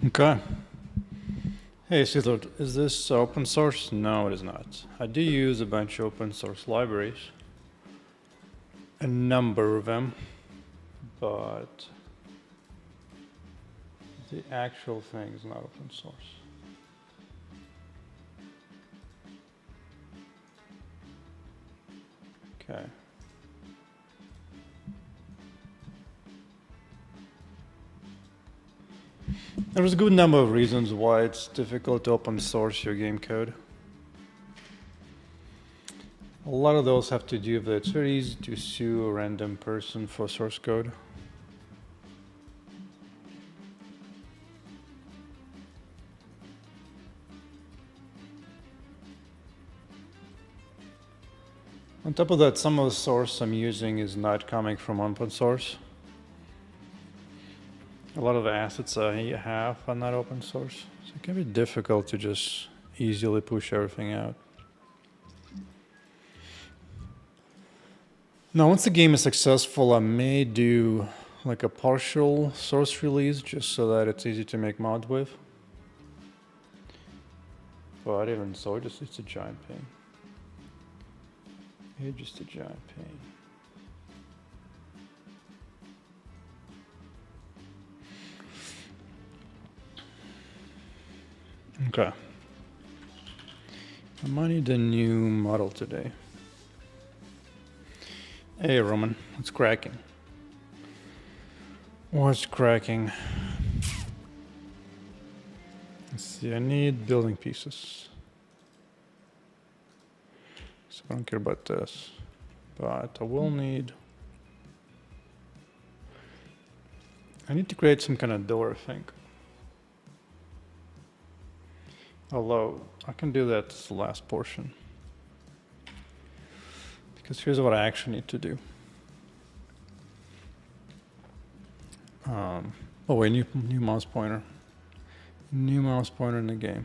Okay. Hey, Caesar, is this open source? No, it is not. I do use a bunch of open source libraries, a number of them, but the actual thing is not open source. Okay. There's a good number of reasons why it's difficult to open source your game code. A lot of those have to do with it's very easy to sue a random person for source code. On top of that, some of the source I'm using is not coming from open source. A lot of the assets I have are not open source, so it can be difficult to just easily push everything out. Now, once the game is successful, I may do like a partial source release just so that it's easy to make mods with. But even so, it's a giant pain. It's just a giant pain. Okay. I might need a new model today. Hey Roman, what's cracking? What's cracking? Let's see, I need building pieces. So I don't care about this. But I will need... I need to create some kind of door, I think. Although, I can do that as the last portion. Because here's what I actually need to do. Oh wait, new mouse pointer. New mouse pointer in the game.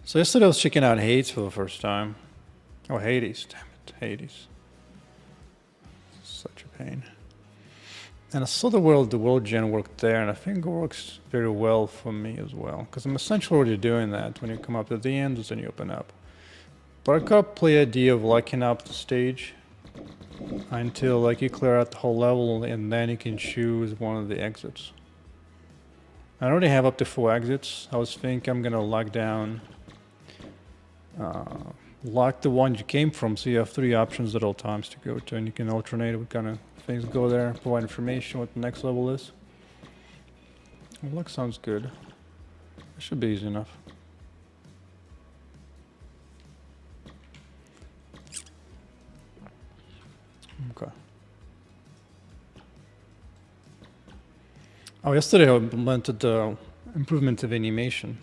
So yesterday I was checking out Hades for the first time. Oh, Hades, damn it, Hades. Such a pain. And I saw the world gen worked there, and I think it works very well for me as well. Because I'm essentially already doing that when you come up to the end, then you open up. But I got play the idea of locking up the stage until like you clear out the whole level, and then you can choose one of the exits. I already have up to 4 exits. I was thinking I'm gonna lock down, lock the one you came from, so you have 3 options at all times to go to, and you can alternate what kind of things go there, provide information what the next level is. Well, look, sounds good. It should be easy enough. Okay. Oh, yesterday I implemented improvement of animation.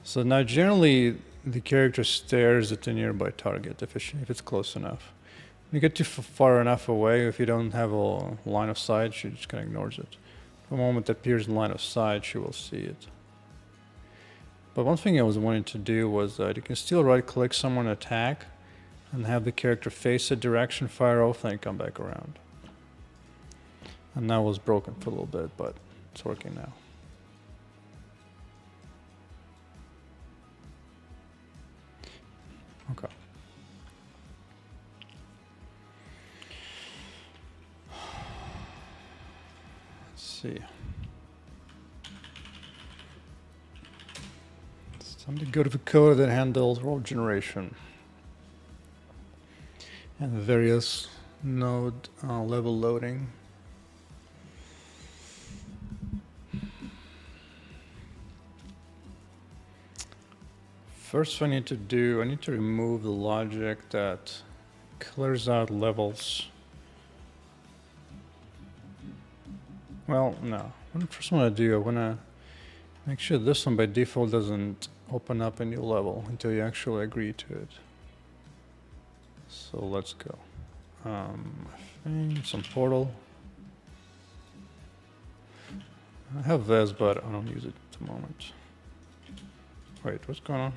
So now generally the character stares at the nearby target if it's close enough. When you get too far enough away, if you don't have a line of sight, she just kind of ignores it. The moment it appears in line of sight, she will see it. But one thing I was wanting to do was that you can still right-click someone, attack, and have the character face a direction, fire off, and then come back around. And that was broken for a little bit, but it's working now. Okay. Let's see. It's time to go to the code that handles role generation and the various node level loading. First, I need to remove the logic that clears out levels. Well, no. What I first want to do, I want to make sure this one by default doesn't open up a new level until you actually agree to it. So let's go. I think some portal. I have this, but I don't use it at the moment. Wait, what's going on?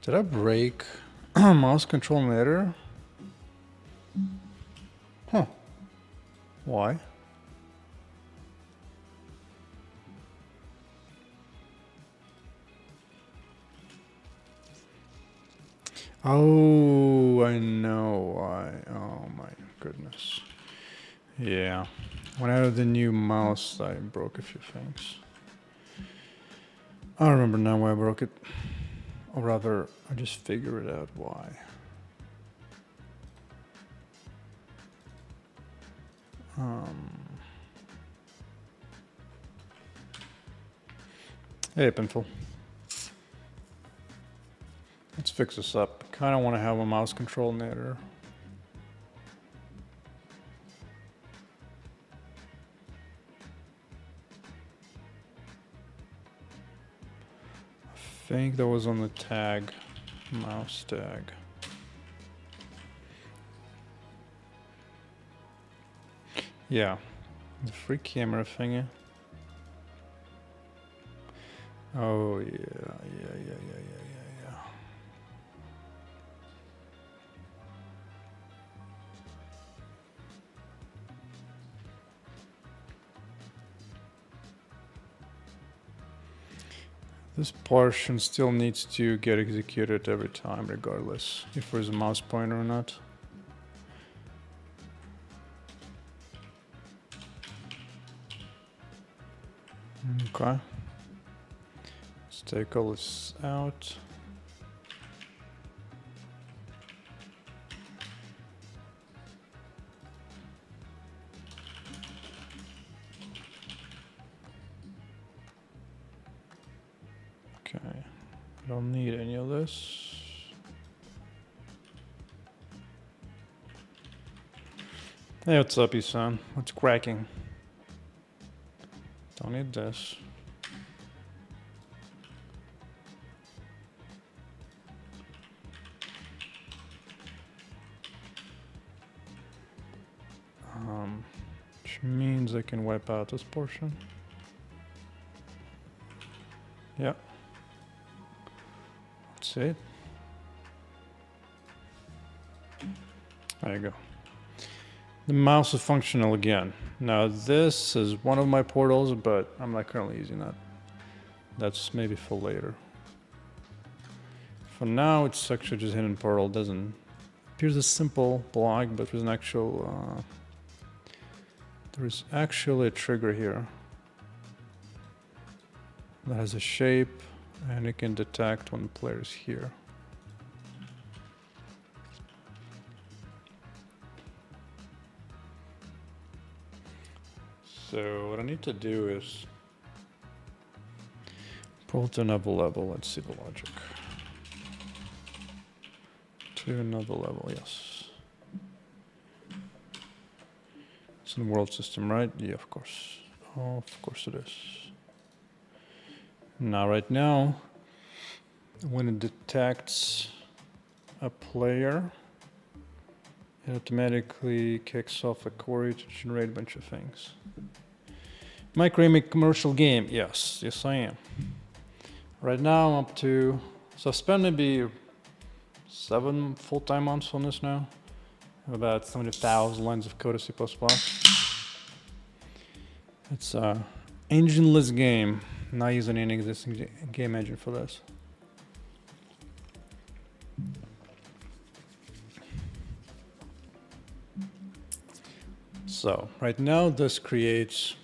Did I break mouse control nadir? Huh. Why? Oh, I know why. Oh my goodness. Yeah. When I had the new mouse, I broke a few things. I don't remember now why I broke it. Or rather, I just figured out why. Hey, Pinful. Let's fix this up. Kind of want to have a mouse control nadir. I think that was on the tag, mouse tag. Yeah, the free camera thingy. Oh yeah. This portion still needs to get executed every time, regardless if there's a mouse pointer or not. Okay. Let's take all this out. Okay. I don't need any of this. Hey, what's up, Isan? What's cracking? Don't need this. Which means I can wipe out this portion. Yeah. That's it. There you go. The mouse is functional again. Now this is one of my portals, but I'm not currently using that. That's maybe for later. For now, it's actually just hidden portal. Doesn't appears a simple block, but there's an actual. There is actually a trigger here that has a shape, and it can detect when the player is here. So what I need to do is pull to another level. Let's see the logic. To another level, yes. It's in the world system, right? Yeah, of course. Oh, of course it is. Now, right now, when it detects a player, it automatically kicks off a query to generate a bunch of things. Am I creating a commercial game? Yes, yes I am. Right now I'm up to, so I've spent maybe 7 full-time months on this now. I have about 70,000 lines of code of C++. It's a engineless game, not using any existing game engine for this. So right now this kicks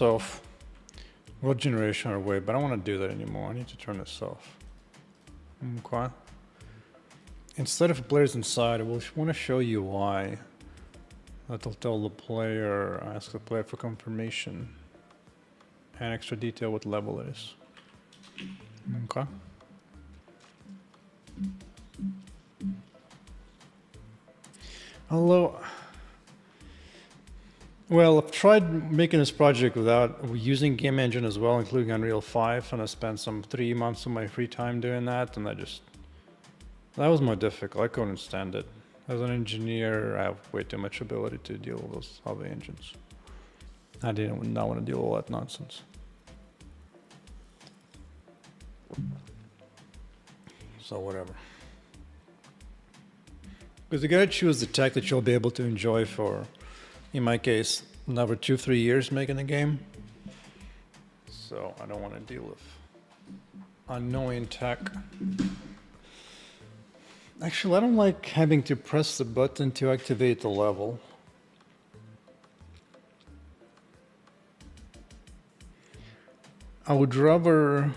off world generation away, but I don't want to do that anymore. I need to turn this off. Okay. Instead of players inside, I will want to show you why. That'll tell the player, ask the player for confirmation and extra detail what level it is. Okay. Although, well, I've tried making this project without using game engine as well, including Unreal 5, and I spent some 3 months of my free time doing that, and that was more difficult. I couldn't stand it. As an engineer, I have way too much ability to deal with those other engines. I did not want to deal with all that nonsense. So whatever. Because you gotta choose the tech that you'll be able to enjoy for, in my case, another 2-3 years making the game. So I don't want to deal with annoying tech. Actually, I don't like having to press the button to activate the level. I would rather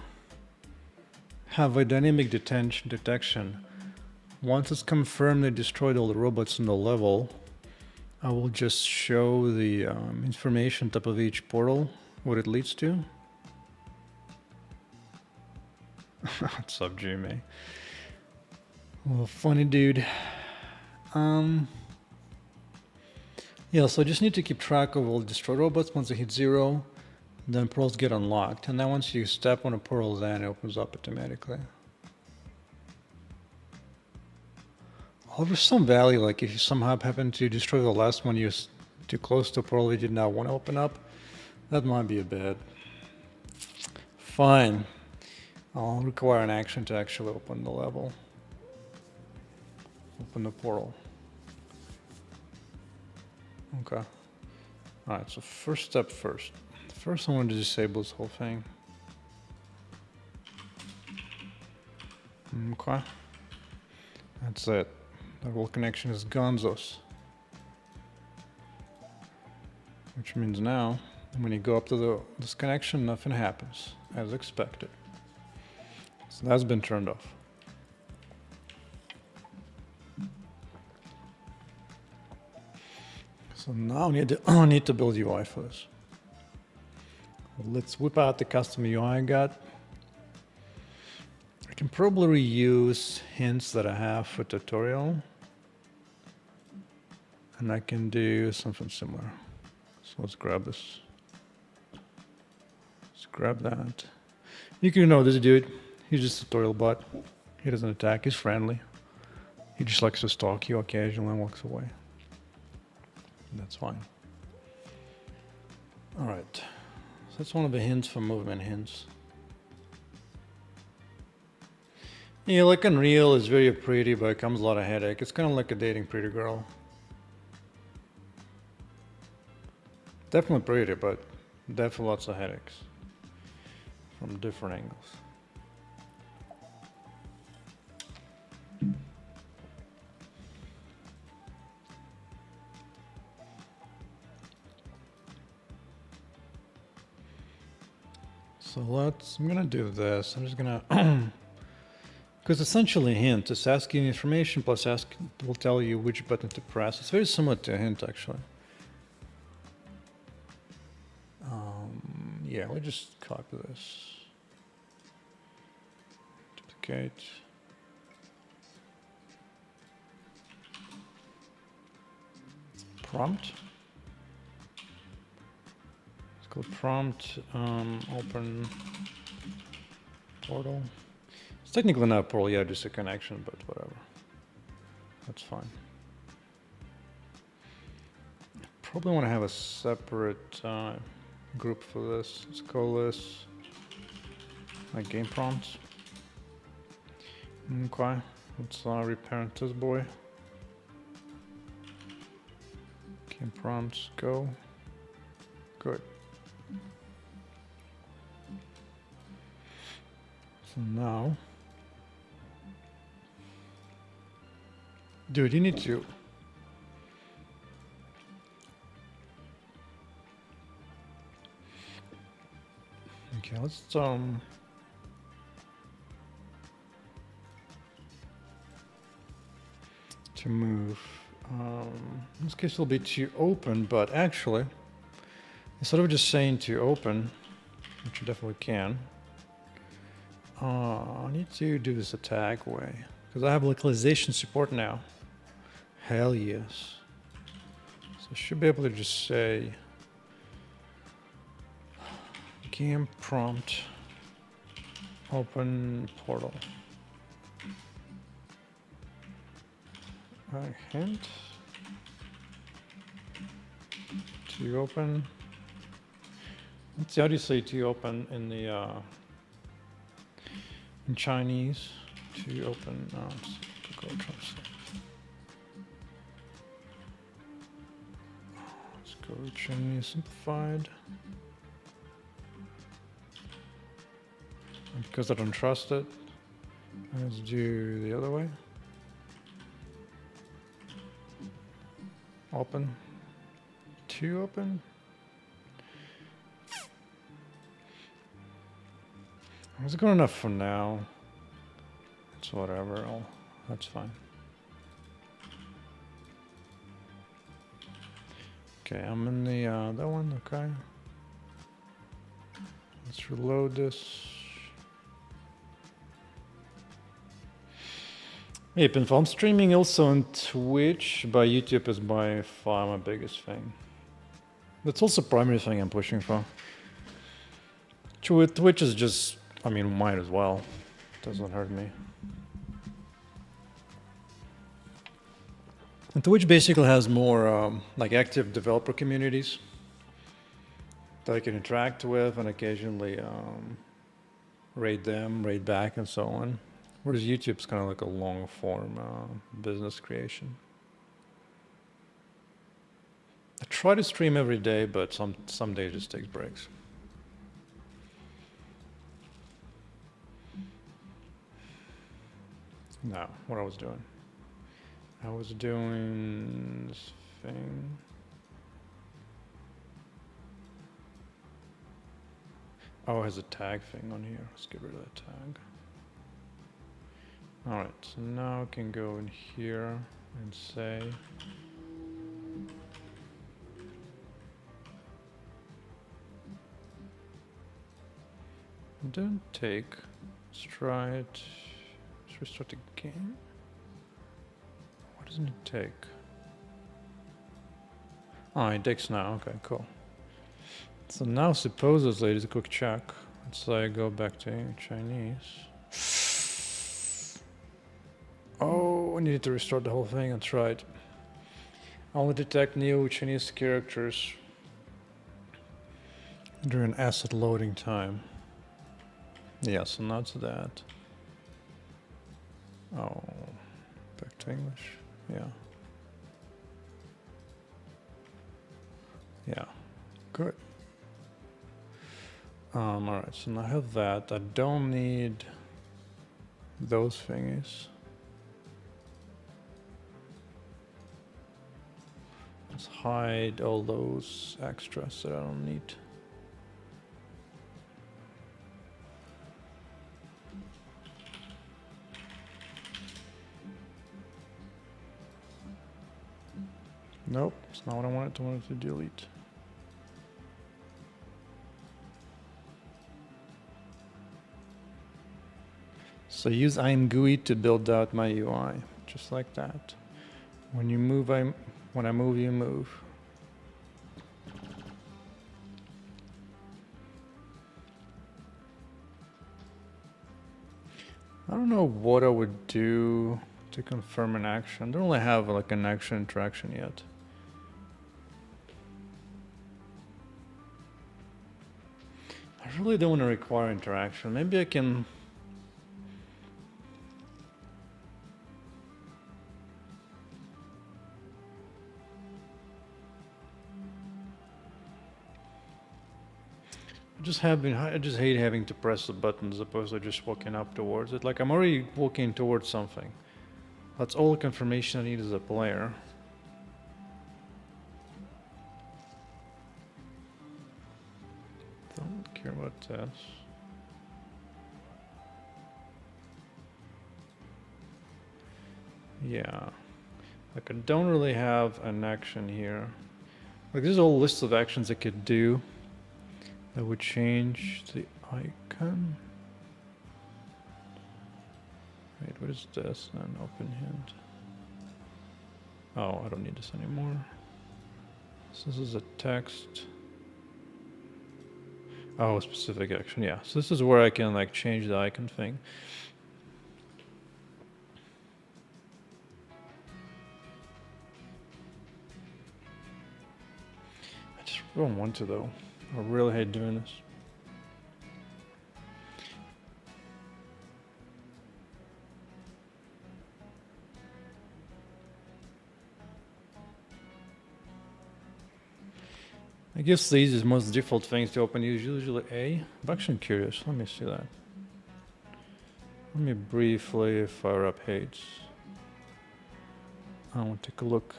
have a dynamic detection. Once it's confirmed they destroyed all the robots in the level, I will just show the information top of each portal, what it leads to. What's up, Jimmy? Well, funny dude. Yeah, so I just need to keep track of all the destroyed robots. Once they hit 0, then portals get unlocked. And then once you step on a portal, then it opens up automatically. Oh, there's some value, like if you somehow happen to destroy the last one, you're too close to a portal you did not want to open up. That might be a bit. Fine. I'll require an action to actually open the level. Open the portal. Okay. Alright, so first step first. First I want to disable this whole thing. Okay. That's it. The whole connection is gonzos. Which means now, when you go up to this connection, nothing happens, as expected. So that's been turned off. So now I need to build UI for this. Let's whip out the custom UI I got. I can probably reuse hints that I have for tutorial. And I can do something similar. So let's grab this. Let's grab that. You can know this dude. He's just a tutorial bot. He doesn't attack, he's friendly. He just likes to stalk you occasionally and walks away. That's fine. Alright. So that's one of the hints for movement hints. Yeah, like Unreal is very pretty, but it comes a lot of headache. It's kind of like a dating pretty girl. Definitely pretty, but definitely lots of headaches from different angles. So I'm gonna do this. I'm just gonna, because essentially a hint, it's asking information plus will tell you which button to press. It's very similar to a hint actually. Yeah, we'll just copy this. Duplicate. Prompt. It's called prompt open portal. It's technically not a portal yet, just a connection, but whatever. That's fine. Probably want to have a separate group for this. Let's call this my game prompts. Okay, let's reparent this boy. Game prompts, go. Good. So now, dude, you need to. Okay, let's to move. In this case, it'll be to open, but actually, instead of just saying to open, which you definitely can, I need to do this attack way because I have localization support now. Hell yes. So I should be able to just say game prompt open portal. Hint to open. Let's see, how do you say to open in the in Chinese? to open. No, it's Google Translate. Let's go Chinese simplified. And because I don't trust it, let's do the other way. Open. To open. It's good enough for now. It's whatever. That's fine. Okay, I'm in the that one. Okay. Let's reload this. Hey, Pinfall, I'm streaming also on Twitch, but YouTube is by far my biggest thing. That's also the primary thing I'm pushing for. Twitch is just, I mean, might as well. Doesn't hurt me. And Twitch basically has more like active developer communities that I can interact with and occasionally rate them, rate back, and so on. Whereas YouTube's kind of like a long form business creation. I try to stream every day, but some days just takes breaks. No, what I was doing. I was doing this thing. Oh, it has a tag thing on here. Let's get rid of that tag. Alright, so now I can go in here and say don't take. Let's try it. Let's restart the game. What doesn't it take? Oh, it takes now. Okay, cool. So now supposedly, it's a quick check. Let's say I go back to Chinese. Oh, I needed to restart the whole thing. That's right. Only detect new Chinese characters during asset loading time. Yeah, so now it's that. Oh, back to English. Yeah. Yeah, good. Alright, so now I have that. I don't need those thingies. Let's hide all those extras that I don't need. Nope, it's not what I wanted. I wanted to delete. So use ImGUI to build out my UI, just like that. When you move, when I move, you move. I don't know what I would do to confirm an action. I don't really have like an action interaction yet. I really don't want to require interaction. Maybe I can. I just hate having to press the button as opposed to just walking up towards it. Like I'm already walking towards something. That's all the confirmation I need as a player. Don't care about this. Yeah. Like I don't really have an action here. Like there's a whole list of actions I could do. I would change the icon. Wait, what is this? An open hint. Oh, I don't need this anymore. So this is a text. Oh, specific action, yeah. So this is where I can like change the icon thing. I just don't want to though. I really hate doing this. I guess the easiest, most default things to open is usually A. I'm actually curious. Let me see that. Let me briefly fire up Hades. I want to take a look.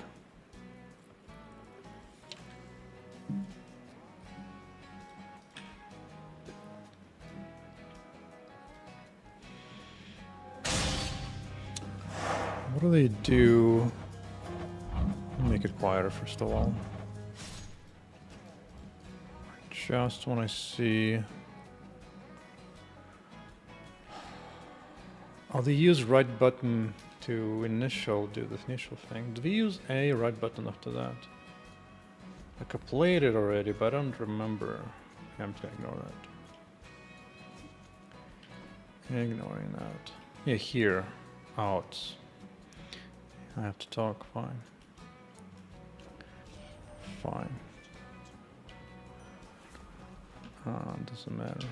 What do they do? Make it quieter first of all. Just when I see. Oh, they use right button to do this initial thing. Do we use A, right button after that? Like I played it already, but I don't remember. I'm just gonna ignore that. Ignoring that. Yeah, here. Out. I have to talk, fine. Fine. Doesn't matter.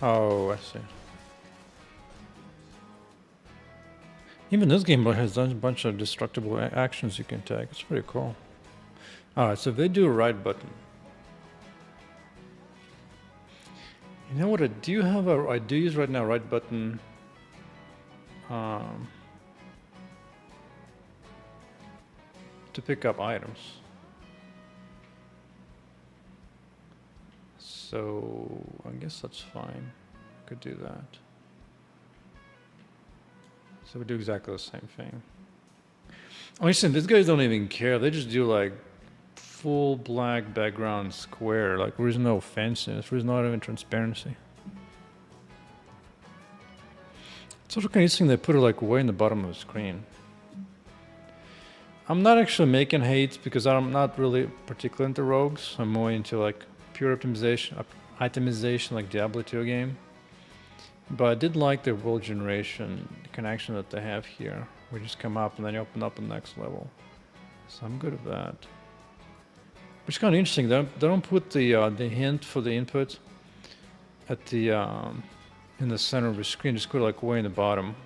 Oh, I see. Even this game has a bunch of destructible actions you can take. It's pretty cool. Alright, so they do a right button. You know what I do have? I do use right now right button. To pick up items. So I guess that's fine. Could do that. So we do exactly the same thing. Oh, listen, these guys don't even care. They just do like full black background square. Like there is no fanciness. There is not even transparency. It's also kind of interesting they put it like way in the bottom of the screen. I'm not actually making hates because I'm not really particularly into rogues. I'm more into like pure itemization like Diablo 2 game. But I did like the world generation connection that they have here. We just come up and then you open up the next level. So I'm good at that. Which is kind of interesting. They don't put the hint for the input at the in the center of the screen. Just put it like way in the bottom.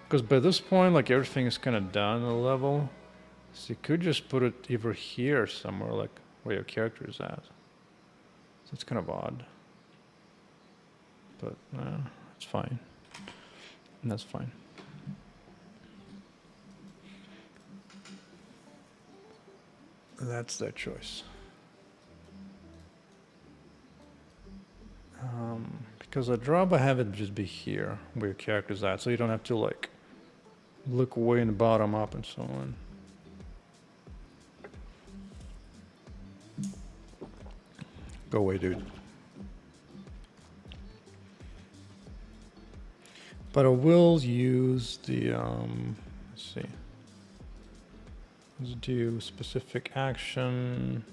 Because by this point, like everything is kind of done on the level. So you could just put it either here somewhere, like where your character is at. So it's kind of odd. But it's fine. And that's fine. That's their choice. Because I'd rather have it just be here where your character's at, so you don't have to like look way in the bottom up and so on. Go away, dude. But I will use the, let's see. Let's do specific action.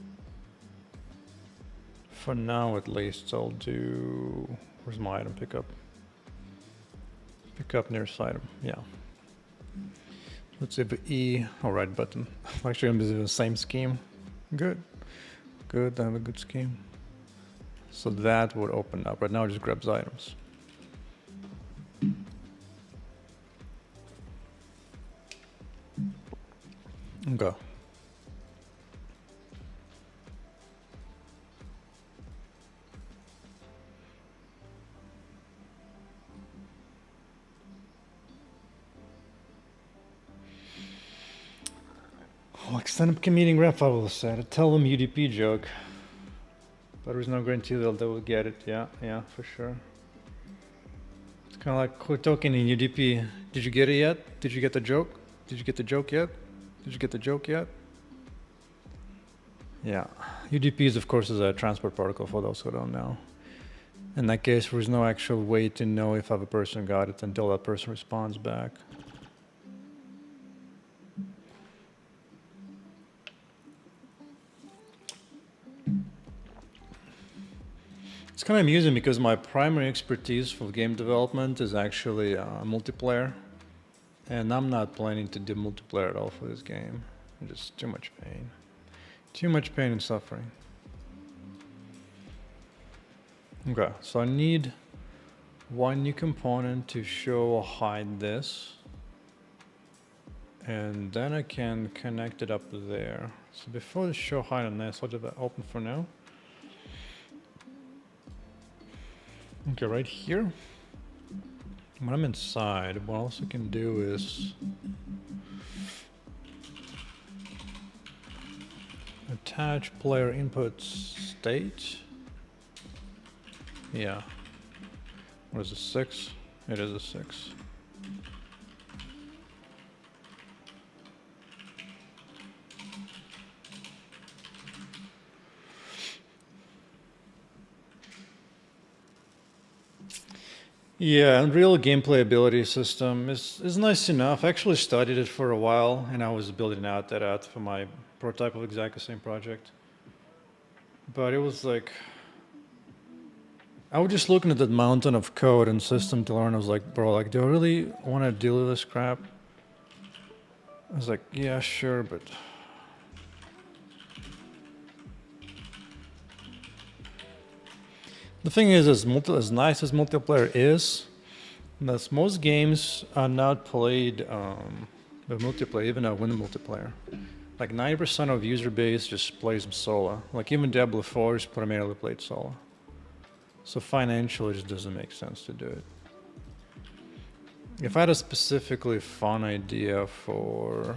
For now, at least, I'll do, where's my item pickup? Pick up nearest item, yeah. Let's say the E or right button. Actually, I'm using the same scheme. Good. Good, I have a good scheme. So that would open up. Right now, it just grabs items. Okay. I'll extend up meeting rep, I will say. Tell them UDP joke. But there's no guarantee they will get it. Yeah, for sure. It's kind of like we're talking in UDP. Did you get it yet? Did you get the joke? Did you get the joke yet? Did you get the joke yet? Yeah. UDP is, of course, is a transport protocol for those who don't know. In that case, there's no actual way to know if other person got it until that person responds back. It's kind of amusing because my primary expertise for game development is actually multiplayer. And I'm not planning to do multiplayer at all for this game. Just too much pain. Too much pain and suffering. Okay, so I need one new component to show or hide this. And then I can connect it up there. So before the show hide and nest, I'll leave that open for now. Okay, right here. When I'm inside, what else I can do is attach player input state. Yeah. What is it, 6? It is a 6. Yeah, Unreal gameplay ability system is nice enough. I actually studied it for a while, and I was building out that out for my prototype of exactly the same project. But it was like, I was just looking at that mountain of code and system to learn. I was like, bro, like, do I really want to deal with this crap? I was like, yeah, sure, but the thing is, as nice as multiplayer is, that most games are not played with multiplayer, even with multiplayer. Like 90% of user base just plays solo. Like even Diablo 4 is primarily played solo. So financially, it just doesn't make sense to do it. If I had a specifically fun idea for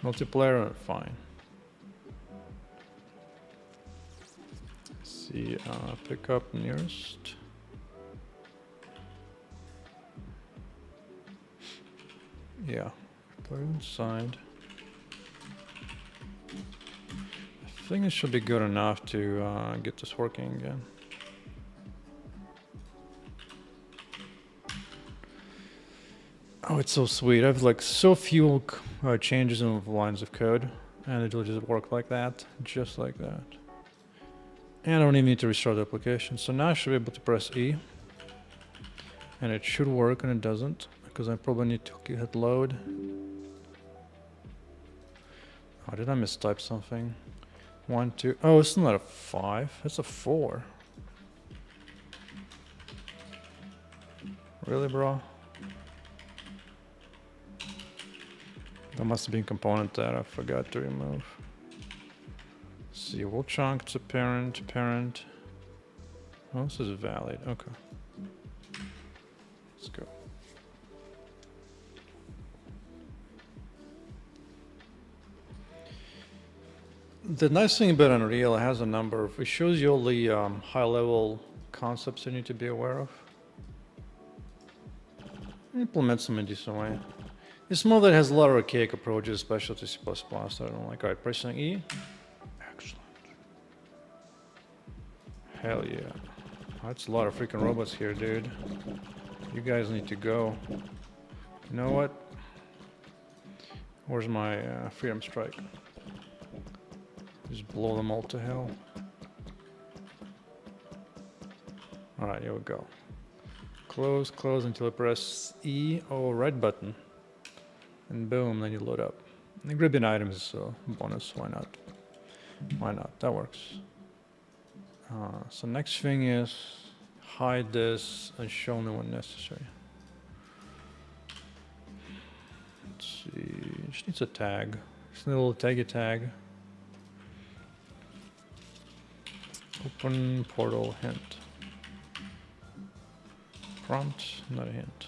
multiplayer, fine. Let's see, pick up nearest. Yeah, play inside. I think it should be good enough to get this working again. Oh, it's so sweet. I have like so few changes in lines of code, and it'll just work like that, just like that. And I don't even need to restart the application. So now I should be able to press E, and it should work, and it doesn't, because I probably need to hit load. Oh, did I mistype something? 1, 2. Oh, it's not a 5. It's a 4. Really, bro? That must have been a component that I forgot to remove. Let's see, we'll chunk to parent. Oh, this is valid. Okay. Let's go. The nice thing about Unreal, it has a number of, it shows you all the high-level concepts you need to be aware of. Implement them in a decent way. It's more that it has a lot of archaic approaches, especially to C++, that I don't like. Alright, pressing E. Excellent. Hell yeah. That's a lot of freaking robots here, dude. You guys need to go. You know what? Where's my freedom strike? Just blow them all to hell. Alright, here we go. Close until you press E or right button. And boom, then you load up. And gripping items is a bonus, why not? Why not? That works. So next thing is hide this and show only when necessary. Let's see, it just needs a tag. Just a little taggy tag. Open portal hint. Prompt, not a hint.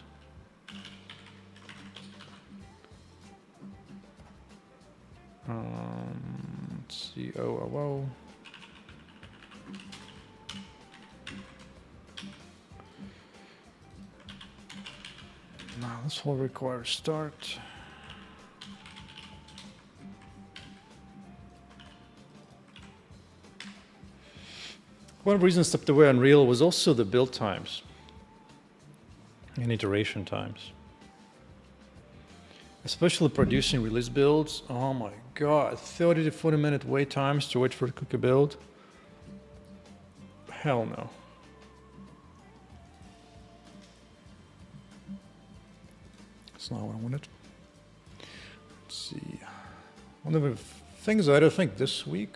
Let's see, oh. Now this will require start. One reason I stepped away on Unreal was also the build times and iteration times. Especially producing release builds. Oh my god, 30 to 40 minute wait times to wait for a cookie build. Hell no. That's not what I wanted. Let's see. One of the things I don't think this week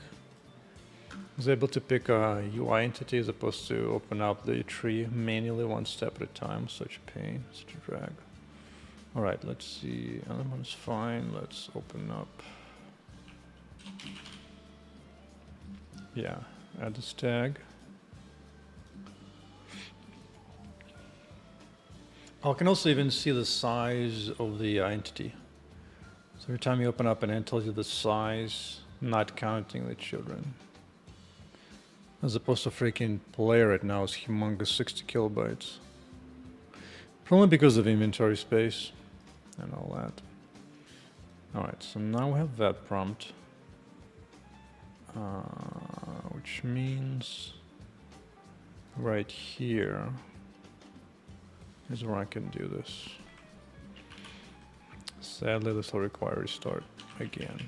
was able to pick a UI entity as opposed to open up the tree manually one step at a time. Such a pain, such a drag. All right, let's see. Element's fine. Let's open up. Yeah, add this tag. I can also even see the size of the entity. So every time you open up an int, it tells you the size, not counting the children. As opposed to freaking player right now is humongous 60 kilobytes. Probably because of inventory space and all that. Alright, so now we have that prompt. Which means right here is where I can do this. Sadly, this will require restart again.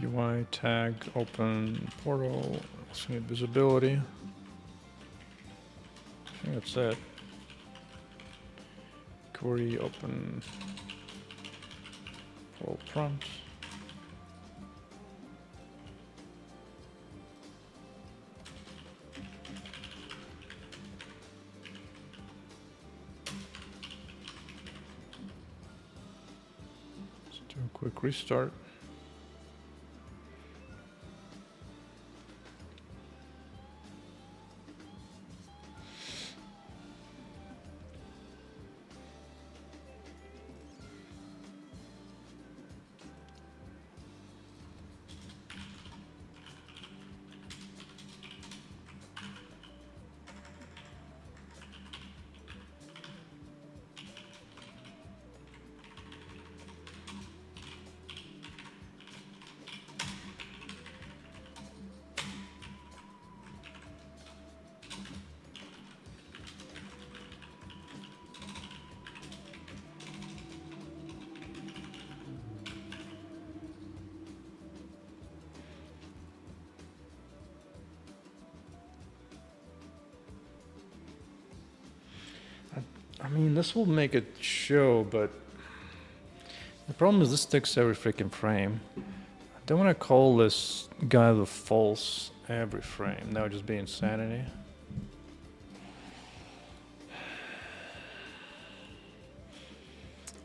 UI tag open portal. Also need visibility. I think that's it. Query open portal prompt. Let's do a quick restart. I mean, this will make it show, but the problem is this takes every freaking frame. I don't want to call this guy the false every frame. That would just be insanity.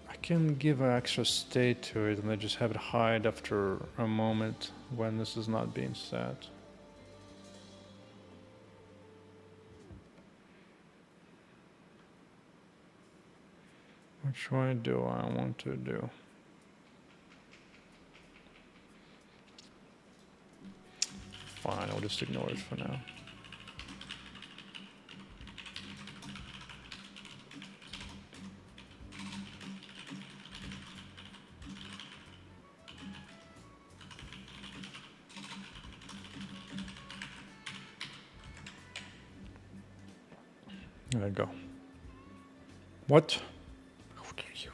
I can give an extra state to it and then just have it hide after a moment when this is not being set. Which one do I want to do? Fine, I'll just ignore it for now. There you go. What? How dare you?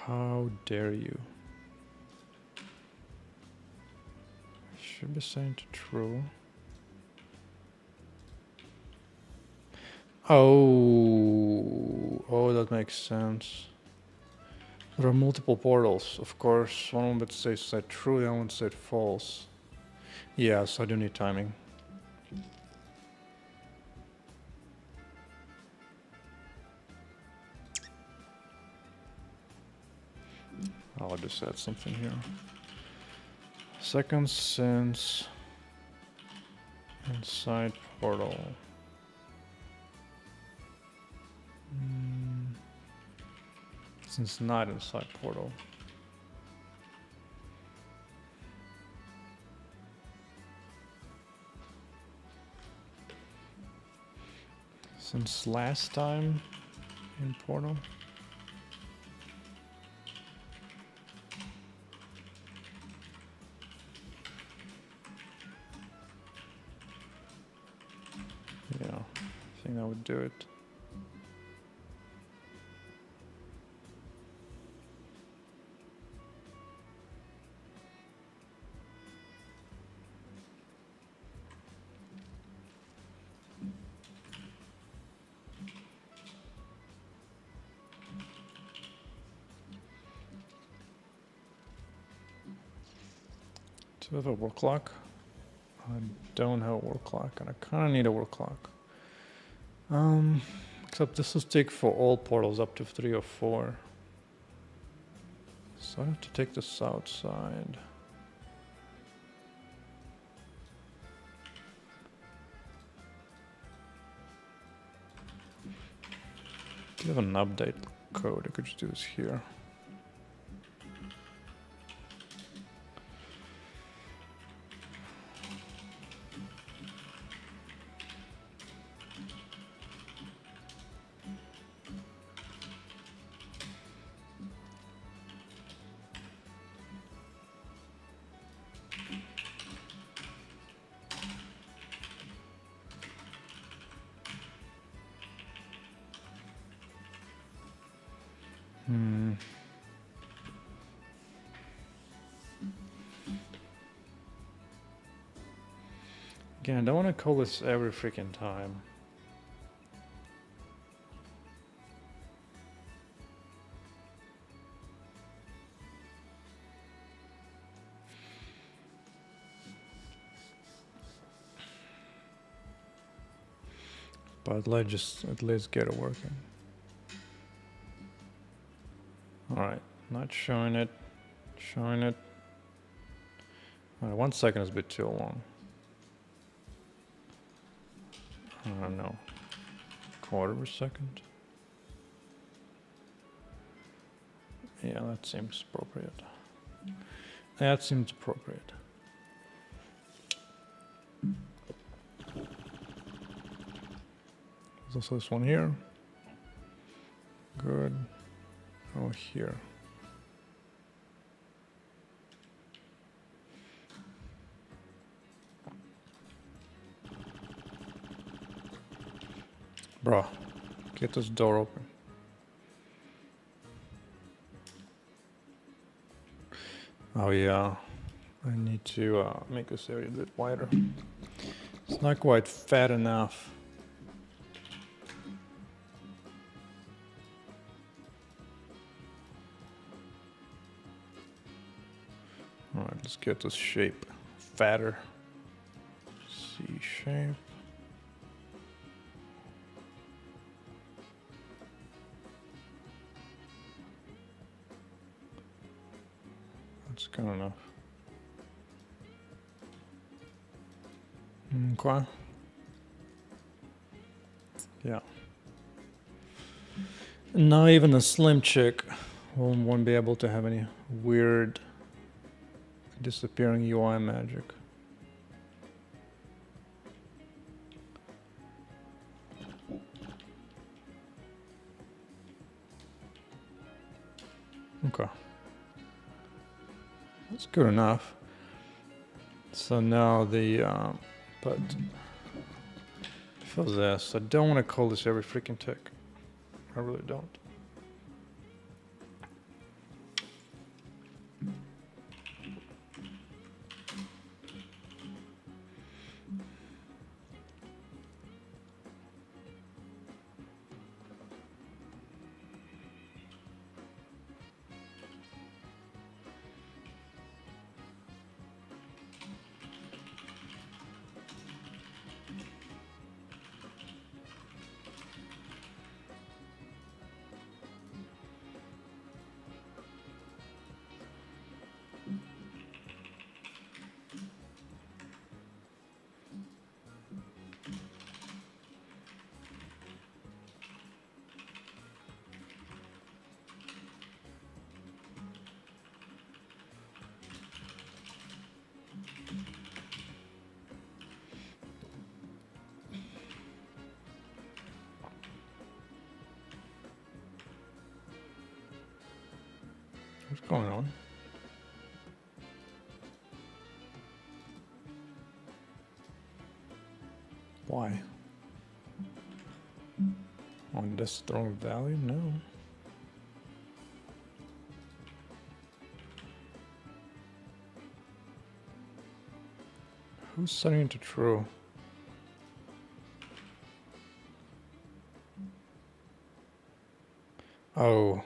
How dare you? Should be saying to true. Oh, that makes sense. There are multiple portals, of course. One would say set true, the other one said false. Yeah, so I do need timing. I'll just add something here. Second since inside portal. Since not inside portal. Since last time in portal. Yeah, I think that would do it. To have a work clock. I don't have a work clock, and I kind of need a work clock. Except this will take for all portals up to 3 or 4. So I have to take this outside. Do you have an update code? I could just do this here. Again, I don't want to call this every freaking time. But let's at least get it working. Alright, not showing it. Showing it. Alright, 1 second is a bit too long. I don't know. Quarter of a second. Yeah, that seems appropriate. That seems appropriate. There's also this one here. Good. Oh, here. Bro, get this door open. Oh yeah, I need to make this area a bit wider. It's not quite fat enough. Alright, let's get this shape fatter. C shape. That's good enough. Okay. Yeah. Now even a slim chick won't be able to have any weird disappearing UI magic. Okay. That's good enough. So now but for this, I don't want to call this every freaking tick. I really don't. What's going on? Why? On this throwing value? No. Who's setting it to true? Oh.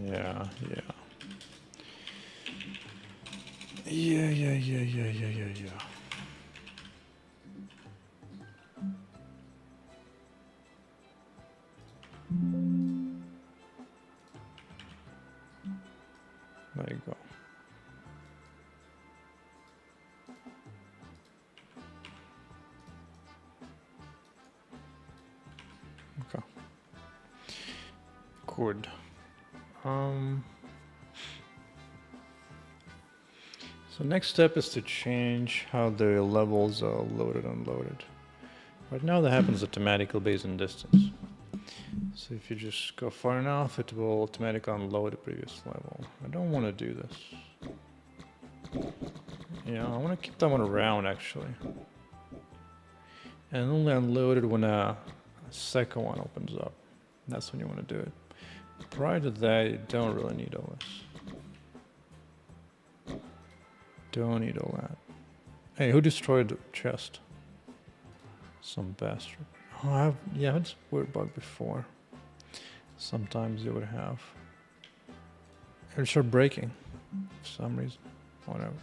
Yeah. Yeah. There you go. Okay. Good. So next step is to change how the levels are loaded and unloaded. Right now that happens automatically based on distance. So if you just go far enough, it will automatically unload the previous level. I don't want to do this. Yeah, I want to keep that one around actually. And only unload it when a second one opens up. That's when you want to do it. Prior to that, you don't really need all this. Don't need all that. Hey, who destroyed the chest? Some bastard. Oh, yeah, it's a weird bug before. Sometimes you would have. It would start breaking for some reason. Whatever.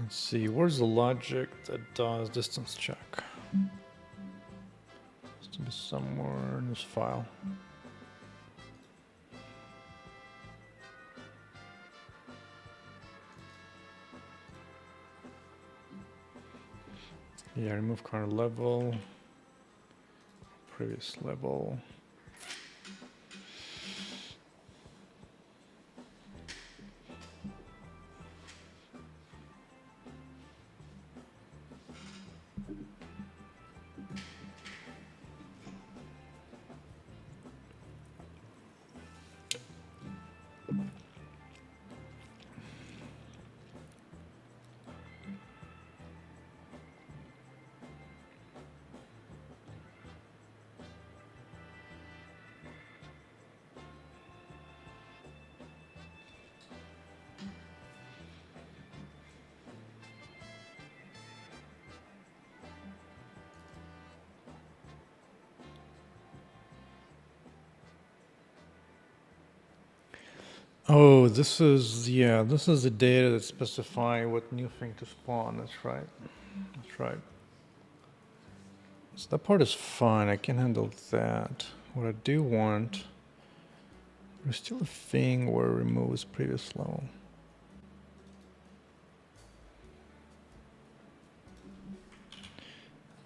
Let's see, where's the logic that does distance check? Has to be somewhere in this file. Yeah, remove current level, previous level. Oh, this is the data that specify what new thing to spawn. That's right. So that part is fine. I can handle that. What I do want, there's still a thing where it removes previous level.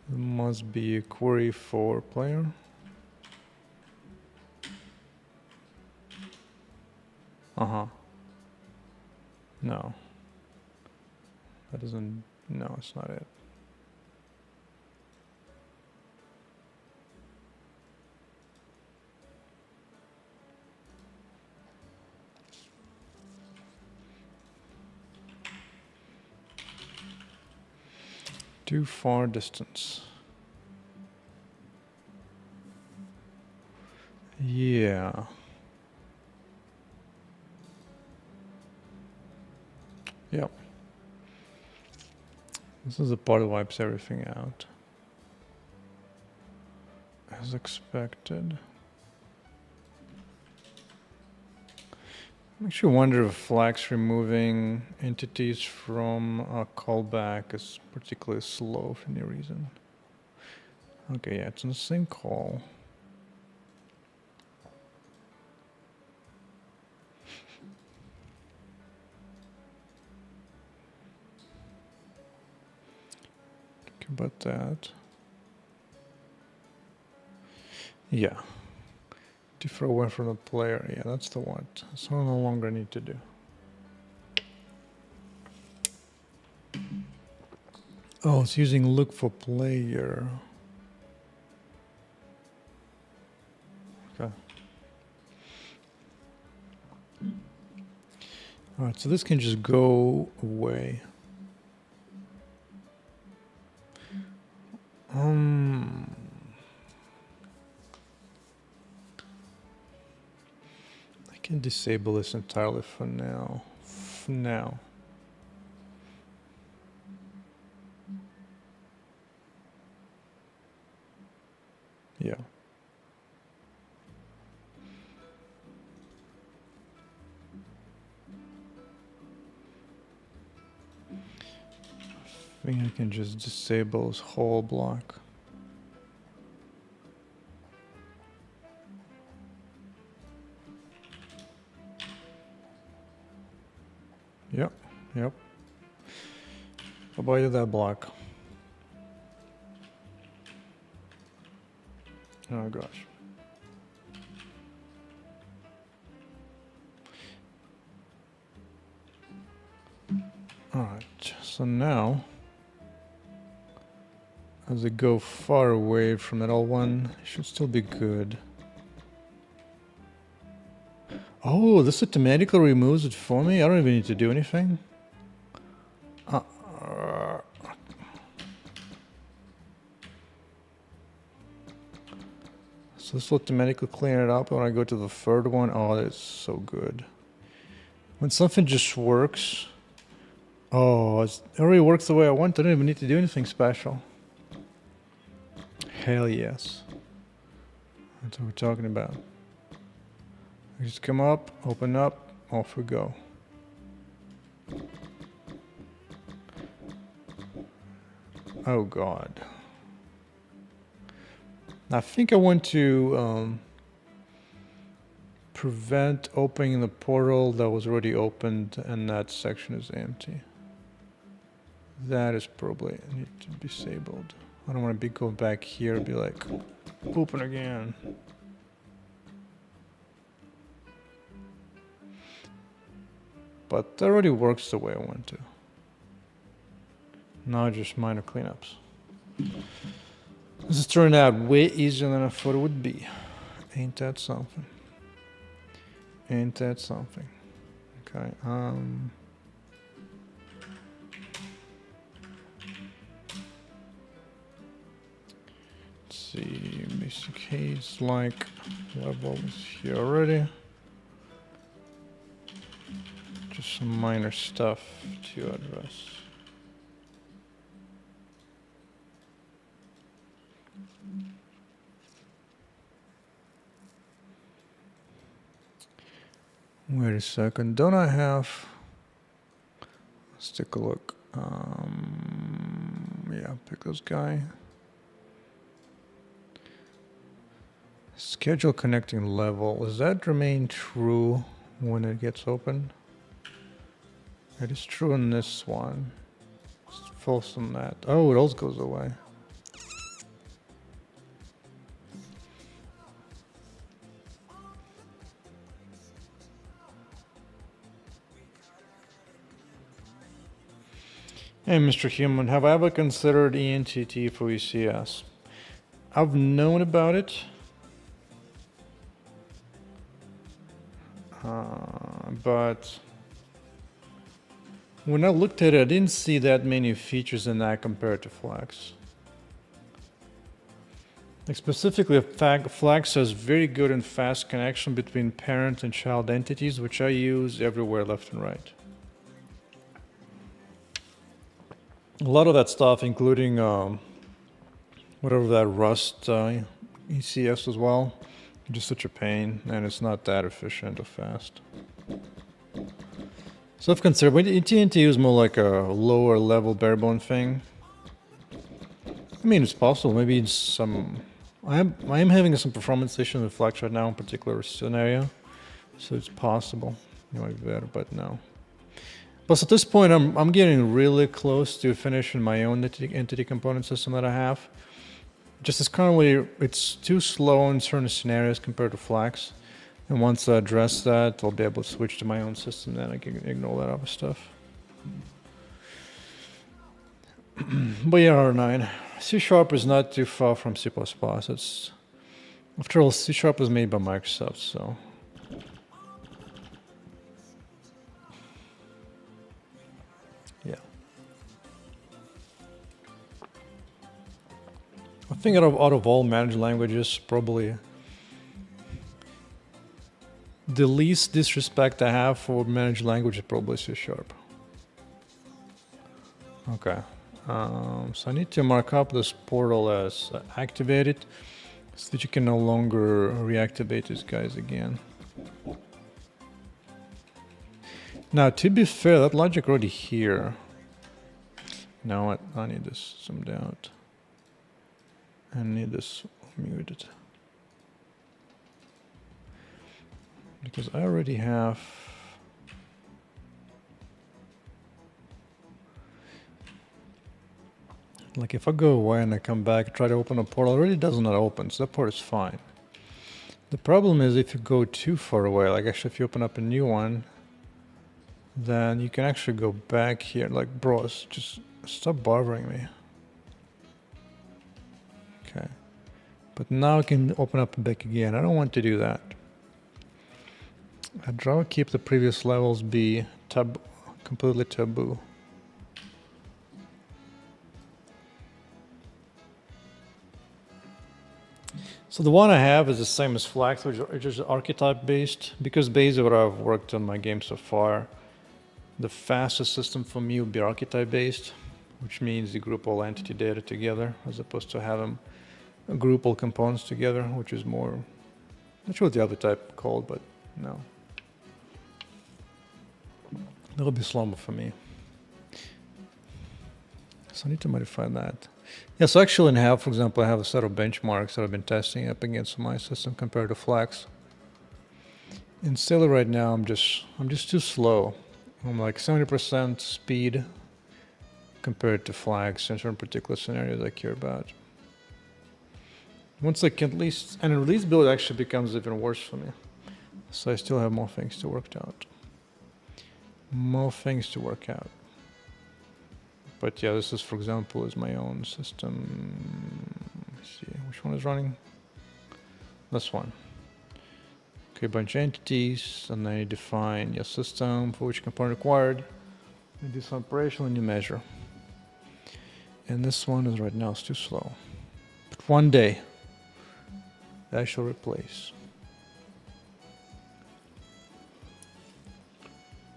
There must be a query for player. No. That doesn't, no, it's not it. Too far distance. Yeah. Yep. This is the part that wipes everything out. As expected. I actually wonder if flags removing entities from a callback is particularly slow for any reason. Okay, yeah, it's in the same call. Think about that. Yeah. To throw away from the player, yeah, that's the one. So I no longer need to do. Oh, it's using look for player. Okay. All right, so this can just go away. I can disable this entirely for now. Yeah. I think I can just disable this whole block. Yep. Avoided that block. Oh gosh. Alright, so now as I go far away from that L1, it should still be good. Oh, this automatically removes it for me? I don't even need to do anything? So this will automatically clean it up when I go to the third one. Oh, that's so good. When something just works... Oh, it already works the way I want. I don't even need to do anything special. Hell yes. That's what we're talking about. We just come up, open up, off we go. Oh god. I think I want to prevent opening the portal that was already opened and that section is empty. That is probably need to be disabled. I don't want to be going back here and be like, open again. But that already works the way I want to. Now just minor cleanups. This has turned out way easier than I thought it would be. Ain't that something? Ain't that something? Okay, let's see, basic case like level is here already. Just some minor stuff to address. Wait a second, don't I have... Let's take a look. Yeah, pick this guy. Schedule connecting level, does that remain true when it gets open? It is true in this one. It's false on that. Oh, it also goes away. Hey, Mr. Human, have I ever considered ENTT for ECS? I've known about it. But when I looked at it, I didn't see that many features in that compared to Flex. Like specifically, Flex has very good and fast connection between parent and child entities, which I use everywhere left and right. A lot of that stuff, including whatever that Rust ECS as well, just such a pain, and it's not that efficient or fast. So I've considered, but TNT is more like a lower level barebone thing. I mean, it's possible. Maybe some. I am having some performance issues with Flex right now in particular scenario, so it's possible. It might be better, but no. Plus, at this point, I'm getting really close to finishing my own entity component system that I have. Just as currently, it's too slow in certain scenarios compared to Flex. And once I address that, I'll be able to switch to my own system. Then I can ignore that other stuff. But yeah, R9. C# is not too far from C++. It's, after all, C# was made by Microsoft, so. Yeah. I think out of all managed languages, probably the least disrespect I have for managed language is probably C#. Okay. So I need to mark up this portal as activated so that you can no longer reactivate these guys again. Now, to be fair, that logic already here. Now what? I need this zoomed out. I need this muted. Because I already have... Like if I go away and I come back, try to open a portal, it already does not open, so that part is fine. The problem is if you go too far away, like actually if you open up a new one, then you can actually go back here, like bros, just stop bothering me. Okay. But now I can open up and back again. I don't want to do that. I'd rather keep the previous levels be completely taboo. So the one I have is the same as Flax, which is archetype based, because based on what I've worked on my game so far, the fastest system for me would be archetype based, which means you group all entity data together as opposed to have them group all components together, which is more, not sure what the other type called, but no. That'll be slower for me. So I need to modify that. Yeah, so actually in Help, for example, I have a set of benchmarks that I've been testing up against my system compared to Flax. In Sailor right now, I'm just too slow. I'm like 70% speed compared to Flax in certain particular scenarios I care about. Once I can at least, and a release build actually becomes even worse for me. So I still have more things to work out. More things to work out. But yeah, this is, for example, is my own system. Let's see, which one is running? This one. Okay, bunch of entities, and then you define your system for which component required. You do some operation and you measure. And this one is right now, it's too slow. But one day, that shall replace.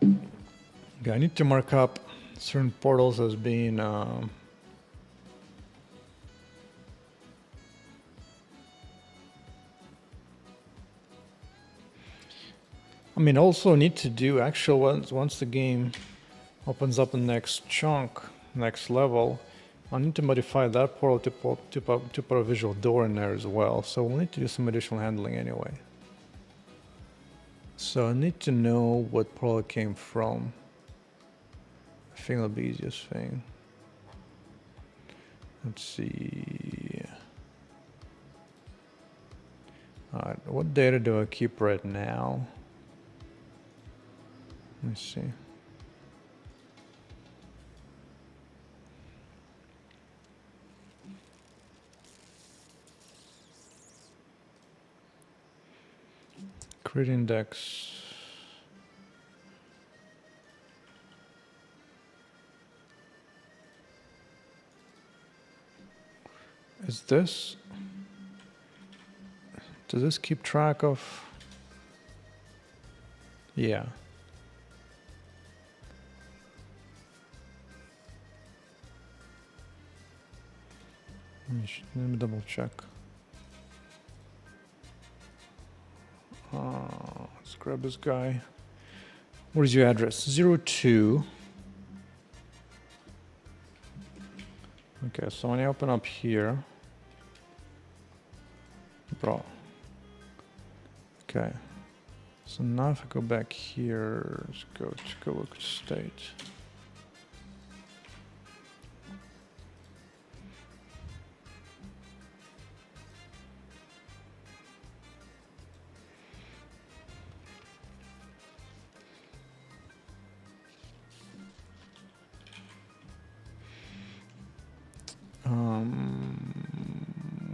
Okay, I need to mark up certain portals as being I mean, also need to do actual once the game opens up the next chunk, next level, I need to modify that portal to put a visual door in there as well. So we'll need to do some additional handling anyway. So I need to know what portal it came from. I think that'll be the easiest thing. Let's see. Alright, what data do I keep right now? Let's see. Create index. Is this? Does this keep track of? Yeah. Let me double check. Let's grab this guy. What is your address? 02. Okay, so when I open up here, bro. Okay. So now if I go back here, let's go look at state.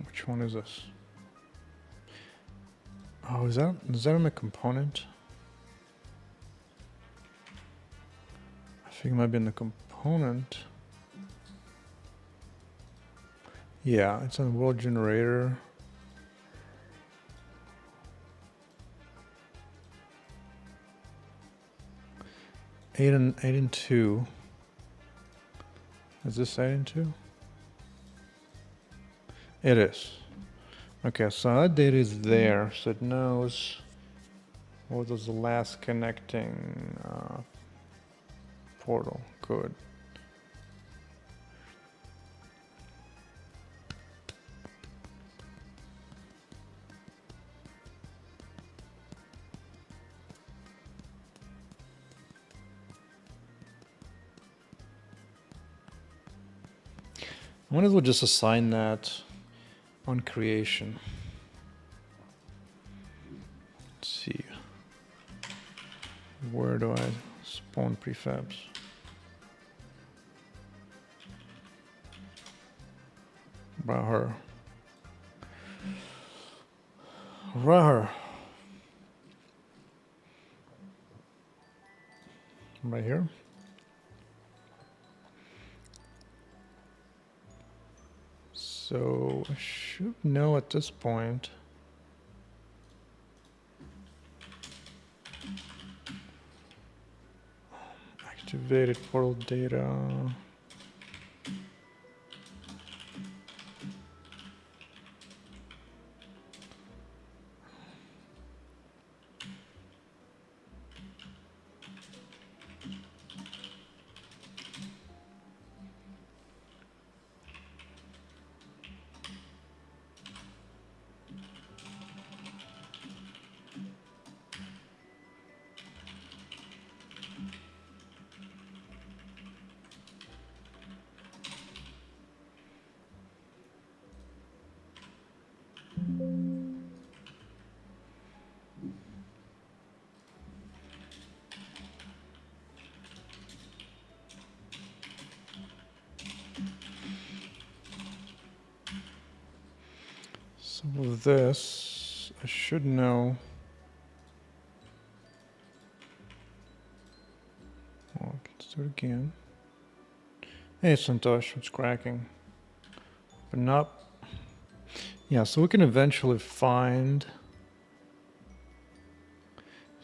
Which one is this? Oh, is that in a component? I think it might be in the component. Yeah, it's on world generator. 8 and 2. Is this 8 and 2? It is. Okay, so that data is there, so it knows what was the last connecting portal. Good. I might as well just assign that on creation. Let's see. Where do I spawn prefabs? Raher. Raher. Right here. So I should know at this point. Activated portal data. So with this, I should know. Oh, let's do it again. Hey, Santosh, it's cracking. But not. Yeah, so we can eventually find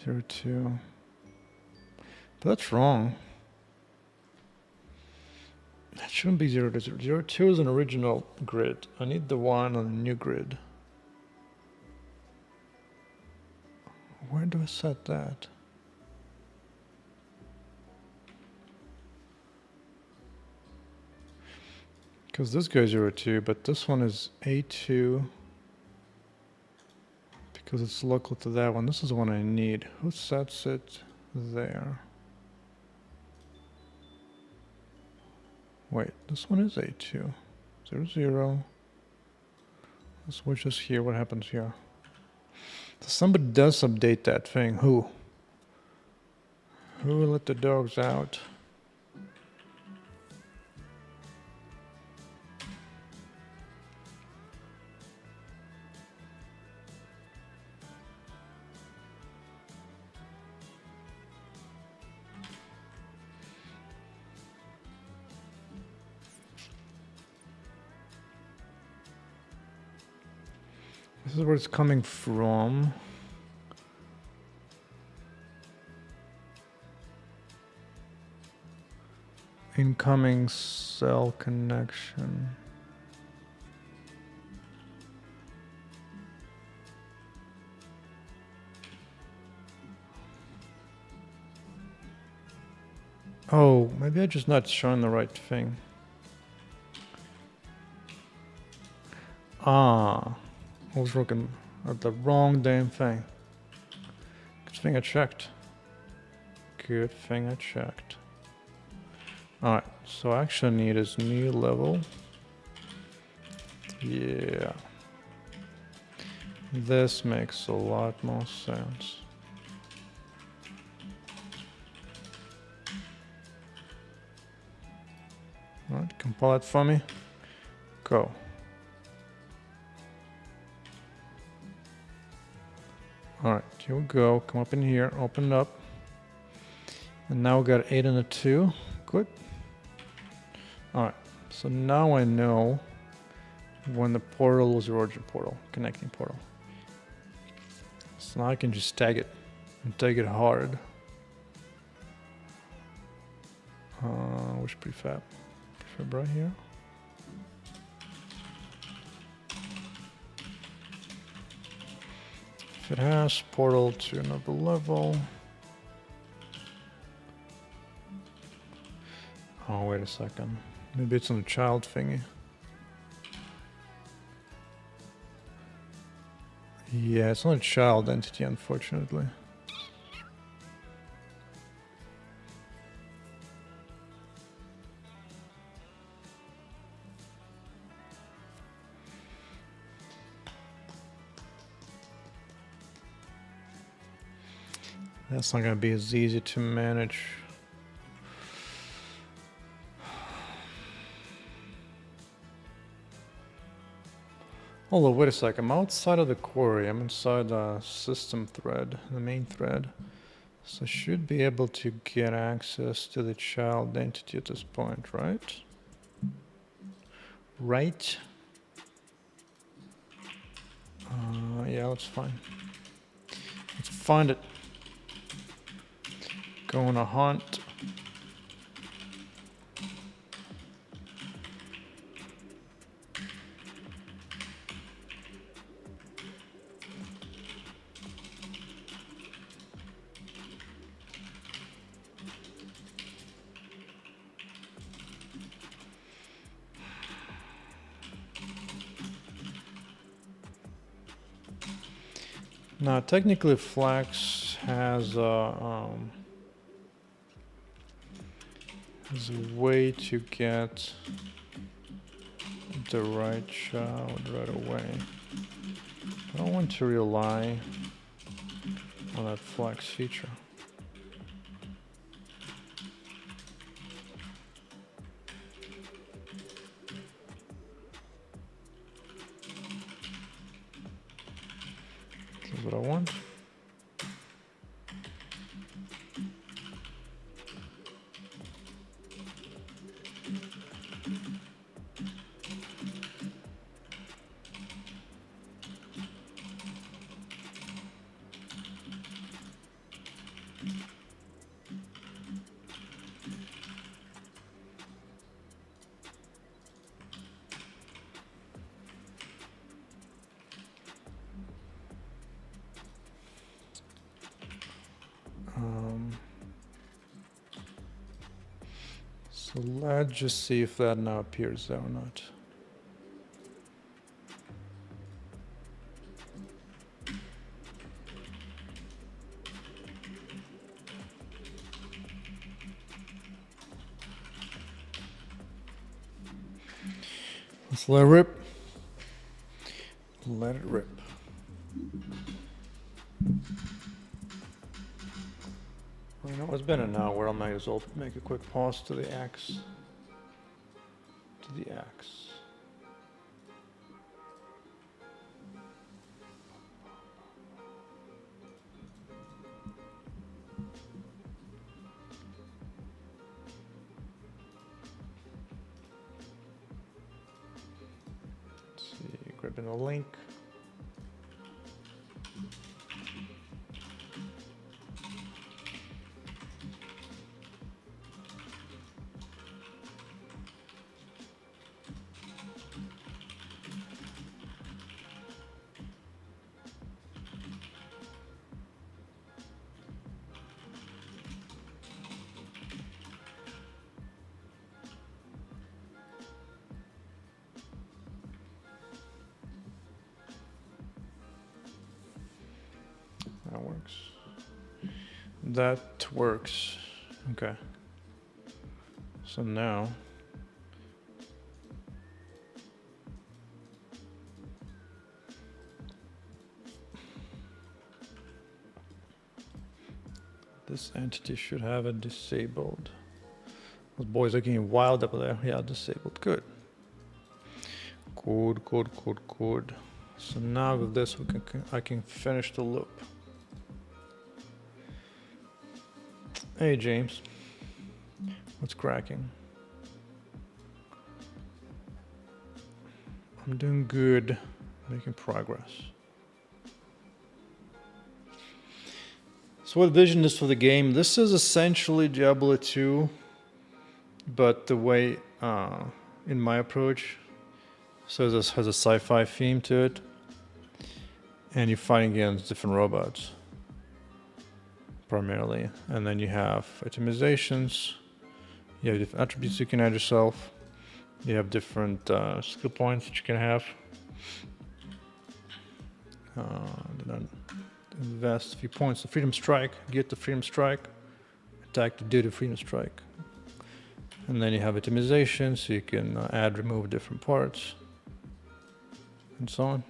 02. But that's wrong. That shouldn't be 0 to 0. 02 is an original grid. I need the one on the new grid. Where do I set that? Because this goes 02, but this one is A2. Because it's local to that one. This is the one I need. Who sets it there? Wait, this one is A2. 0. Let's switch this here. What happens here? So somebody does update that thing. Who? Who let the dogs out? This is where it's coming from. Incoming cell connection. Oh, maybe I'm just not showing the right thing. Ah, I was looking at the wrong damn thing. Good thing I checked. Good thing I checked. Alright, so I actually need is new level. Yeah. This makes a lot more sense. Alright, compile it for me. Go. Alright, here we go. Come up in here, open it up. And now we got 8 and a 2. Good. Alright, so now I know when the portal was the origin portal, connecting portal. So now I can just tag it and tag it hard. Which prefab? Prefab right here. If it has portal to another level. Oh, wait a second. Maybe it's on the child thingy. Yeah, it's not a child entity, unfortunately. That's not going to be as easy to manage. Although, wait a sec, I'm outside of the query. I'm inside the system thread, the main thread. So I should be able to get access to the child entity at this point, right? Right? Yeah, that's fine. Let's find it. Go on a hunt. Now, technically, Flax has a way to get the right child right away. I don't want to rely on that Flax feature. This is what I want. So let's just see if that now appears there or not. Let's let it rip. Let it rip. Well, you know, it's been an hour. I might as well make a quick pause to the axe. To the axe. Let's see, grabbing a link. That works. That works. Okay. So now this entity should have it disabled. Those boys are getting wild up there. Yeah, disabled. Good. Good, good, good, good. So now with this, I can finish the loop. Hey, James. What's cracking? I'm doing good. Making progress. So what the vision is for the game, this is essentially Diablo 2 But the way, in my approach, so this has a sci-fi theme to it, and you're fighting against different robots, primarily. And then you have itemizations, you have different attributes you can add yourself, you have different skill points that you can have. Then invest a few points to Freedom Strike, get the Freedom Strike, attack to do the Freedom Strike. And then you have itemization, so you can add, remove different parts, and so on.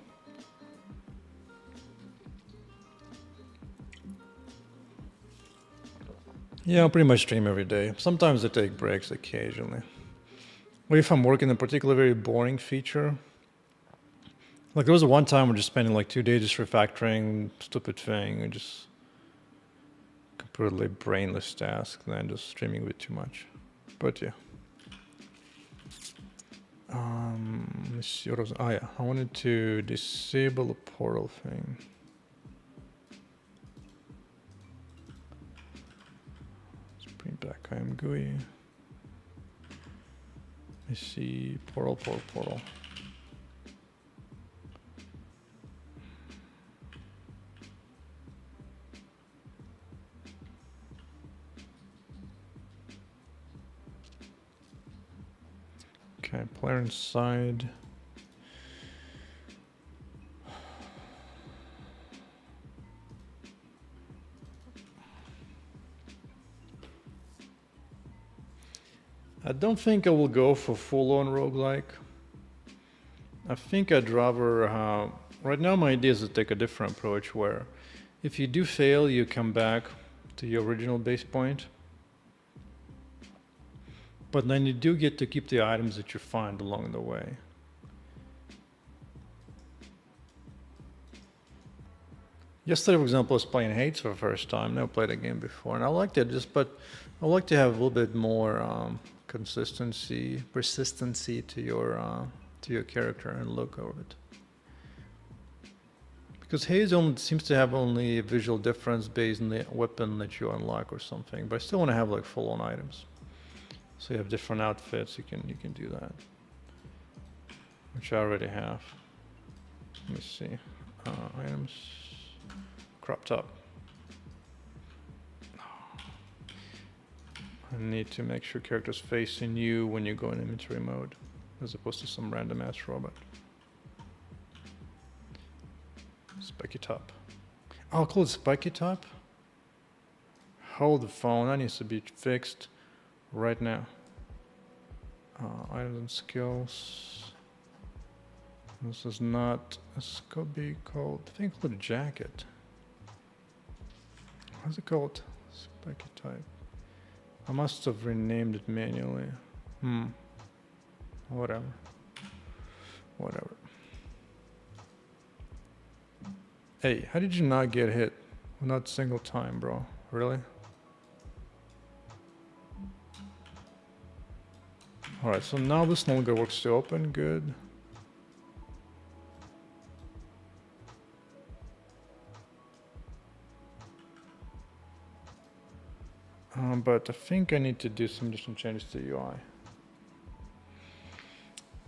Yeah, I pretty much stream every day. Sometimes I take breaks occasionally. Or if I'm working a particularly very boring feature. Like there was one time we're just spending like 2 days just refactoring stupid thing and just completely brainless task, and then just streaming a bit too much. But yeah. Let's see what I was. Oh yeah, I wanted to disable the portal thing. Let's bring back IM GUI. Let's see, portal. Okay, player inside. I don't think I will go for full-on roguelike. I think I'd rather, right now my idea is to take a different approach where if you do fail, you come back to your original base point. But then you do get to keep the items that you find along the way. Yesterday, for example, I was playing Hades for the first time. Never played a game before, and I liked it. But I like to have a little bit more persistency to your character and look of it. Because Hades seems to have only a visual difference based on the weapon that you unlock or something. But I still want to have like full-on items. So you have different outfits, you can do that. Which I already have. Let me see. Items. Crop top. I need to make sure characters facing you when you go in inventory mode, as opposed to some random ass robot. Spiky top. I'll call it spiky top. Hold the phone, that needs to be fixed right now. Items and skills. This is not. This could be called. I think it's a jacket. What's it called? Spiky type. I must have renamed it manually. Whatever. Hey, how did you not get hit? Not a single time, bro. Really? Alright, so now this no longer works to open. Good. But I think I need to do some additional changes to the UI.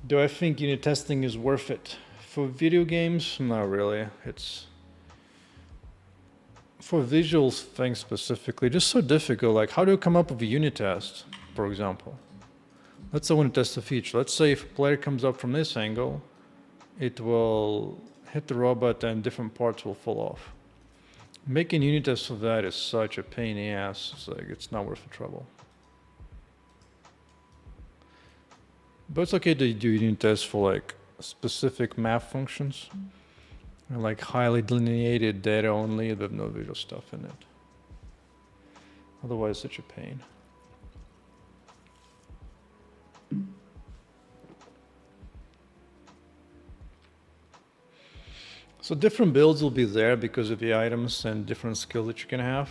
Do I think unit testing is worth it? For video games, not really. It's for visuals things specifically, just so difficult. Like, how do you come up with a unit test, for example? Let's say I want to test a feature. Let's say if a player comes up from this angle, it will hit the robot and different parts will fall off. Making unit tests of that is such a pain in the ass. It's like, it's not worth the trouble. But it's okay to do unit tests for like specific math functions. And like highly delineated data only with no visual stuff in it. Otherwise, such a pain. So different builds will be there because of the items and different skills that you can have.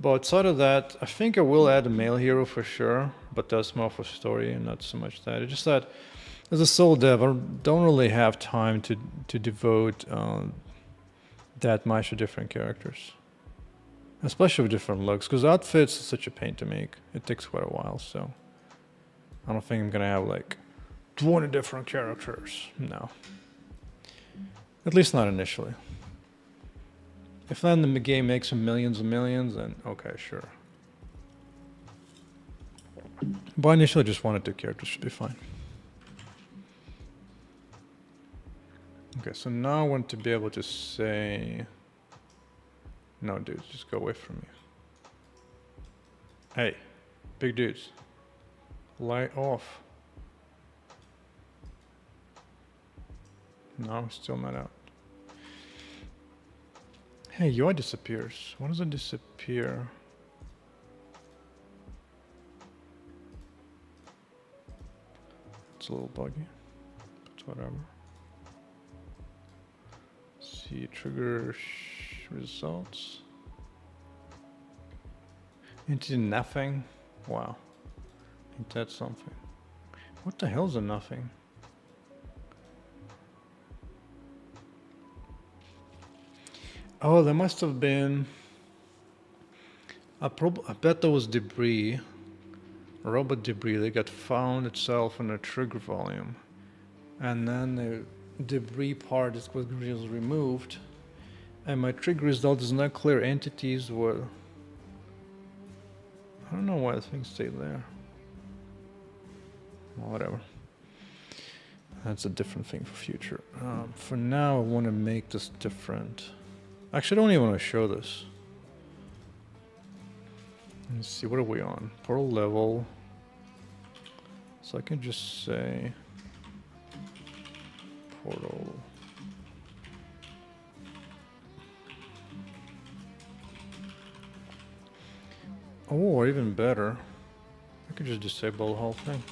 But outside of that, I think I will add a male hero for sure, but that's more for story and not so much that. It's just that as a sole dev, I don't really have time to devote that much to different characters. Especially with different looks, because outfits is such a pain to make. It takes quite a while, so. I don't think I'm gonna have like 20 different characters. No. At least not initially. If then the game makes millions and millions, then okay, sure. But initially I just wanted 2 characters, should be fine. Okay, so now I want to be able to say, no dudes, just go away from me. Hey, big dudes, light off. No, still not out. Hey, UI disappears. Why does it disappear? It's a little buggy, but whatever. See, trigger results. Into nothing? Wow. Ain't that something? What the hell's a nothing? Oh, there must have been... I bet there was debris. Robot debris that got found itself in a trigger volume. And then the debris part was removed. And my trigger result is not clear entities were... I don't know why the thing stayed there. Well, whatever. That's a different thing for future. For now, I want to make this different. Actually, I don't even want to show this. Let's see, what are we on? Portal level. So I can just say portal. Oh, or even better, I could just disable the whole thing.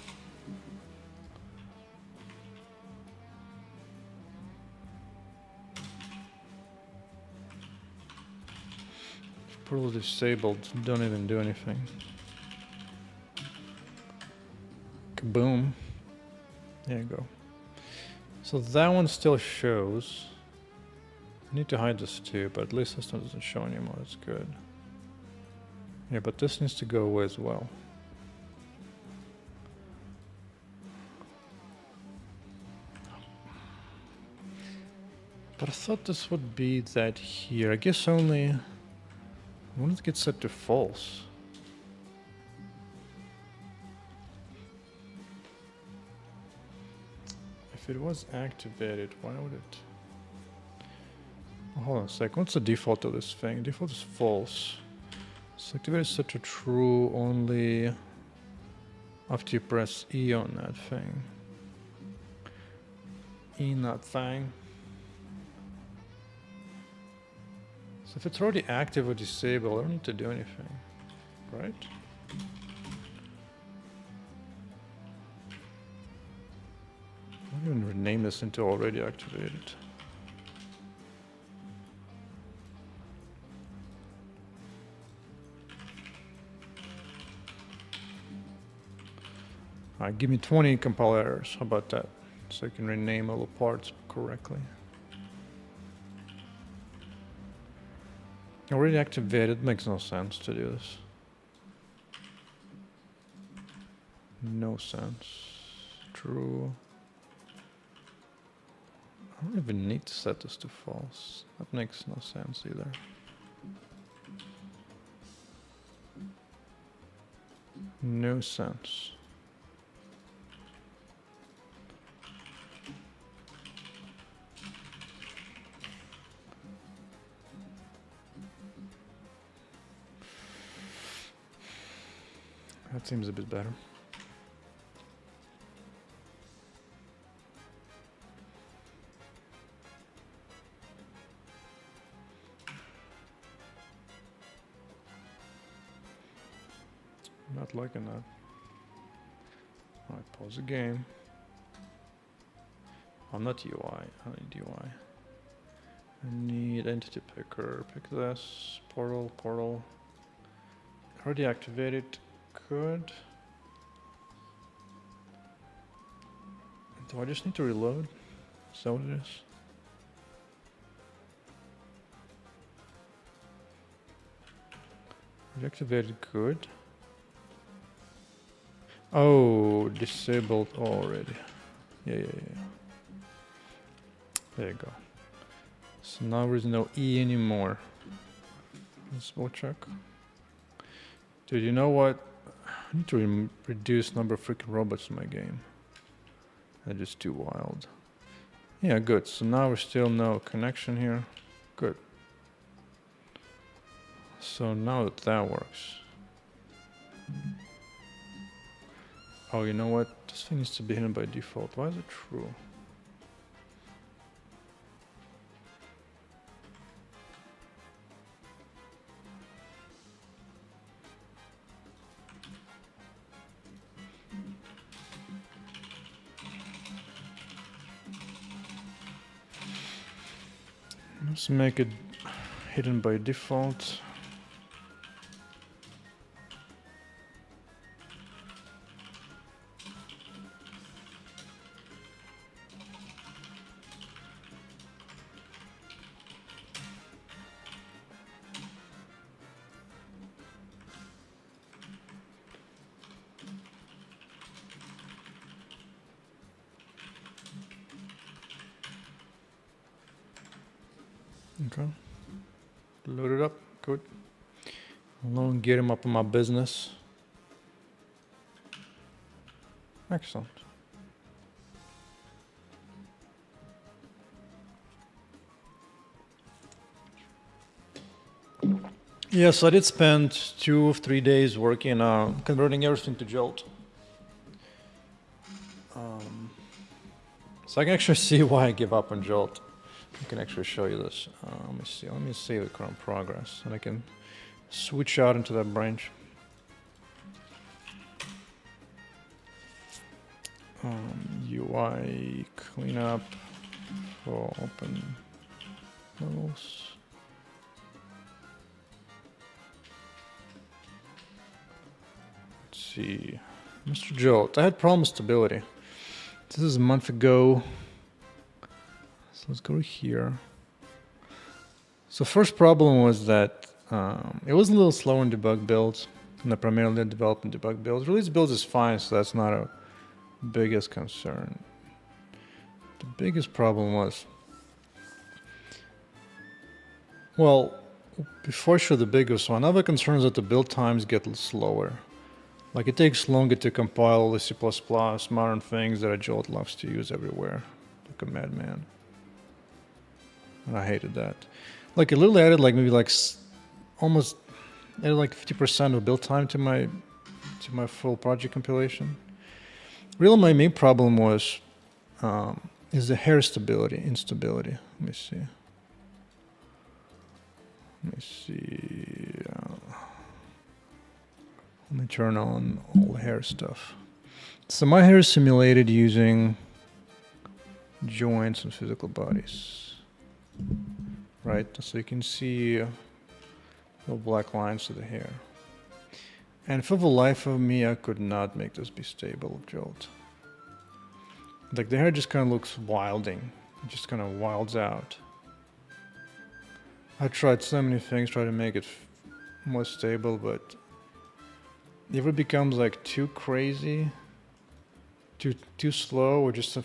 Portal disabled, don't even do anything. Kaboom. There you go. So that one still shows. I need to hide this too, but at least this one doesn't show anymore, that's good. Yeah, but this needs to go away as well. But I thought this would be that here. I guess only... When does it get set to false? If it was activated, why would it... Oh, hold on a sec. What's the default of this thing? Default is false. So activate is set to true only after you press E on that thing. E in that thing. So if it's already active or disabled, I don't need to do anything, right? I'll even rename this into already activated. Alright, give me 20 compile errors. How about that? So I can rename all the parts correctly. Already activated, makes no sense to do this. No sense. True. I don't even need to set this to false. That makes no sense either. No sense. That seems a bit better. Not liking that. Alright, pause the game. I'm not UI, I need UI. I need entity picker. Pick this. Portal, portal. Already activated. Good. Do I just need to reload? Is that what it is? Reactivated, good. Oh, disabled already. Yeah. There you go. So now there's no E anymore. Let's double check. Dude, you know what? I need to reduce number of freaking robots in my game. They're just too wild. Yeah, good. So now we're still no connection here. Good. So now that works. Oh, you know what? This thing needs to be hidden by default. Why is it true? Let's make it hidden by default. Okay. Load it up. Good. I'll get him up in my business. Excellent. Yes, I did spend 2 or 3 days working on converting everything to Jolt. So I can actually see why I give up on Jolt. I can actually show you this. Let me see. Let me save the current progress, and I can switch out into that branch. UI cleanup for open levels. Let's see. Mr. Jolt, I had problem with stability. This is a month ago. So let's go here. So first problem was that it was a little slow in debug builds, and I primarily developed and debug builds. Release builds is fine, so that's not a biggest concern. The biggest problem was, well, before I show the biggest one, other concern is that the build times get slower. Like it takes longer to compile the C++ modern things that a Jolt loves to use everywhere, like a madman. And I hated that. Like it literally added like maybe like almost added like 50% of build time to my full project compilation. Really, my main problem was is the hair instability. Let me see. Let me turn on all the hair stuff. So my hair is simulated using joints and physical bodies. Right, so you can see the black lines of the hair. And for the life of me, I could not make this be stable with Jolt. Like the hair just kind of looks wilding. It just kind of wilds out. I tried so many things, try to make it more stable, but if it becomes like too crazy, too slow, or just I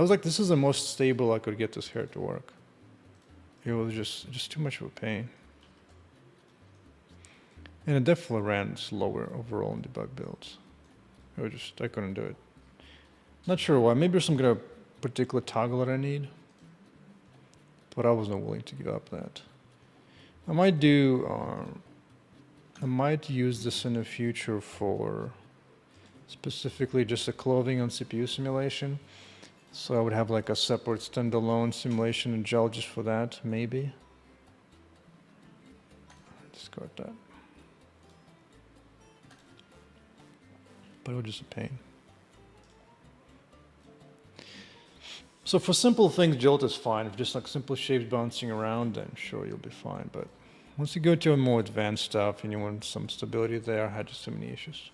was like, this is the most stable I could get this hair to work. It was just too much of a pain. And it definitely ran slower overall in debug builds. I couldn't do it. Not sure why. Maybe there's some kind of particular toggle that I need, but I wasn't willing to give up that. I might use this in the future for specifically just a clothing on CPU simulation. So I would have like a separate standalone simulation in Gel just for that, maybe. Discard that. But it was just a pain. So for simple things, Jolt is fine. If just like simple shapes bouncing around, then sure, you'll be fine. But once you go to a more advanced stuff and you want some stability there, I had just so many issues.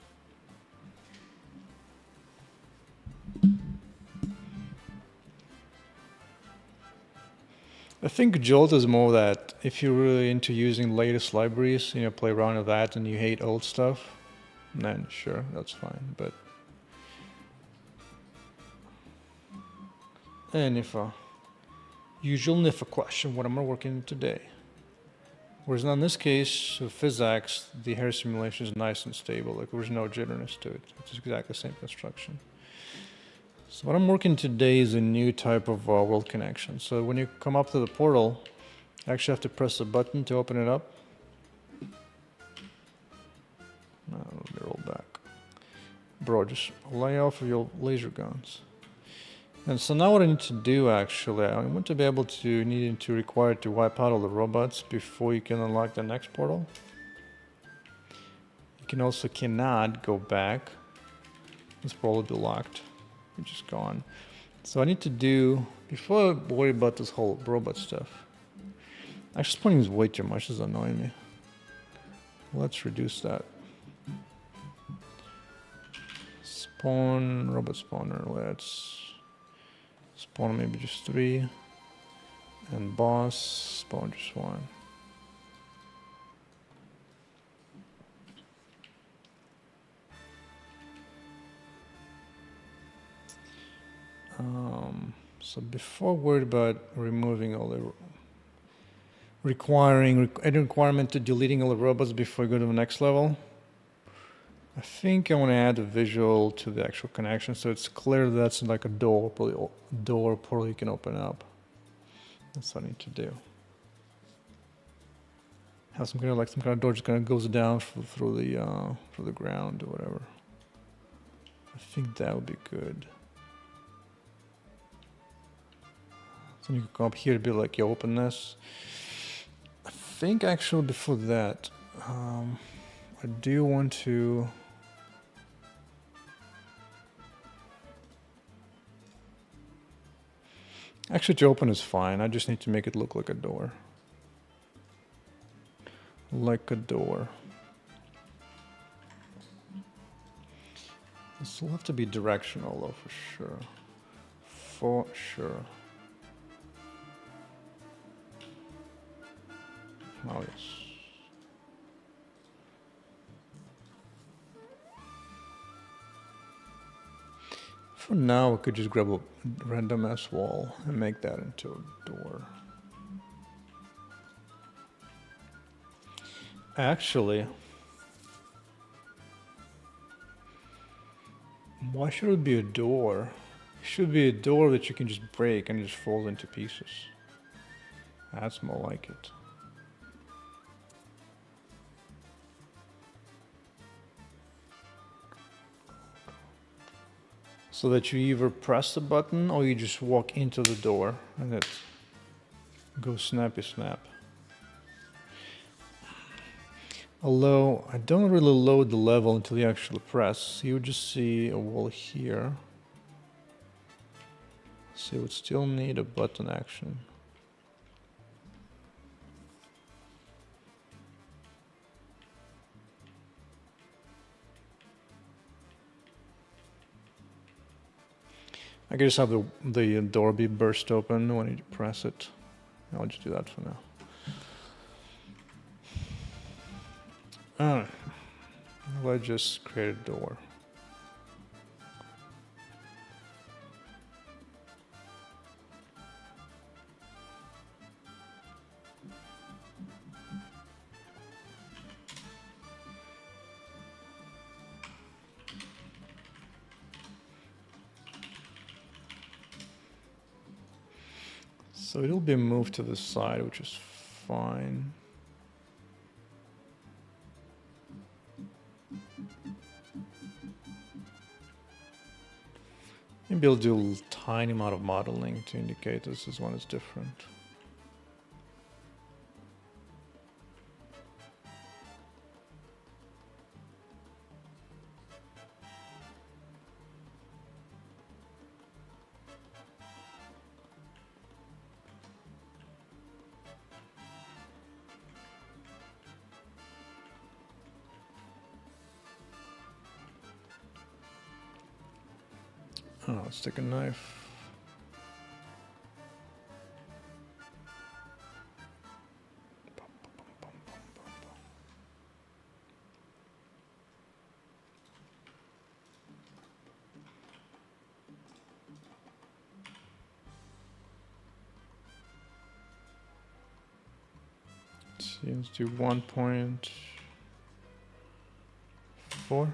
I think Jolt is more that if you're really into using latest libraries, play around with that and you hate old stuff, then sure, that's fine. But And if usual if a question, what am I working today? Whereas now in this case, with physics, the hair simulation is nice and stable. Like there's no jitteriness to it. It's exactly the same construction. So what I'm working today is a new type of world connection. So when you come up to the portal, you actually have to press a button to open it up. Let me roll back. Bro, just lay off of your laser guns. And so now what I need to do actually, I want to be able to, needing to require to wipe out all the robots before you can unlock the next portal. You can also cannot go back. This portal will be locked. It's just gone. So I need to do, before I worry about this whole robot stuff. Actually spawning is way too much, this is annoying me. Let's reduce that. Spawn, robot spawner, let's spawn maybe just 3. And boss, spawn just 1. So before worried about removing all the requirement to deleting all the robots before you go to the next level, I think I want to add a visual to the actual connection so it's clear that's like a door portal you can open up. That's what I need to do. Have some kind of door just kind of goes down through the ground or whatever. I think that would be good. So you can come up here to be like, yo, open this. I think actually before that, I do want to. Actually, to open is fine. I just need to make it look like a door. Like a door. This will have to be directional though, for sure. For sure. Oh yes. For now, we could just grab a random ass wall and make that into a door. Actually, why should it be a door? It should be a door that you can just break and it just falls into pieces. That's more like it. So that you either press the button or you just walk into the door and it goes snappy snap. Although I don't really load the level until you actually press, you would just see a wall here. So you would still need a button action. I can just have the door be burst open when you press it. I'll just do that for now. Let's just create a door. So it'll be moved to the side, which is fine. Maybe I'll do a tiny amount of modeling to indicate this one is different. Oh, let's take a knife. see, let's do 1.4.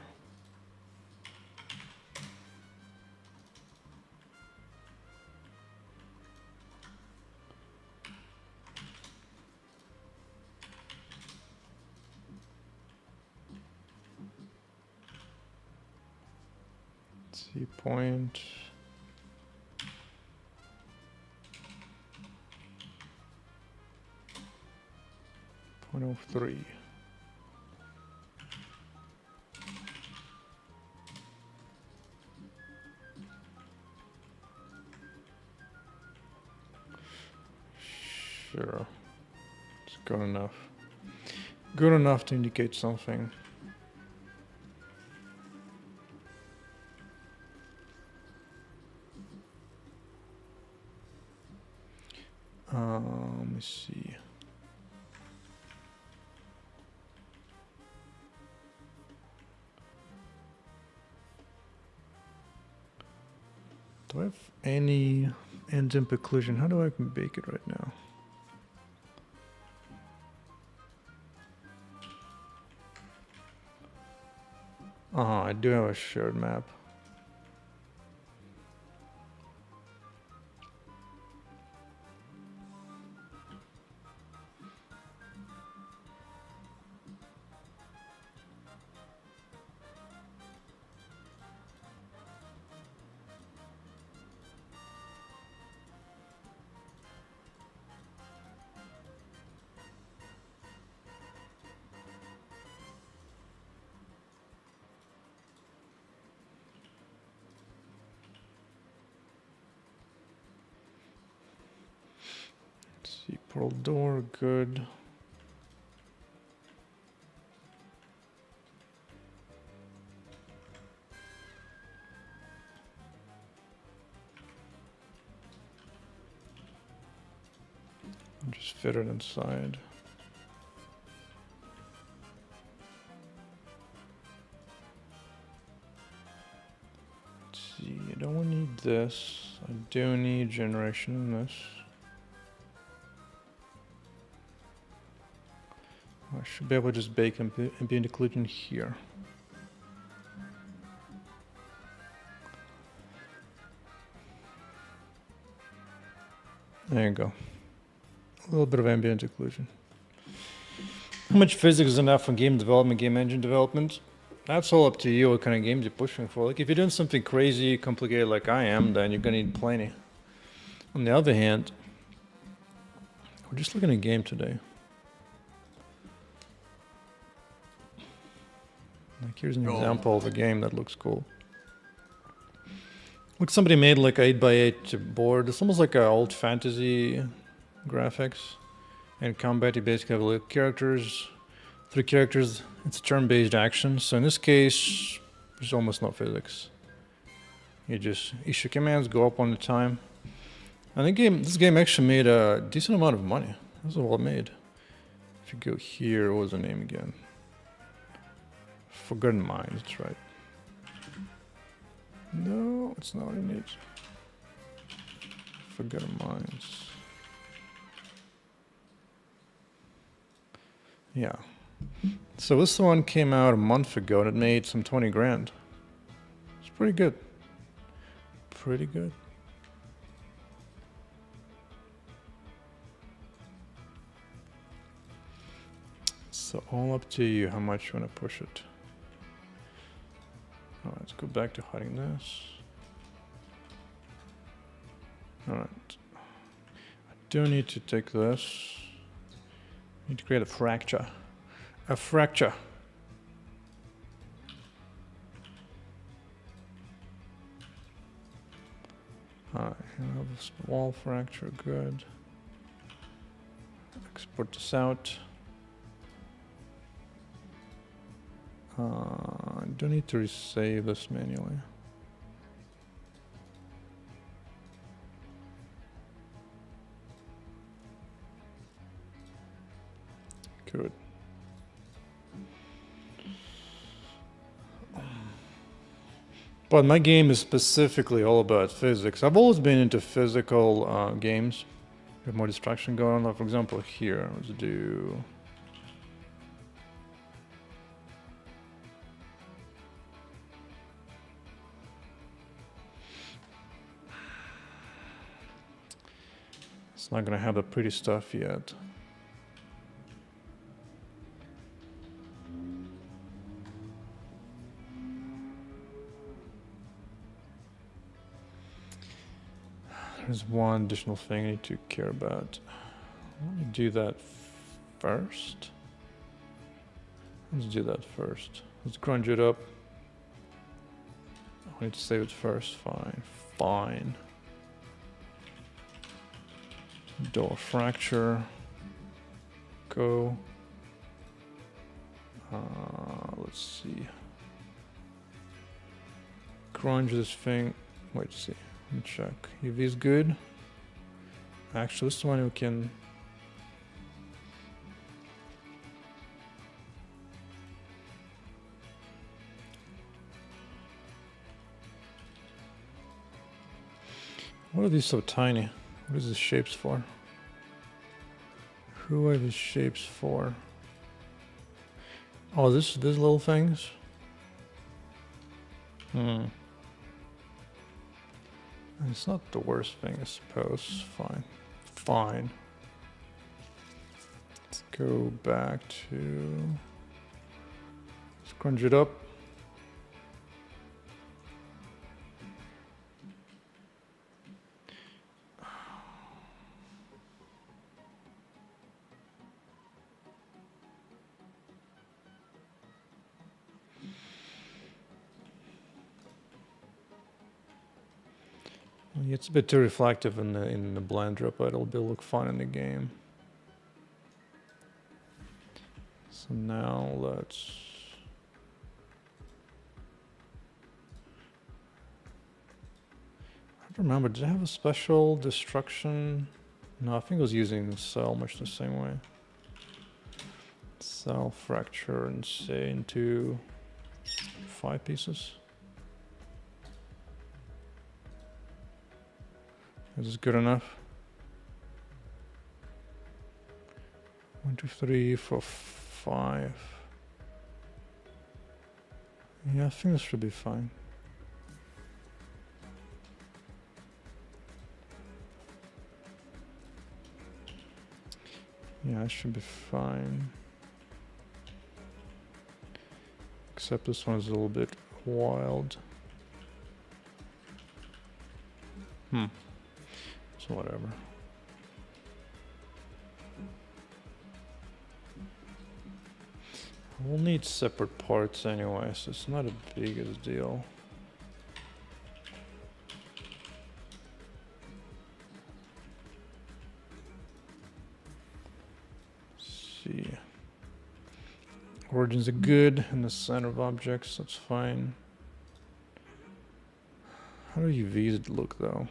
See, point 0.03. Sure, it's good enough. Good enough to indicate something. Let me see. Do I have any end-imp occlusion? How do I bake it right now? I do have a shared map. See, pearl door, good. I'll just fit it inside. Let's see, I don't need this. I do need generation in this. I should be able to just bake ambient occlusion here. There you go. A little bit of ambient occlusion. How much physics is enough for game development, game engine development? That's all up to you what kind of games you're pushing for. Like if you're doing something crazy, complicated like I am, then you're gonna need plenty. On the other hand, we're just looking at a game today. Like here's an example of a game that looks cool. Look, somebody made like a 8x8 board. It's almost like an old fantasy graphics. And combat, you basically have like characters, 3 characters. It's a turn-based action. So in this case, there's almost no physics. You just issue commands, go up on the time. And this game actually made a decent amount of money. This is well made. If you go here, what was the name again? Forgotten Minds, that's right. No, it's not what it needs. Forgotten Minds. Yeah. So this one came out a month ago and it made some 20 grand. It's pretty good. Pretty good. So all up to you how much you want to push it. Alright, let's go back to hiding this. Alright. I do need to take this. I need to create a fracture. A fracture. Alright, I have a wall fracture, good. Export this out. I do need to resave this manually. Good. But my game is specifically all about physics. I've always been into physical games with more destruction going on. Like for example, here, let's do It's not gonna have the pretty stuff yet. There's one additional thing I need to care about. Let me do that first. Let's do that first. Let's grunge it up. I need to save it first. Fine. Fine. Door fracture. Go. Let's see. Grunge this thing. Wait, see. Let me check. UV is good. Actually, this one we can. What are these so tiny? What is these shapes for? Who are these shapes for? Oh, these little things? It's not the worst thing, I suppose. Fine. Fine. Let's go back to... Scrunch it up. It's a bit too reflective in the blender, but it'll look fun in the game. So now let's... I don't remember, did I have a special destruction? No, I think I was using the cell much the same way. Cell fracture and say into 5 pieces. Is this good enough? 1, 2, 3, 4, 5. Yeah, I think this should be fine. Yeah, it should be fine. Except this one is a little bit wild. So whatever. We'll need separate parts anyway, so it's not a biggest deal. Let's see. Origins are good in the center of objects, that's fine. How do UVs look though?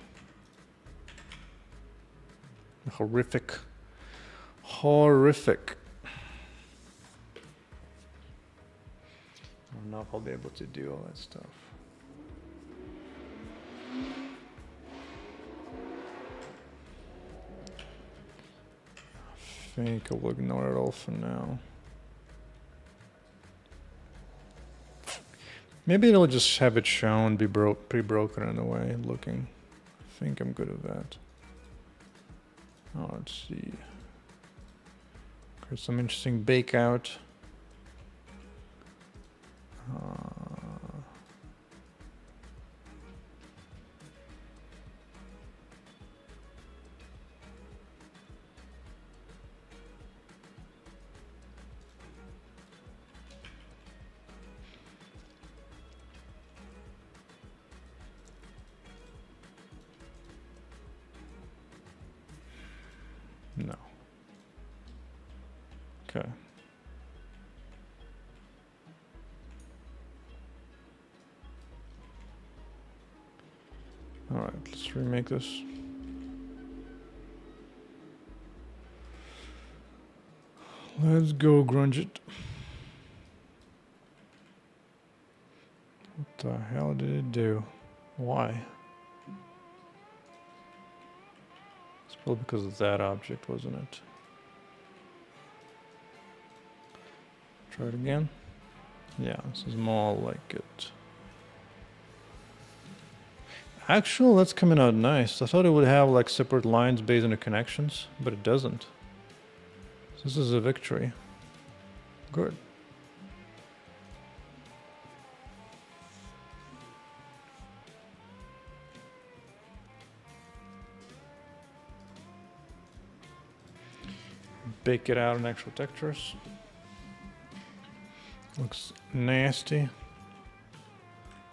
Horrific. Horrific. I don't know if I'll be able to do all that stuff. I think I'll ignore it all for now. Maybe it'll just have it shown, be pre-broken in a way, looking. I think I'm good at that. Oh, let's see. There's some interesting bake out. No. Okay. All right, let's remake this. Let's go grunge it. What the hell did it do? Why? It's probably because of that object, wasn't it? Try it again. Yeah, this is more like it. Actually, that's coming out nice. I thought it would have like separate lines based on the connections, but it doesn't. So this is a victory. Good. Bake it out in actual textures. Looks nasty.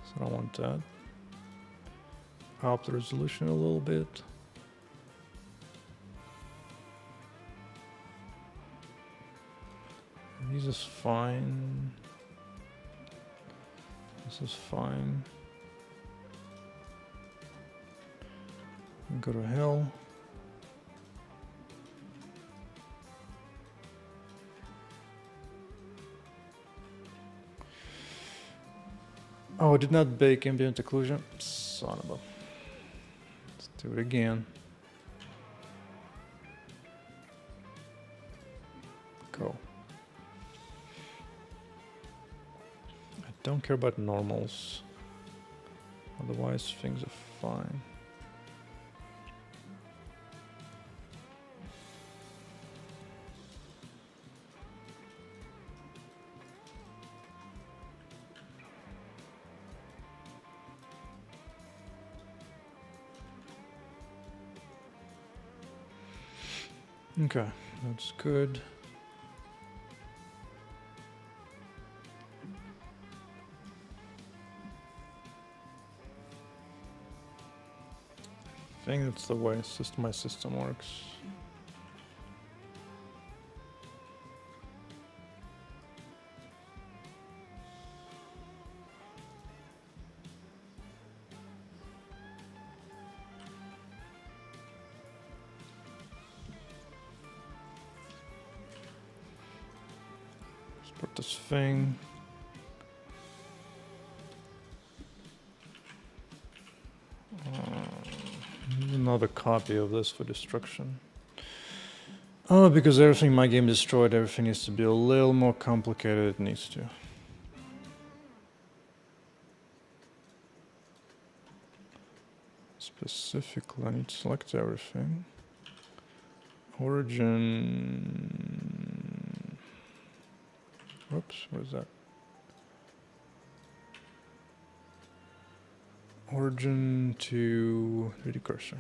So I don't want that. Up the resolution a little bit. This is fine. This is fine. Go to hell. Oh, I did not bake ambient occlusion. Son of a... Let's do it again. Go. I don't care about normals. Otherwise, things are fine. Okay, that's good. I think that's the way my system works. Let's put this thing. Another copy of this for destruction. Oh, because everything in my game destroyed, everything needs to be a little more complicated. It needs to. Specifically, I need to select everything. Origin. Whoops, what is that? Origin to 3D cursor.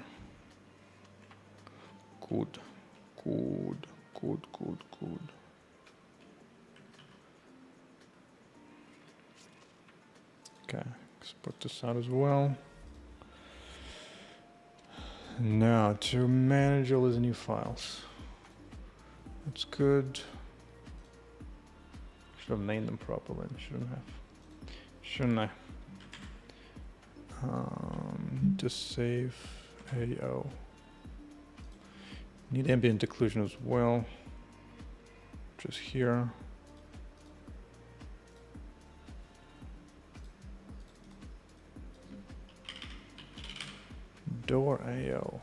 Good. Good. Good, good, good. Okay, export this out as well. Now to manage all these new files. That's good. Should have named them properly, shouldn't have. Shouldn't I? To save AO. Need ambient occlusion as well. Just here. Door AO.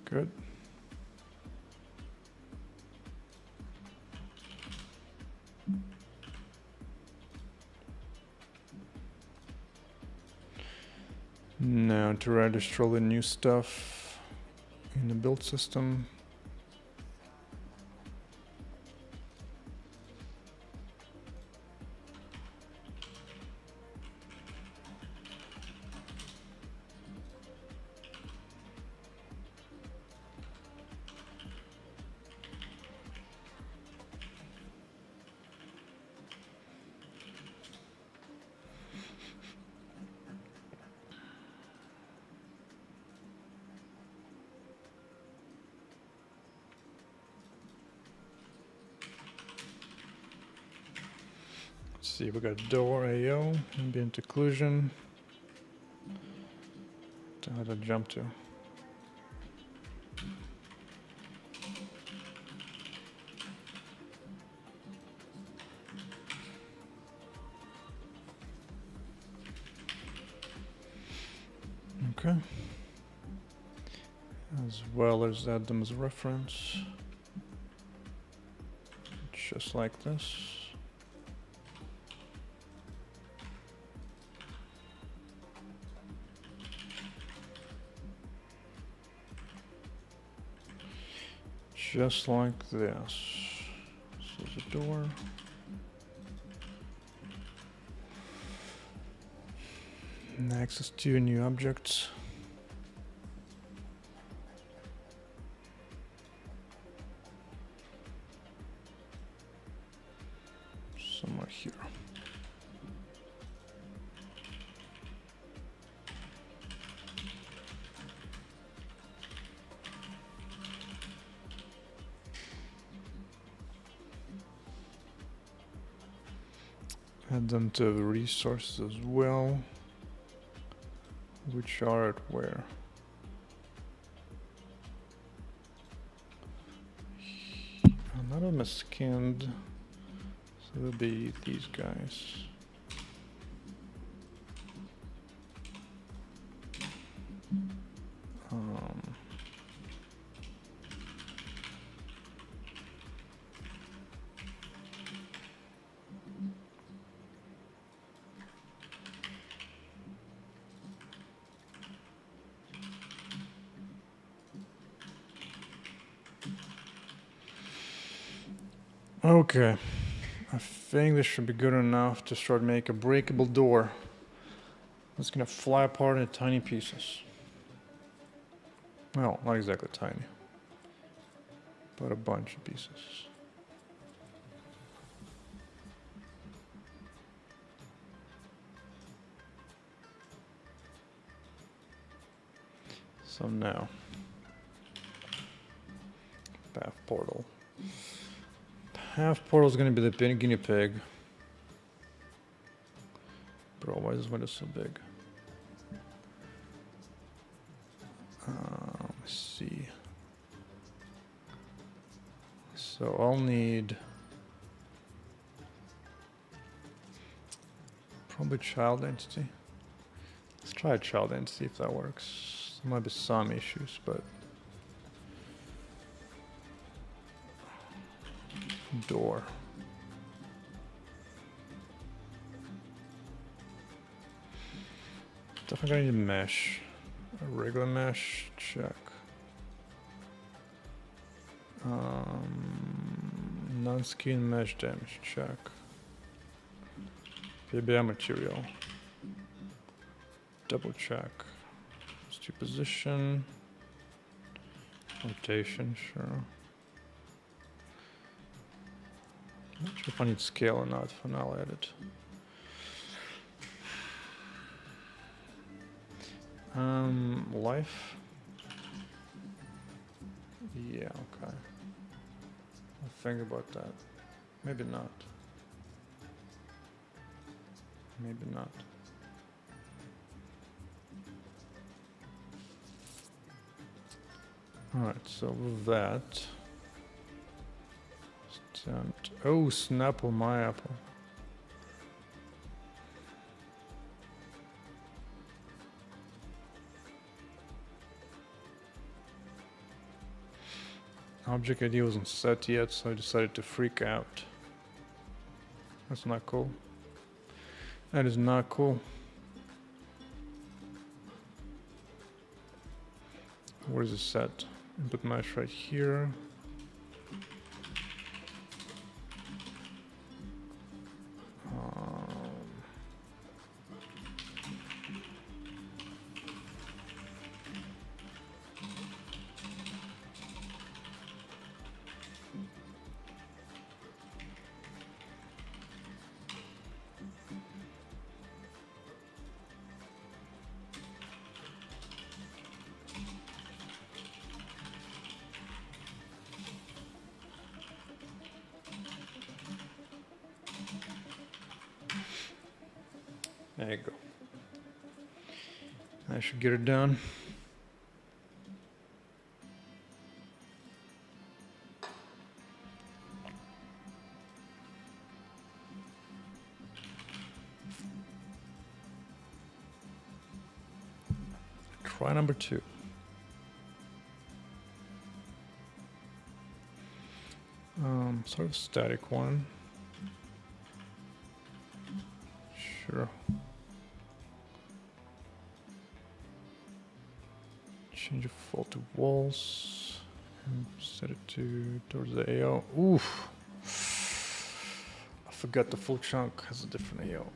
Good. Now to register all the new stuff in the build system. See, we got door AO, ambient occlusion. How to jump to? Okay. As well as add them as a reference. Just like this. just like this. This is a door. And access to new objects. Somewhere here. Add them to the resources as well. Which are at where? None of them are skinned, so they'll be these guys. Okay, I think this should be good enough to start making a breakable door. It's gonna fly apart into tiny pieces. Well, not exactly tiny, but a bunch of pieces. So now, path portal. Path portal is going to be the guinea pig. Bro, why is this window so big? Let's see. So I'll need probably child entity. Let's try a child entity if that works. There might be some issues, but door. Definitely gonna need a mesh. A regular mesh, check. Non-skin mesh damage, check. PBI material. Double check. Let's do position. Rotation, sure. Not sure if I need scale or not. For now, I'll add it. Life. Yeah, okay. I'll think about that. Maybe not. Maybe not. Alright, so with that. Oh, Snapple, my apple. Object ID wasn't set yet, so I decided to freak out. That's not cool. That is not cool. Where is it set? Input mesh right here. There you go. I should get it done. Try number 2. Sort of static one. Sure. Change of fault to walls. Set it towards the AO. Oof. I forgot the full chunk has a different AO.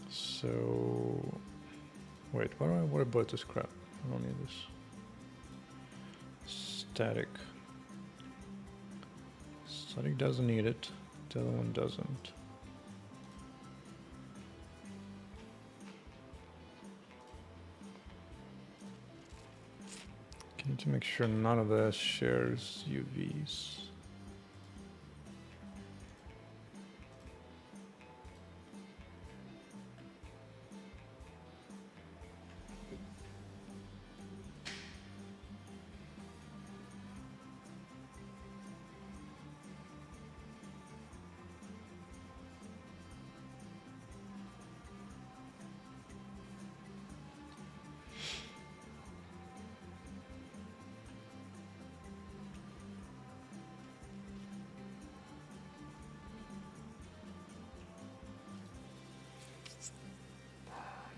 So, wait, what about this crap? I don't need this. Static. Static doesn't need it. The other one doesn't. I need to make sure none of this shares UVs.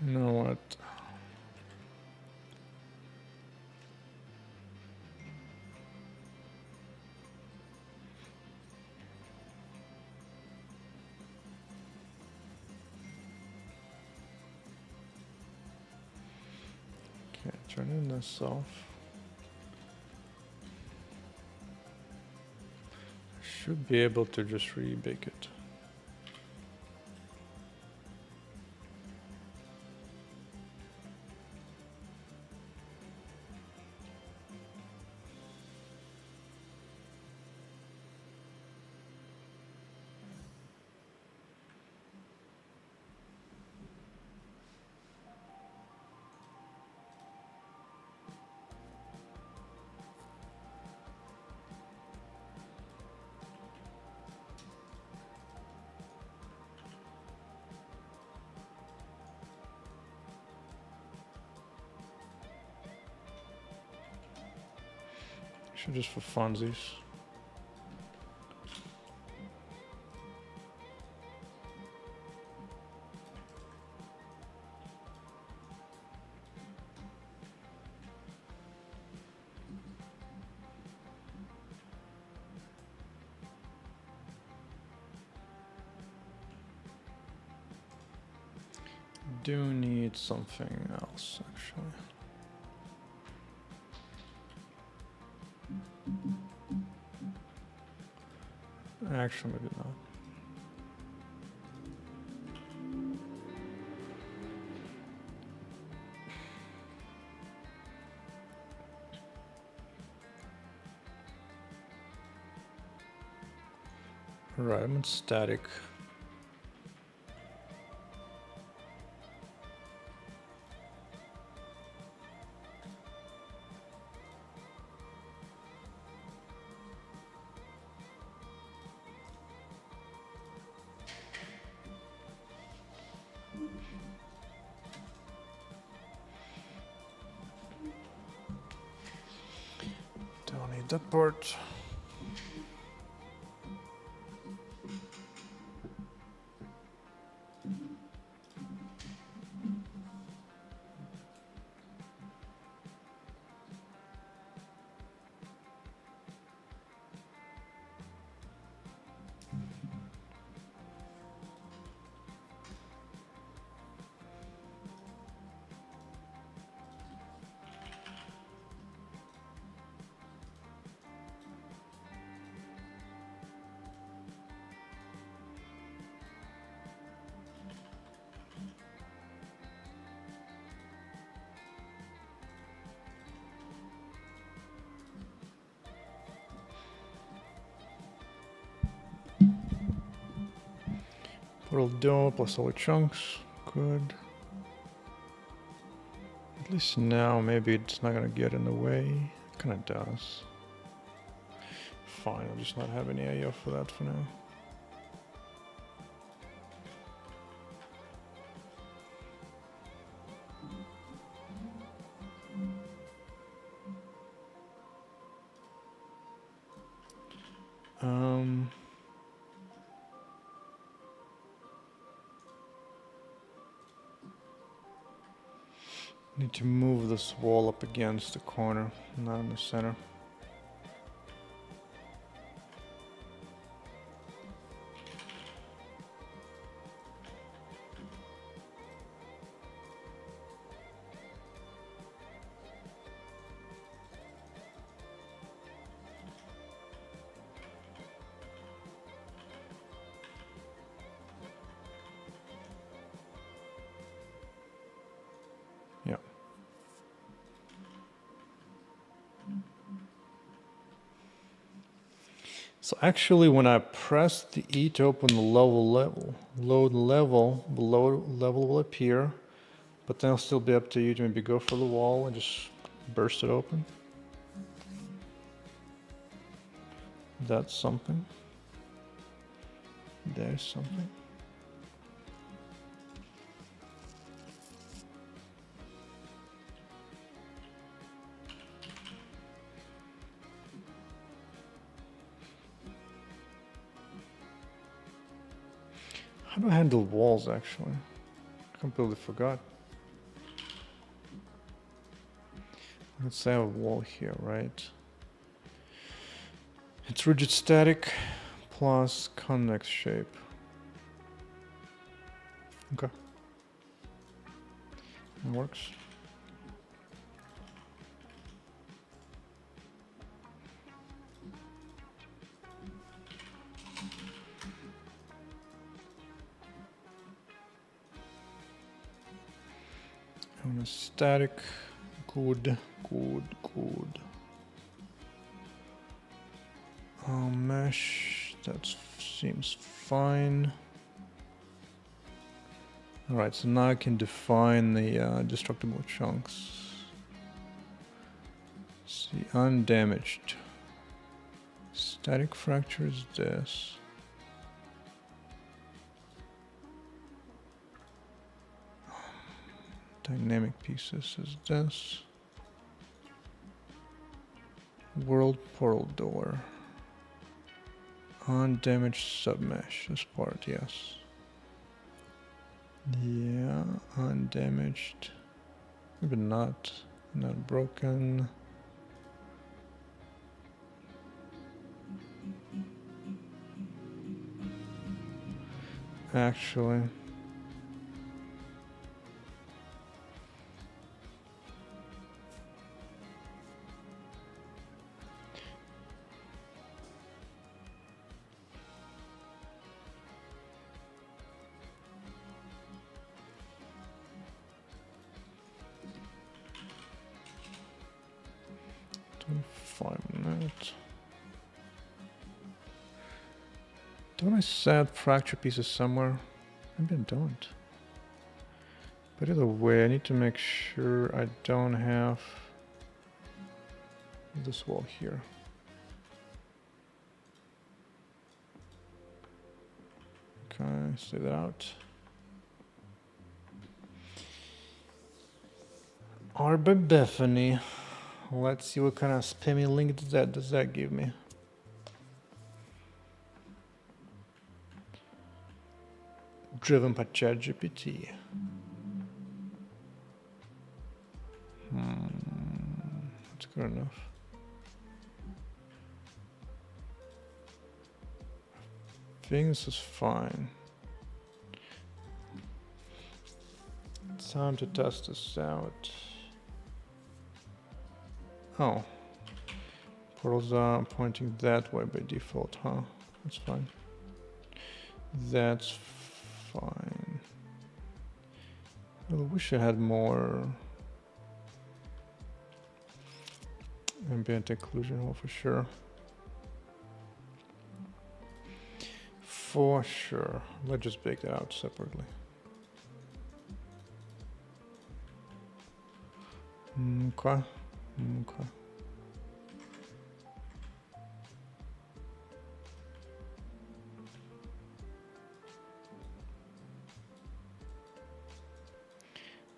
You know what? Okay, turning this off. Should be able to just rebake it. Should just for funsies. Do need something else actually. Actually, maybe not. Right, I'm in static. Don't need that part. Portal do plus all the chunks. Good. At least now maybe it's not gonna get in the way. It kinda does. Fine, I'll just not have any AO for that for now. Need to move this wall up against the corner, not in the center. Yeah. So actually, when I press the E to open the load level, below level will appear, but then it'll still be up to you to maybe go for the wall and just burst it open. That's something. There's something. How do I handle walls, actually? I completely forgot. Let's say I have a wall here, right? It's rigid static plus convex shape. Okay. It works. On a static, good. Mesh, that seems fine. Alright, so now I can define the destructible chunks. See, undamaged. Static fracture is this. Dynamic pieces is this. World portal door. Undamaged submesh, this part, yes. Yeah, undamaged. Maybe not broken. Actually. Don't I set fracture pieces somewhere? Maybe I don't. But either way, I need to make sure I don't have this wall here. Okay, say that out. R by Bethany. Let's see what kind of spammy link does that give me. Driven by ChatGPT. That's good enough. I think this is fine. Time to test this out. Oh. Portals are pointing that way by default, huh? That's fine. That's fine. I wish I had more ambient occlusion hole for sure. For sure. Let's just bake that out separately. Okay. Okay.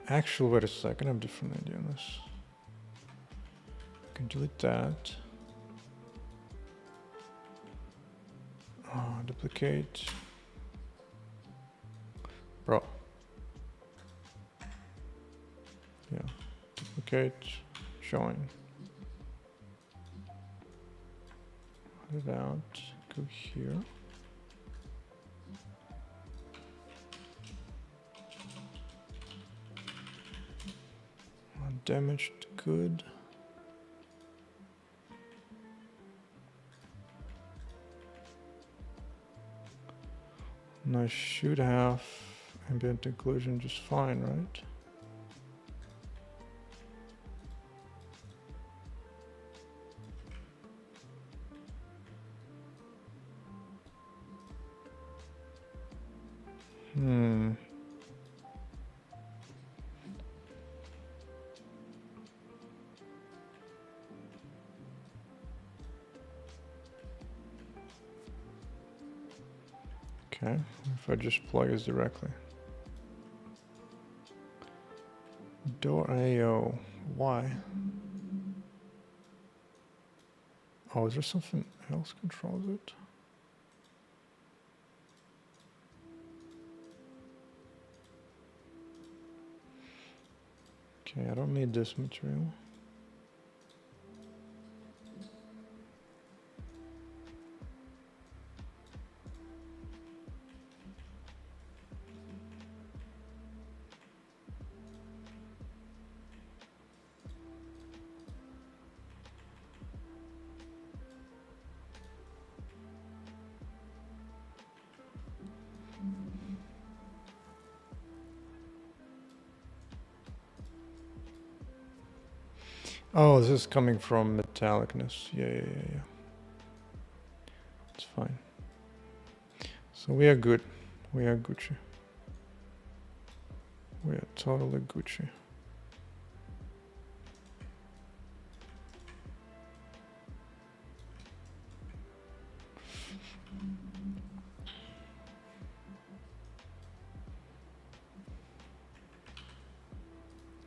Actually, wait a second, I have a different idea on this. I can delete that. Duplicate. Bro. Yeah. Duplicate. Join. Cut it out. Go here. Damaged. Good. And I should have ambient occlusion just fine, right? Okay, if I just plug this directly. Door AO, why? Oh, is there something else controls it? Okay, I don't need this material. Oh, this is coming from metallicness. Yeah. It's fine. So we are good. We are Gucci. We are totally Gucci.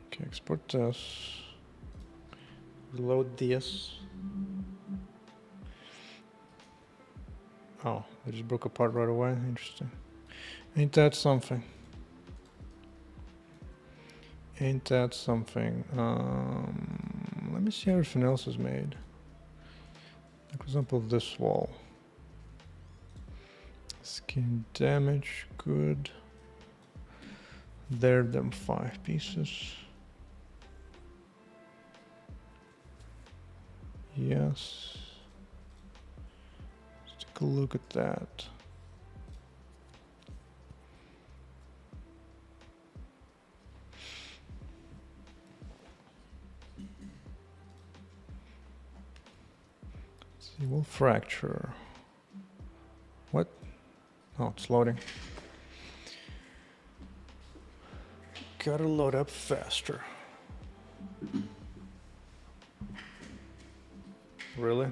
Okay, export this. Reload this. Oh, they just broke apart right away. Interesting. Ain't that something? Ain't that something? Let me see how everything else is made. Like, for example, this wall. Skin damage, good. There, them 5 pieces. Yes. Let's take a look at that. Let's see, we'll fracture. What? Oh, it's loading. Gotta load up faster. Really?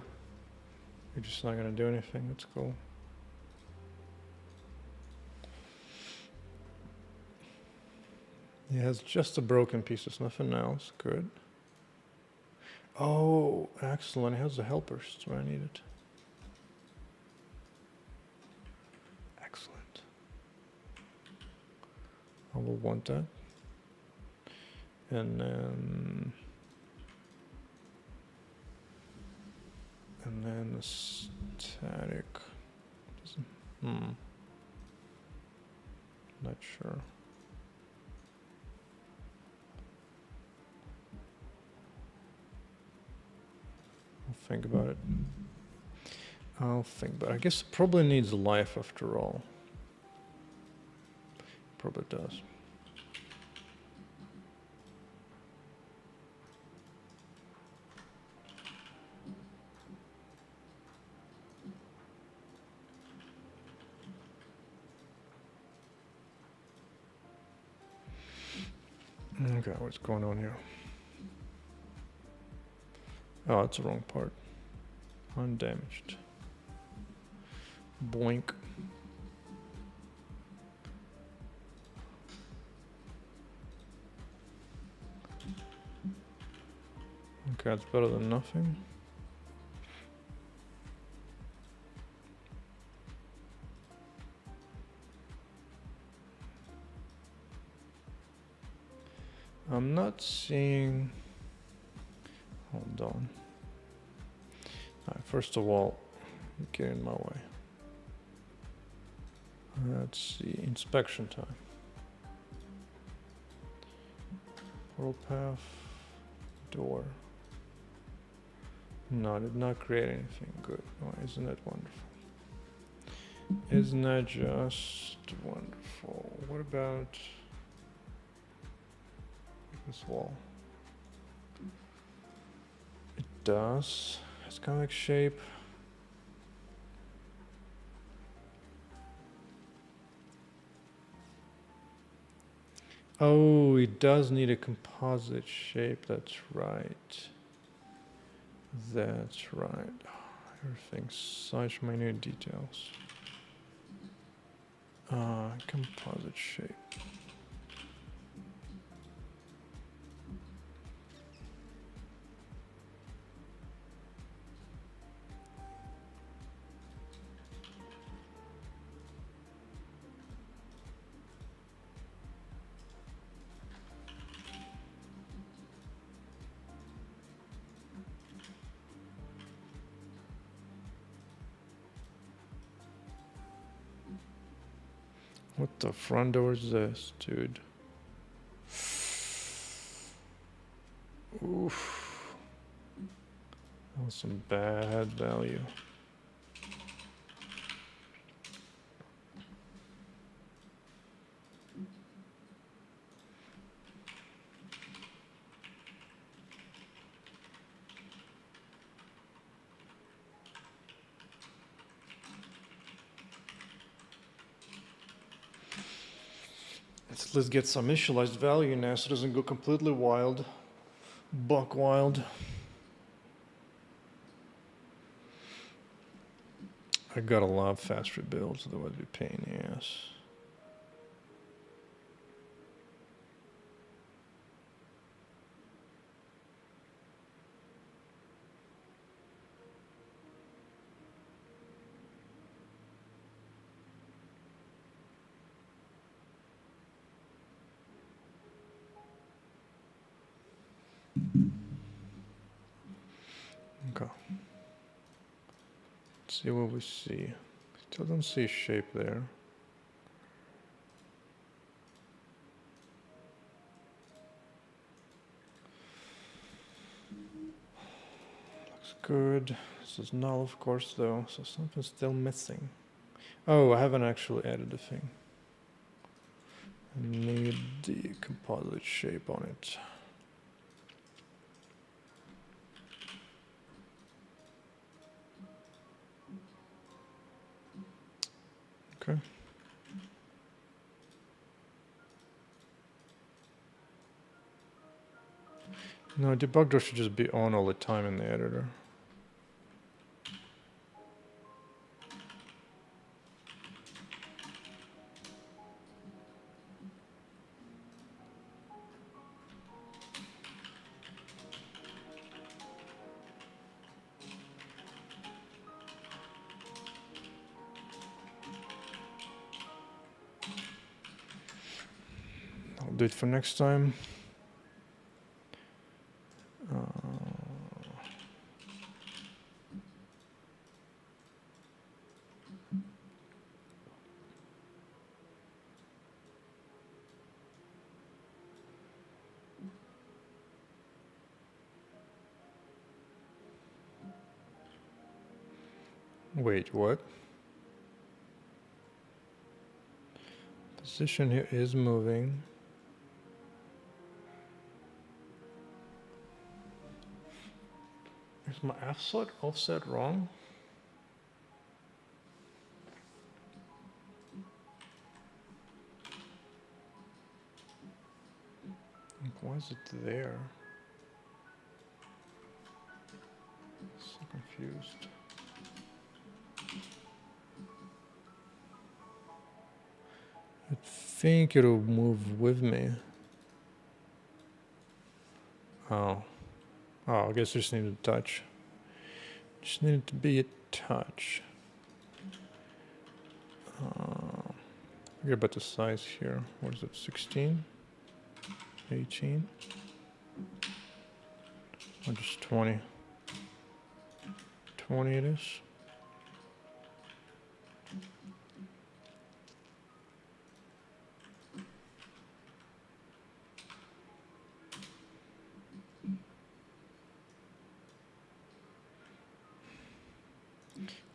You're just not gonna do anything? That's cool. It has just the broken pieces, nothing else. Good. Oh, excellent. It has the helpers. That's what I needed. Excellent. I will want that. And then the static. Not sure. I'll think about it. I guess it probably needs life after all. Probably does. Okay, what's going on here? Oh, that's the wrong part. Undamaged. Boink. Okay, that's better than nothing. I'm not seeing, hold on. Alright, first of all, get in my way. Let's see, inspection time. Portal path, door. No, did not create anything good. Oh, isn't that wonderful? Isn't that just wonderful? What about this wall? It does. It's kind of like shape. Oh, it does need a composite shape. That's right. That's right. Everything's such minute details. Composite shape. What the front door is this, dude? Oof. That was some bad value. Let's get some initialized value now so it doesn't go completely wild. Buck wild. I gotta love fast rebuilds, otherwise it'd be a pain in the ass. Okay. Let's see what we see. Still don't see shape there. Looks good. This is null, of course, though, so something's still missing. Oh, I haven't actually added the thing. I need the composite shape on it. Okay. No, debug door should just be on all the time in the editor. I'll do it for next time. Wait, what? Position here is moving. Is my offset wrong? Why is it there? So confused. I think it'll move with me. Oh. Oh, I guess I just need a touch. Just need it to be a touch. Forget about the size here. What is it, 16? 18. Or just 20. 20 it is.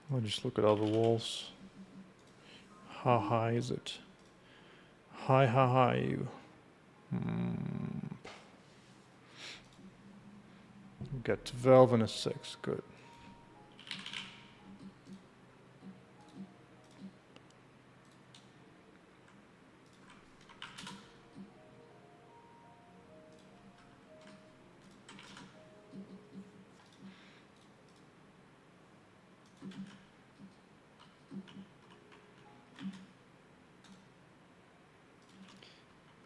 I'll just look at all the walls. How high is it? How high are you? Got 12 and a 6, good.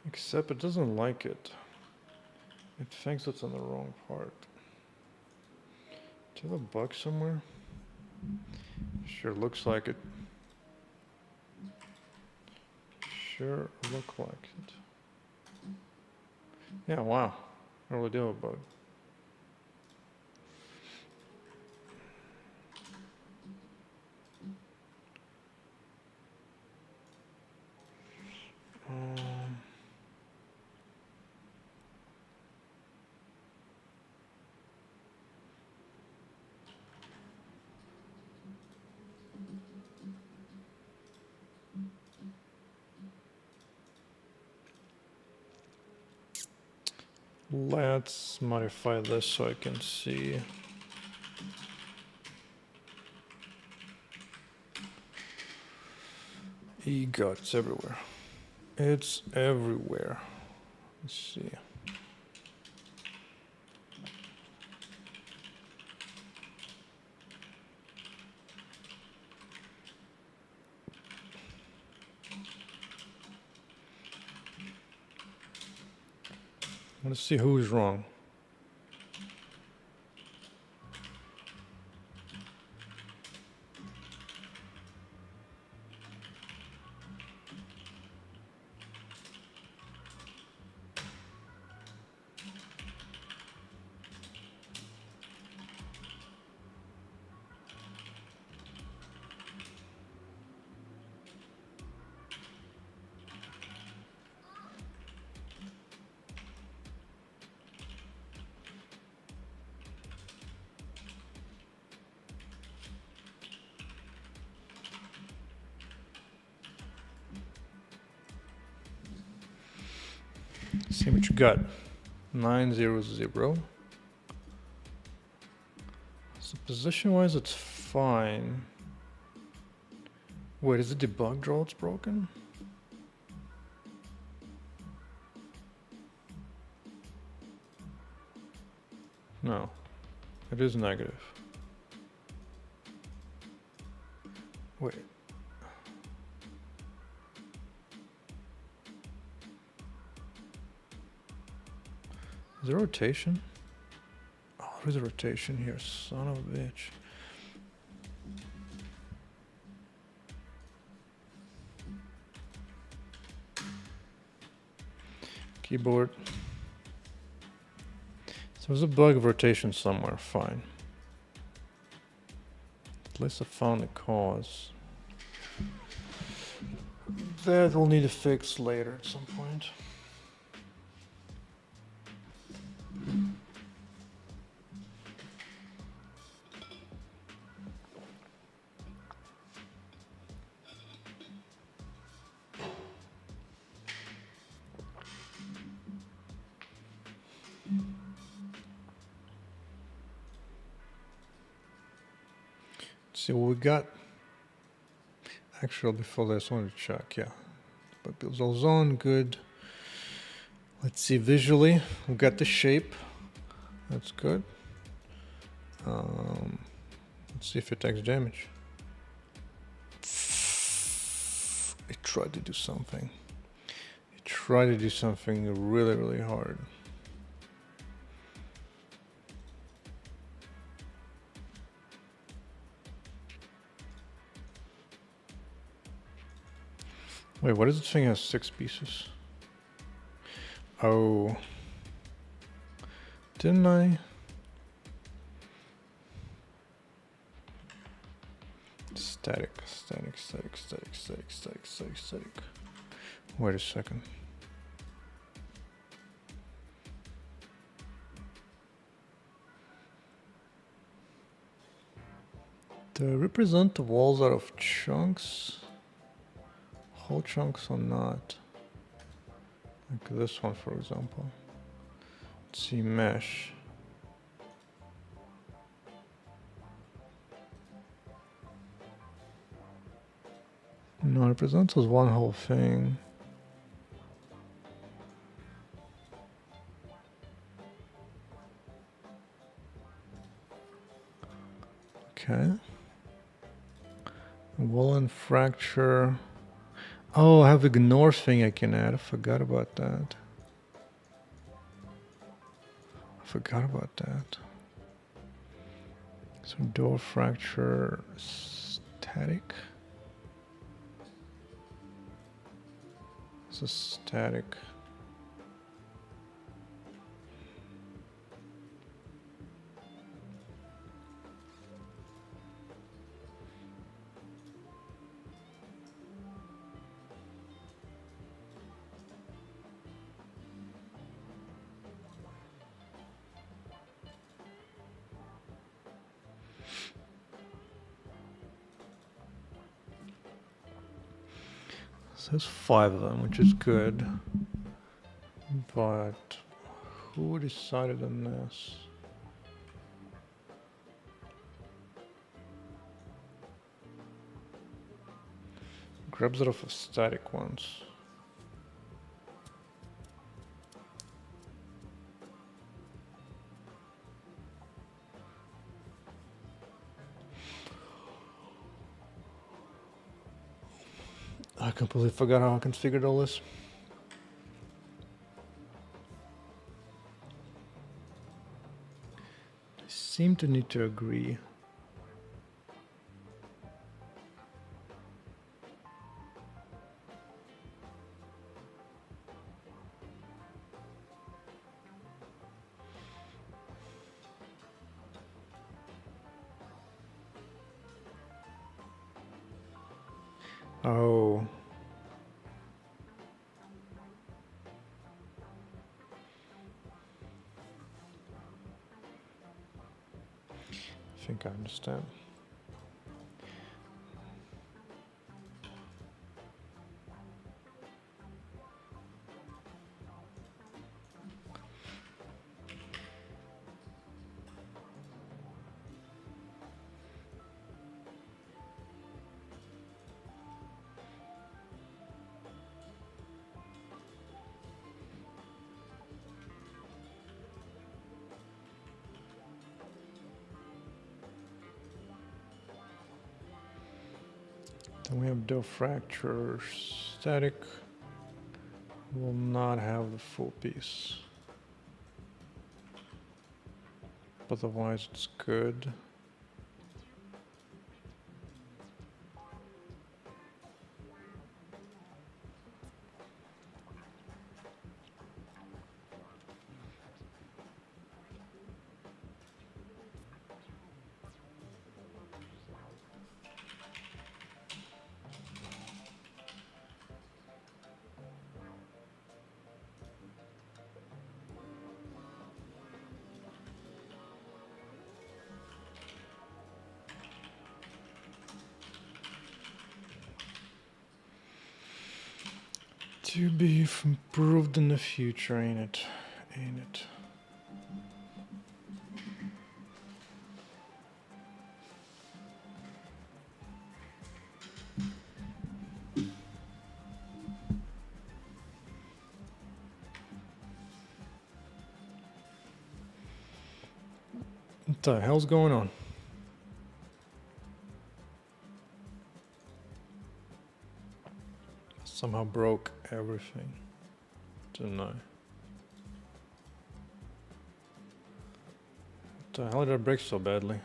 Except it doesn't like it. It thinks it's on the wrong part. Do you have a bug somewhere? Sure looks like it. Sure look like it. Yeah, wow. I really do have a bug. Let's modify this so I can see. EGOT, it's everywhere. It's everywhere. Let's see. Let's see who is wrong. See what you got. 900. So position-wise, it's fine. Wait, is it debug draw it's broken? No, it is negative. Wait. Is there rotation? Oh, there's a rotation here, son of a bitch. Keyboard. So there's a bug of rotation somewhere, fine. At least I found the cause. That we'll need to fix later at some point. See what we got. Actually, before this, I want to check. Yeah, but it was all on good. Let's see visually. We got the shape. That's good. Let's see if it takes damage. It tried to do something. It tried to do something really, really hard. Wait, what does this thing have 6 pieces? Oh. Didn't I? Static. Wait a second. Do I represent the walls out of chunks? Whole chunks or not? Like this one, for example. Let's see, mesh. No, it represents as one whole thing. Okay. Woolen fracture. Oh, I have ignore thing I can add. I forgot about that. So door fracture static. This is static. So there's 5 of them, which is good. But who decided on this? Grabs it off of static ones. I completely forgot how I configured all this. I seem to need to agree. Oh. I think I understand. Then we have door fracture static. Will not have the full piece. Otherwise it's good. To be improved in the future, ain't it? Ain't it? What the hell's going on? Somehow broke everything, didn't I? What the hell did I break so badly?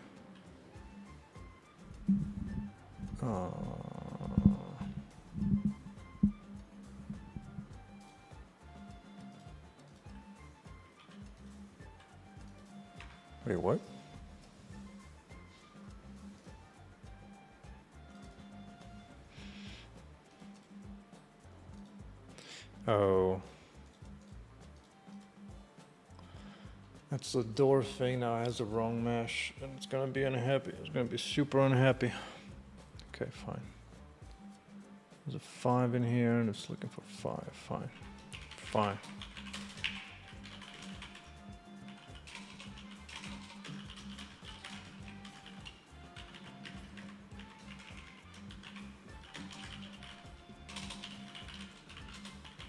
Wait, what? Oh. That's the door thing now. It has the wrong mesh, and it's gonna be unhappy. It's gonna be super unhappy. Okay, fine. There's a 5 in here, and it's looking for 5. Fine. Fine.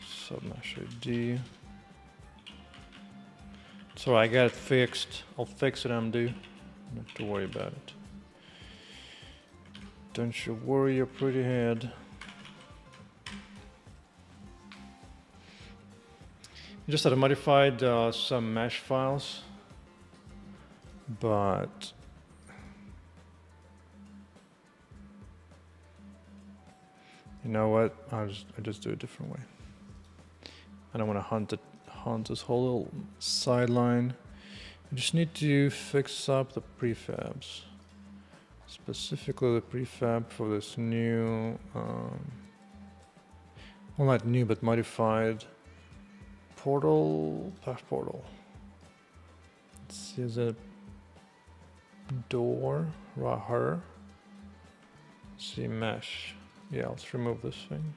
Submesh ID. So I got it fixed. I'll fix it, MD. Don't have to worry about it. Don't you worry your pretty head. Just had modified some mesh files, but you know what? I just do it a different way. I don't want to hunt this whole little sideline. I just need to fix up the prefabs, specifically the prefab for this new, well, not new but modified portal, path portal. Let's see, is it door, her? Let's see, mesh. Yeah, let's remove this thing.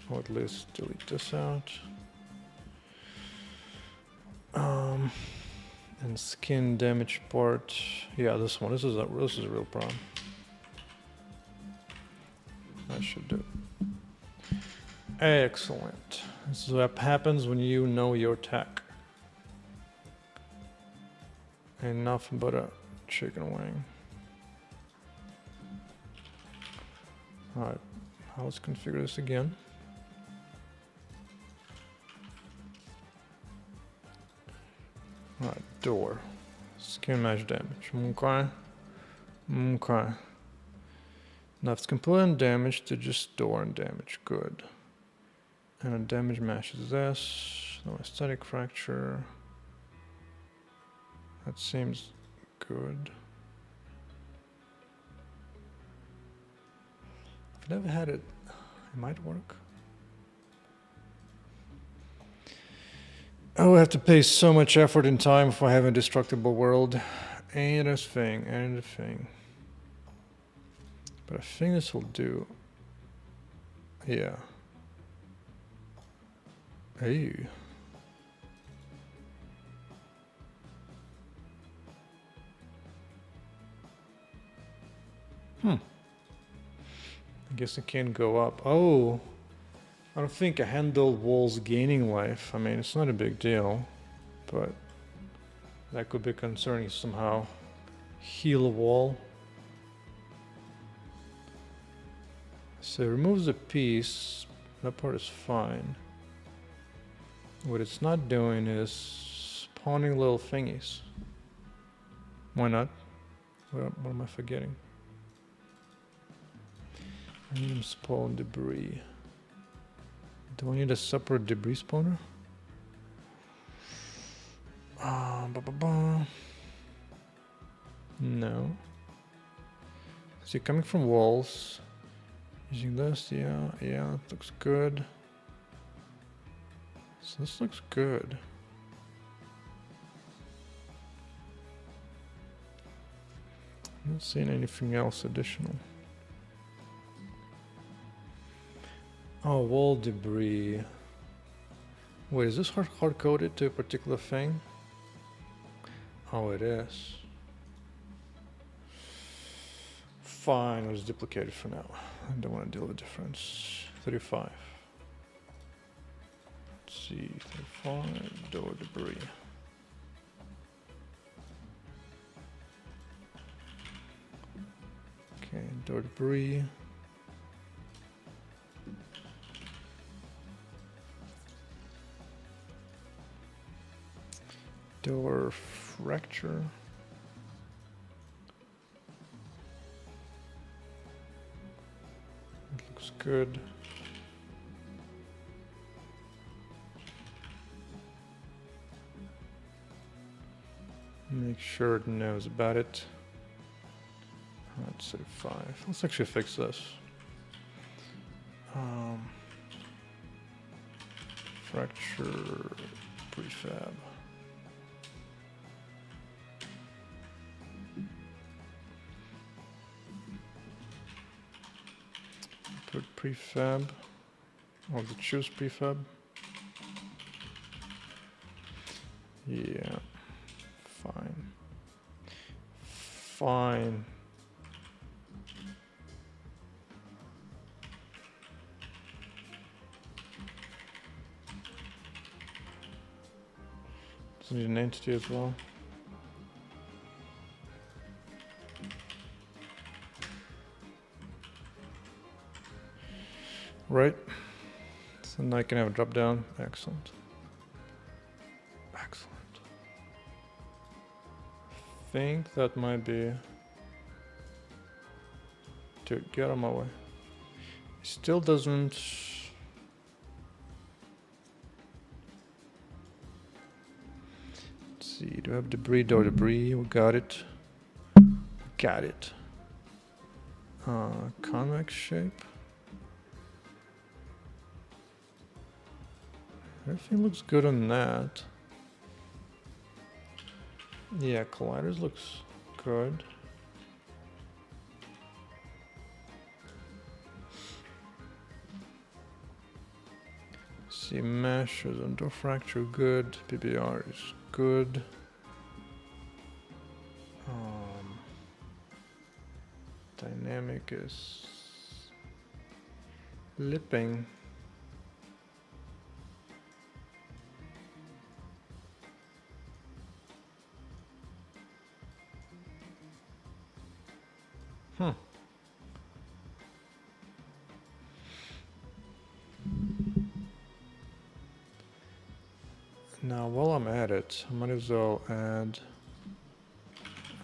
Or at least delete this out. And skin damage part. Yeah, this one. This is a real problem. I should do it. Excellent. This is what happens when you know your tech. Ain't nothing but a chicken wing. Alright, now let's configure this again. Alright, door. Skin mesh damage. Okay. Okay. Now if it's component damage to just door and damage. Good. And a damage mesh is this. No aesthetic fracture. That seems good. I've never had it. It might work. Oh, I have to pay so much effort and time if I have a destructible world. Ain't a thing, ain't a thing. But I think this will do. Yeah. Hey. I guess it can go up. Oh. I don't think a handle wall's gaining life. I mean, it's not a big deal, but that could be concerning somehow. Heal a wall. So it removes a piece. That part is fine. What it's not doing is spawning little thingies. Why not? What am I forgetting? Random spawn debris. Do I need a separate debris spawner? No. See, coming from walls. Using this, yeah, it looks good. So this looks good. I'm not seeing anything else additional. Oh, wall debris. Wait, is this hard-coded to a particular thing? Oh, it is. Fine, let's duplicate it for now. I don't want to deal with the difference. 35. Let's see, 35, door debris. Okay, door debris. Door fracture. It looks good. Make sure it knows about it. Let's say 5. Let's actually fix this. Fracture prefab. Put prefab. Or the choose prefab. Yeah. Fine. Fine. Does it need an entity as well? Right. So now I can have a drop down. Excellent. Excellent. Think that might be. Dude, get out of my way. It still doesn't. Let's see. Do I have debris? Door debris. We got it. Got it. Convex shape. Everything looks good on that. Yeah, colliders looks good. See, mesh is under fracture good. PBR is good. Dynamic is lipping. Now, while I'm at it, I might as well add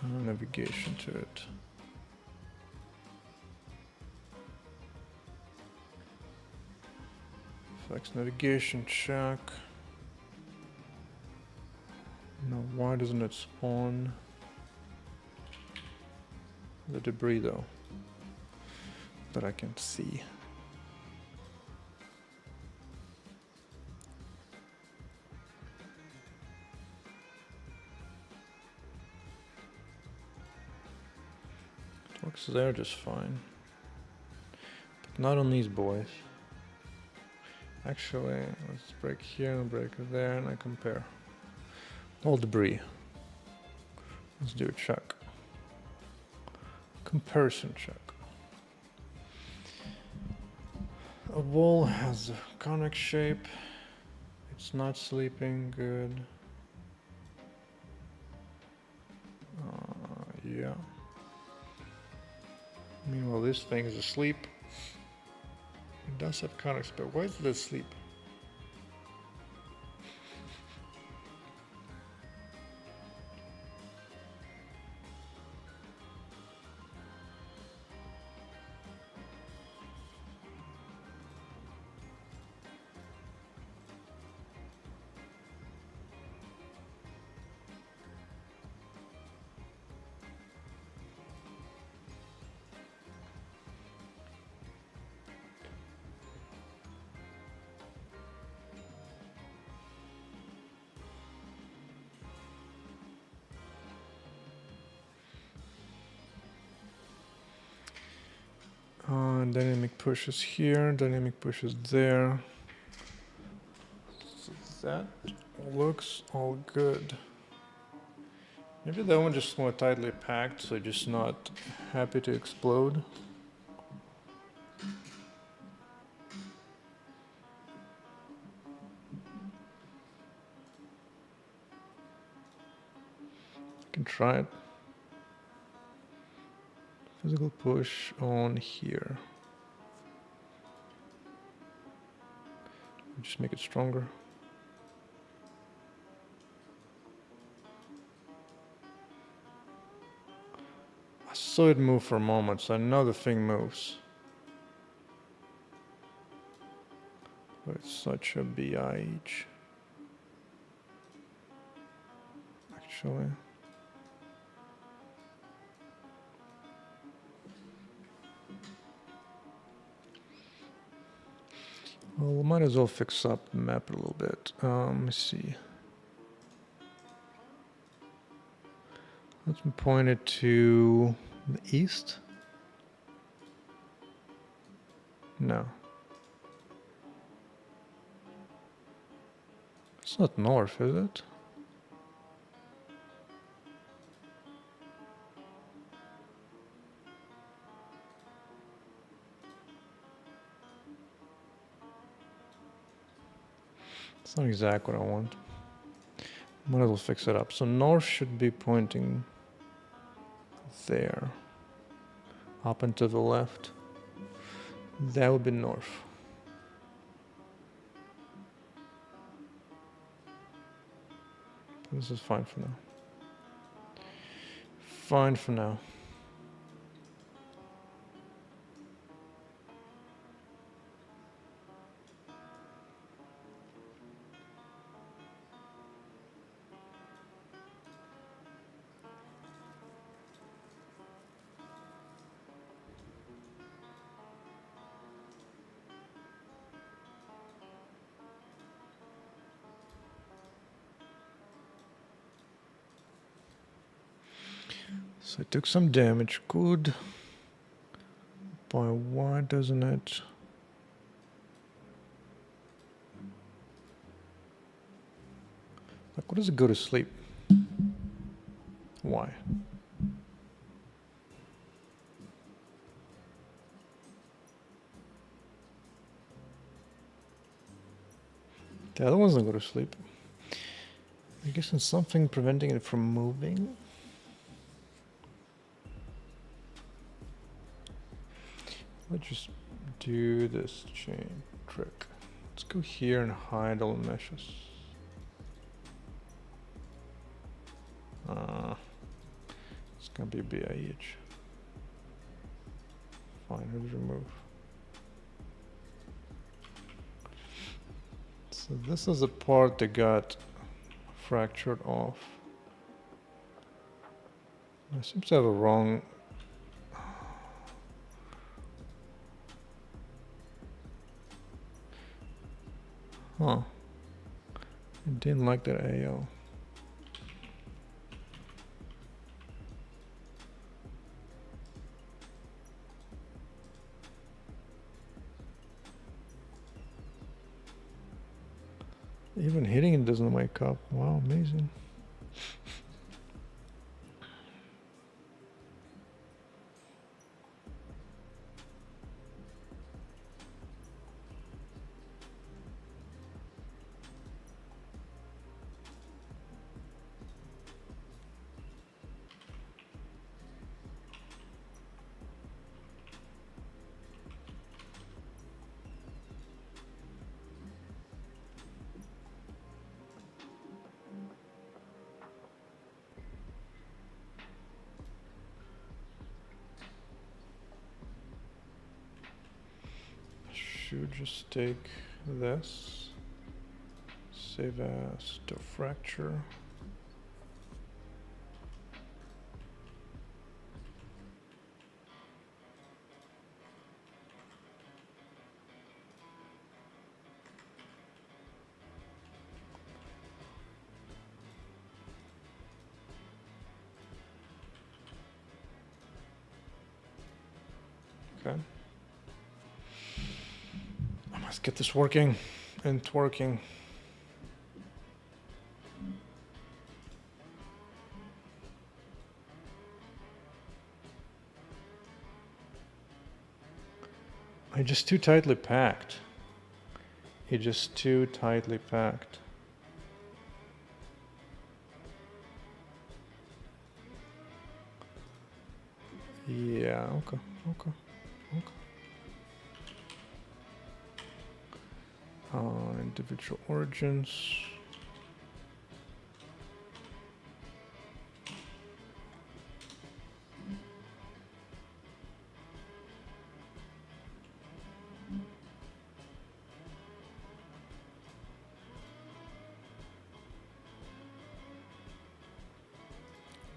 navigation to it. Flex navigation check. Now, why doesn't it spawn the debris though? That I can see. It works there just fine. But not on these boys. Actually, let's break here and break there and I compare. All debris. Let's do a check. Comparison check. A wall has a conic shape. It's not sleeping good. Yeah. Meanwhile, this thing is asleep. It does have conics, but why is it asleep? Dynamic pushes here, dynamic pushes there. So that looks all good. Maybe that one just more tightly packed, so just not happy to explode. Can try it. Physical push on here. Just make it stronger. I saw it move for a moment, so I know the thing moves. But it's such a BIH. Actually. Well, might as well fix up the map a little bit. Let me see. Let's point it to the east. No. It's not north, is it? It's not exactly what I want. Might as well fix it up. So north should be pointing there. Up and to the left. That would be north. This is fine for now. Fine for now. So it took some damage. Good. But why doesn't it? Like, what does it go to sleep? Why? The other one's not go to sleep. I guess it's something preventing it from moving. Let's just do this chain trick. Let's go here and hide all the meshes. It's gonna be BIH. Fine, let's remove. So this is the part that got fractured off. I seem to have a wrong. Huh. I didn't like that AO. Even hitting it doesn't wake up. Wow, amazing. Should just take this, save as to fracture. Okay. Let's get this working and twerking. It's just too tightly packed. It's just too tightly packed. Yeah, okay. Individual origins.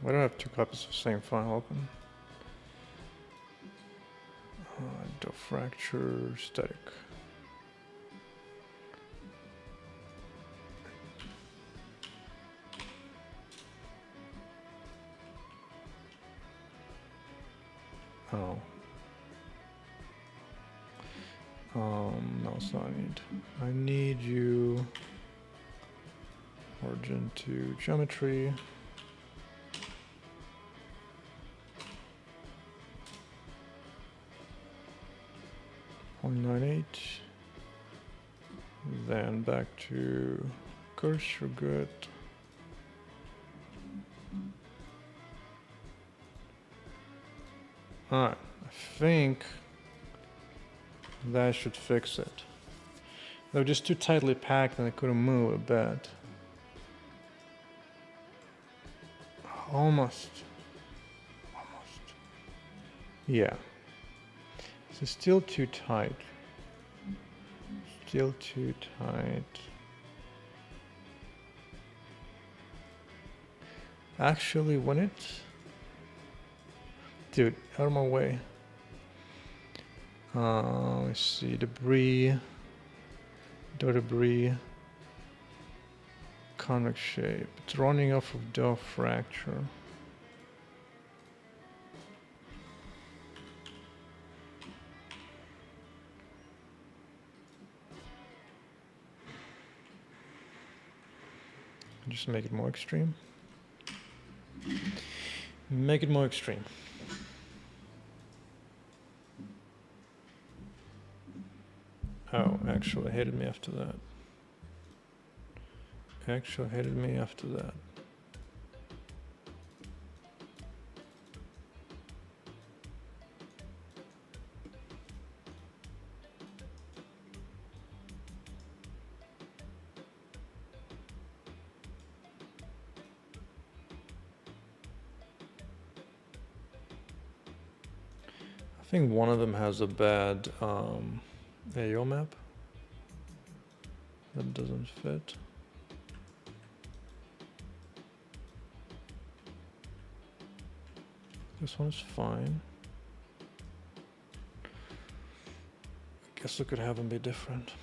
Why do I have two copies of the same file open? Fracture static. Oh. No, it's not I need you origin to geometry. .98. Then back to cursor good. Alright, I think that should fix it. They were just too tightly packed and I couldn't move a bit. Almost. Yeah. It's still too tight. Still too tight. Actually, when it... Dude, out of my way. Let's see, debris. Debris. Convex shape. It's running off of dough fracture. Just make it more extreme. Make it more extreme. Oh, actually hated me after that. Actually hated me after that. I think one of them has a bad AO map that doesn't fit. This one is fine. I guess we could have them be different.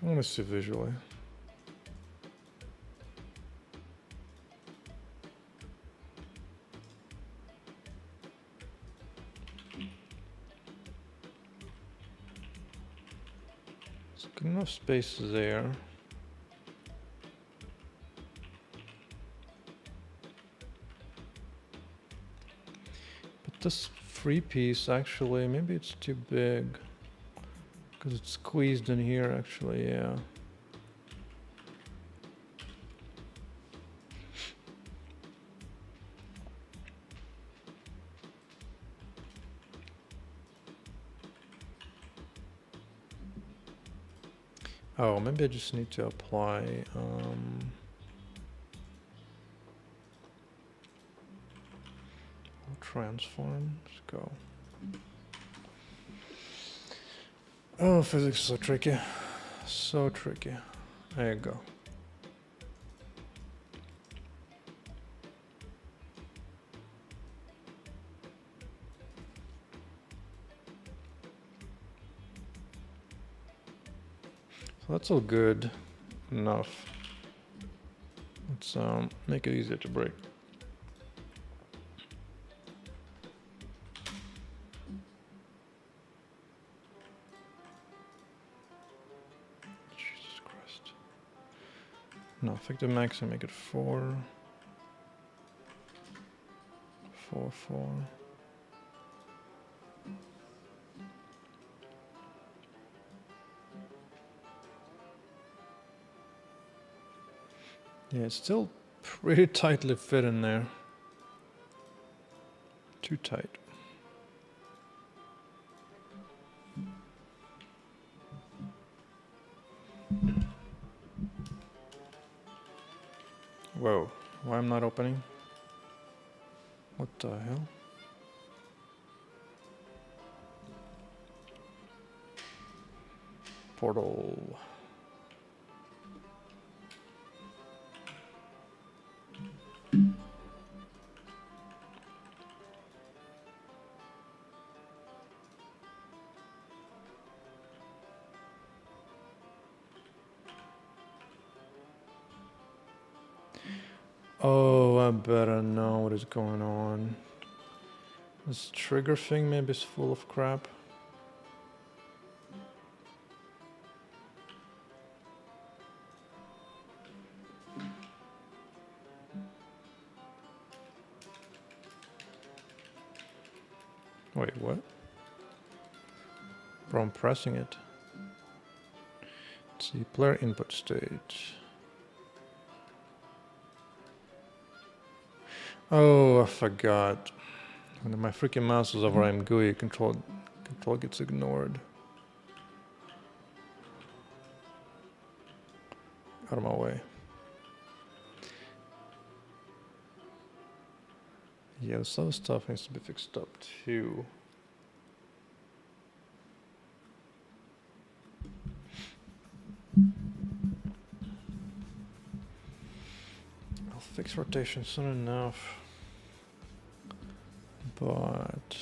I want to see visually. There's good enough space there. But this free piece actually, maybe it's too big. Because it's squeezed in here, actually, yeah. Oh, maybe I just need to apply transform. Let's go. Oh, physics is so tricky. So tricky. There you go. So that's all good enough. Let's make it easier to break. Jesus Christ. No, effective max and make it 4. 4, 4. Yeah, it's still pretty tightly fit in there. Too tight. Whoa, why am I not opening? What the hell? Portal. Oh, I better know what is going on. This trigger thing maybe is full of crap. Wait, what? Bro, I'm pressing it. Let's see, player input stage. Oh, I forgot. When my freaking mouse is over, I'm GUI. Control gets ignored. Out of my way. Yeah, some stuff needs to be fixed up too. I'll fix rotation soon enough. But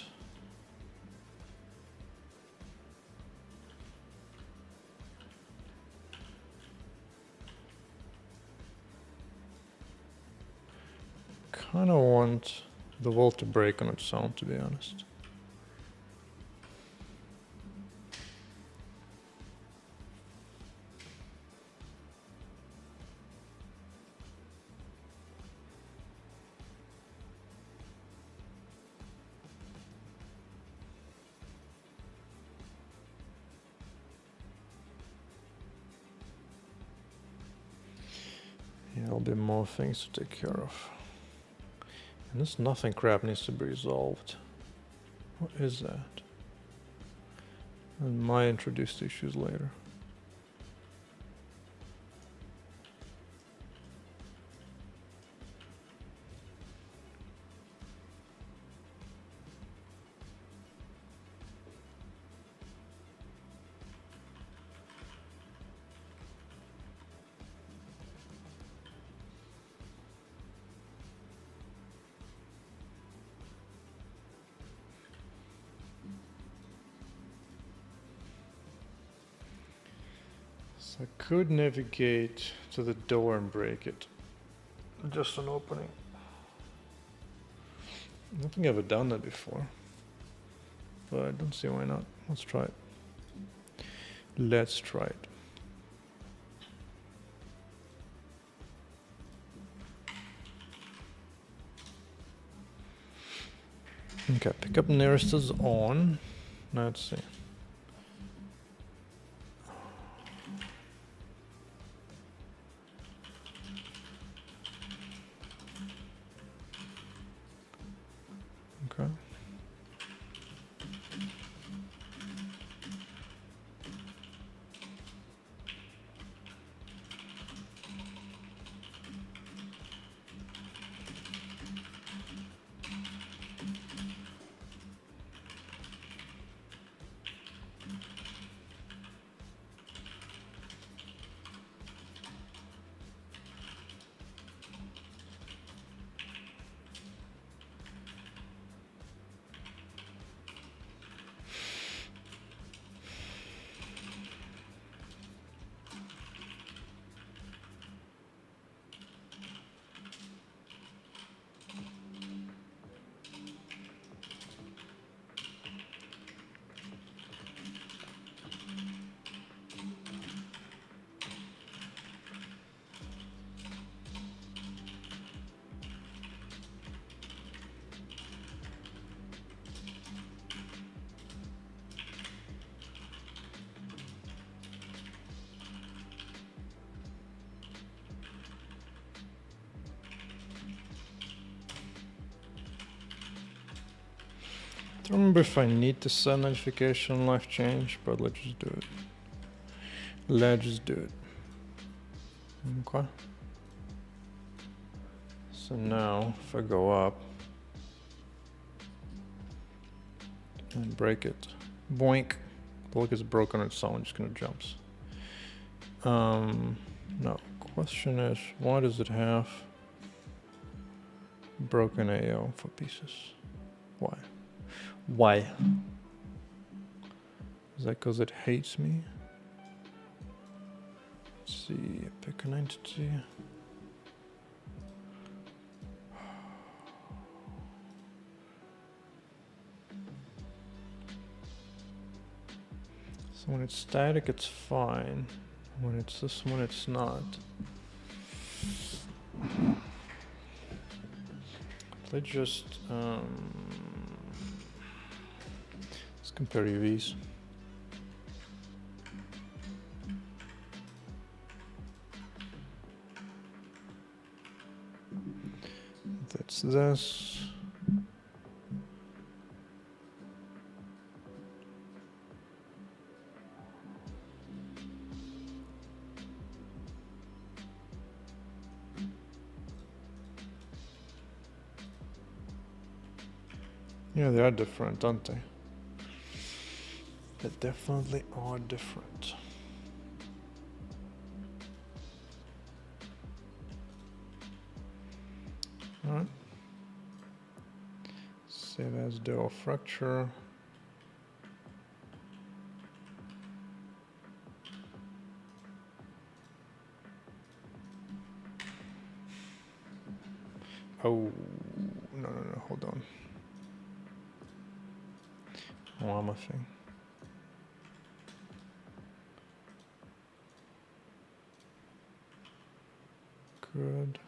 kind of want the wall to break on its own, to be honest. Yeah, there'll be more things to take care of. And this nothing crap needs to be resolved. What is that? And might introduce issues later. So I could navigate to the door and break it. Just an opening. I don't think I've ever done that before. But I don't see why not. Let's try it. Let's try it. Okay, pick up nearest is on. Now let's see. Okay. I don't remember if I need to send notification life change, but let's just do it. Let's just do it. Okay. So now, if I go up and break it, boink, look, it's broken on its own, just gonna jumps. No, question is, why does it have broken AO for pieces? Why? Why? Is that because it hates me? Let's see, pick an entity. So when it's static, it's fine. When it's this one, it's not. Let's just let's compare UVs. That's this. Yeah, they are different, aren't they? They definitely are different. All right. Save as dual fracture. Oh, no, hold on. Llama thing. Good.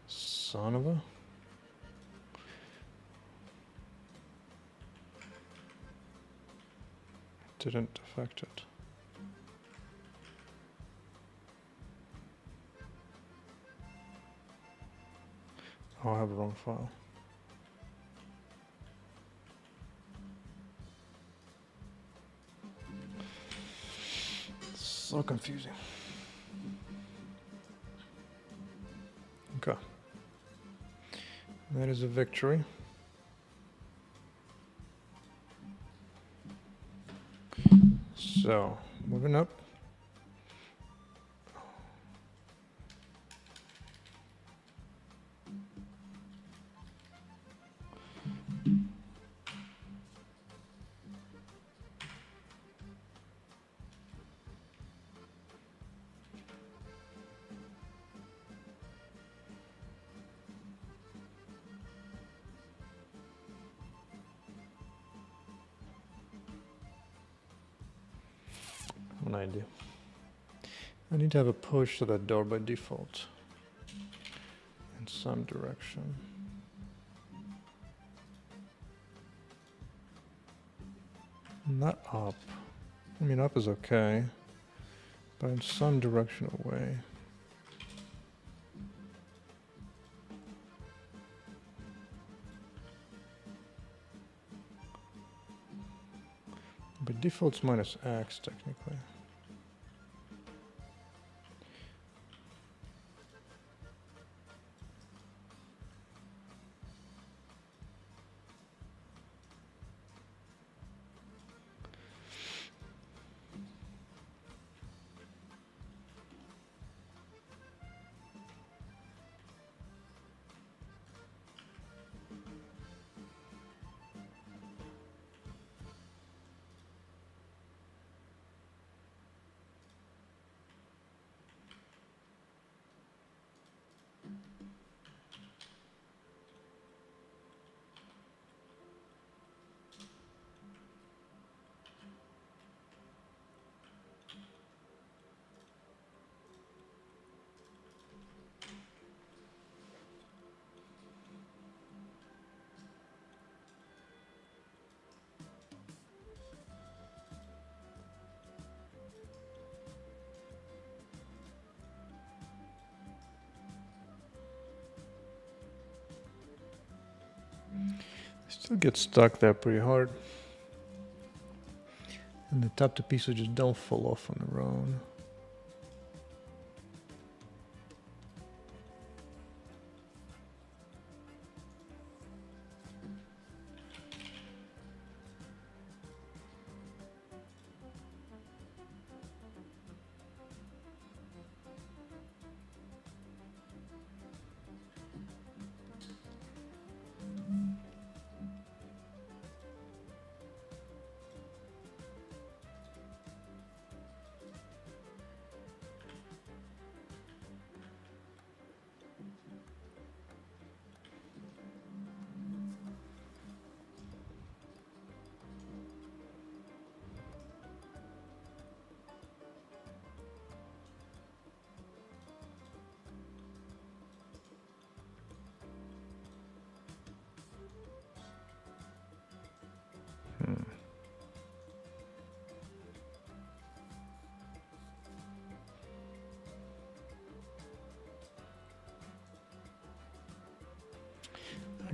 Son of a. Didn't affect it. Oh, I have the wrong file. So confusing. Okay. That is a victory. So, moving up. An idea. I need to have a push to that door by default in some direction. Not up. I mean, up is okay, but in some direction away. But default's minus X technically. Still get stuck there pretty hard. And the top two pieces just don't fall off on their own.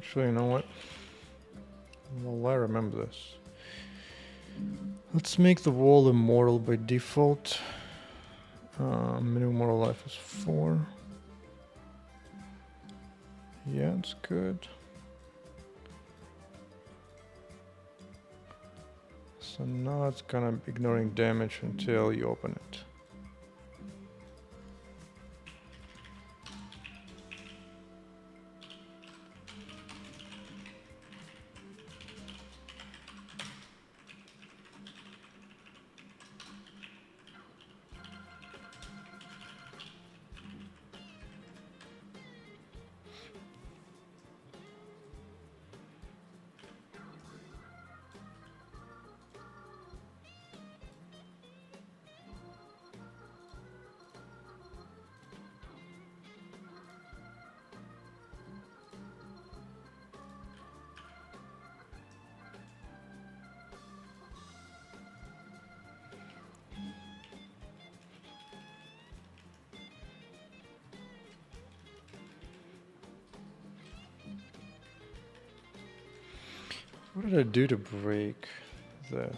Actually, you know what? Well, I remember this. Let's make the wall immortal by default. Minimum mortal life is 4. Yeah, it's good. So now it's gonna be ignoring damage until you open it. What did I do to break this?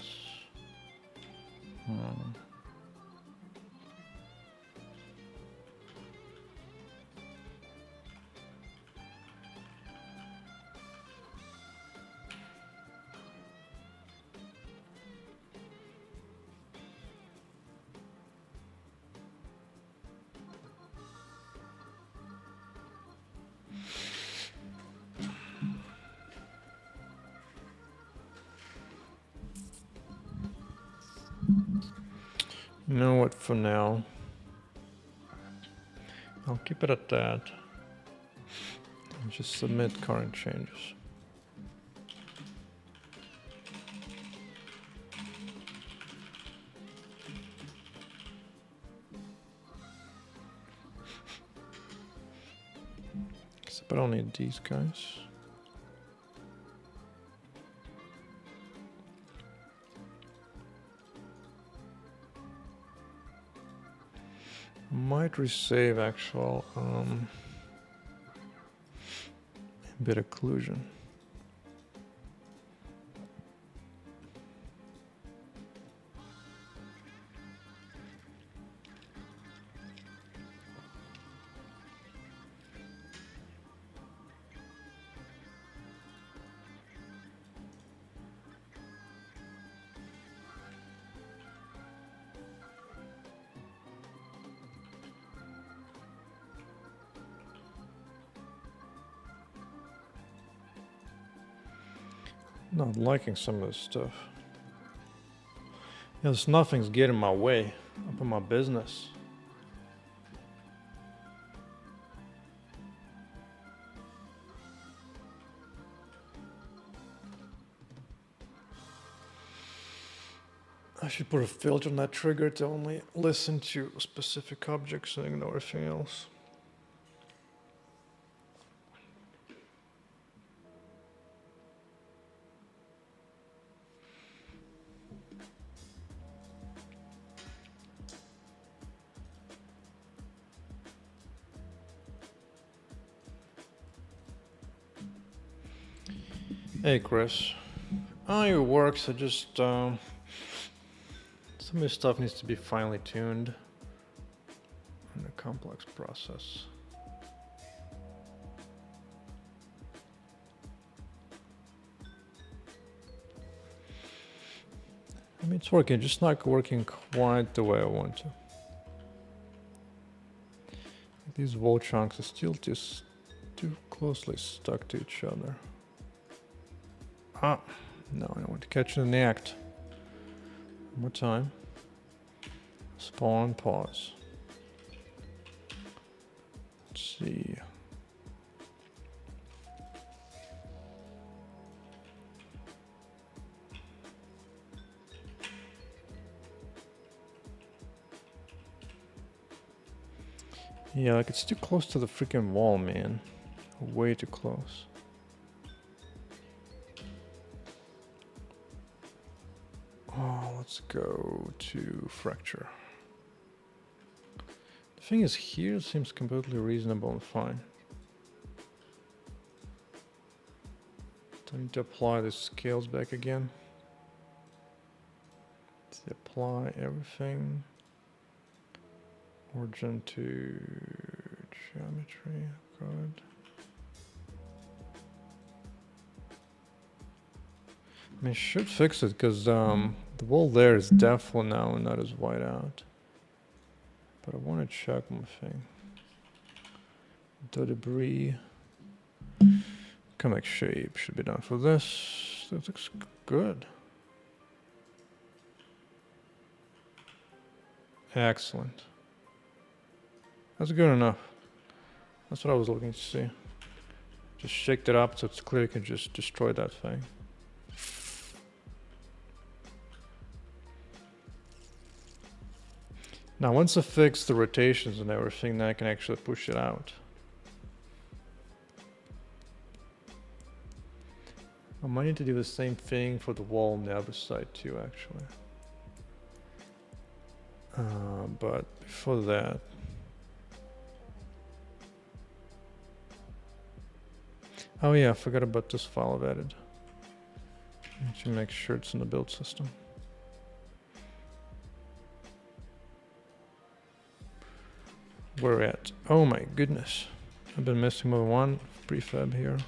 You know what, for now, I'll keep it at that. And just submit current changes. Except I don't need these guys. Might resave actual bit occlusion. Not liking some of this stuff. Yes, nothing's getting my way up in my business. I should put a filter on that trigger to only listen to specific objects and ignore everything else. Hey Chris, it works. I just some of this stuff needs to be finely tuned in a complex process. I mean, it's working, just not working quite the way I want to. These wall chunks are still just too closely stuck to each other. Ah, no, I don't want to catch it in the act. One more time. Spawn, pause. Let's see. Yeah, like it's too close to the freaking wall, man. Way too close. Oh, let's go to fracture. The thing is, here it seems completely reasonable and fine. I need to apply the scales back again. Let's apply everything. Origin to geometry. Good. I mean, should fix it because the wall there is definitely now not as wide out. But I want to check my thing. The debris. Comic shape should be done for this. That looks good. Excellent. That's good enough. That's what I was looking to see. Just shake it up so it's clear you can just destroy that thing. Now once I fix the rotations and everything, then I can actually push it out. I might need to do the same thing for the wall on the other side too, actually. But before that, oh yeah, I forgot about this file I've added. Need to make sure it's in the build system. Where at? Oh my goodness. I've been missing more than one prefab here.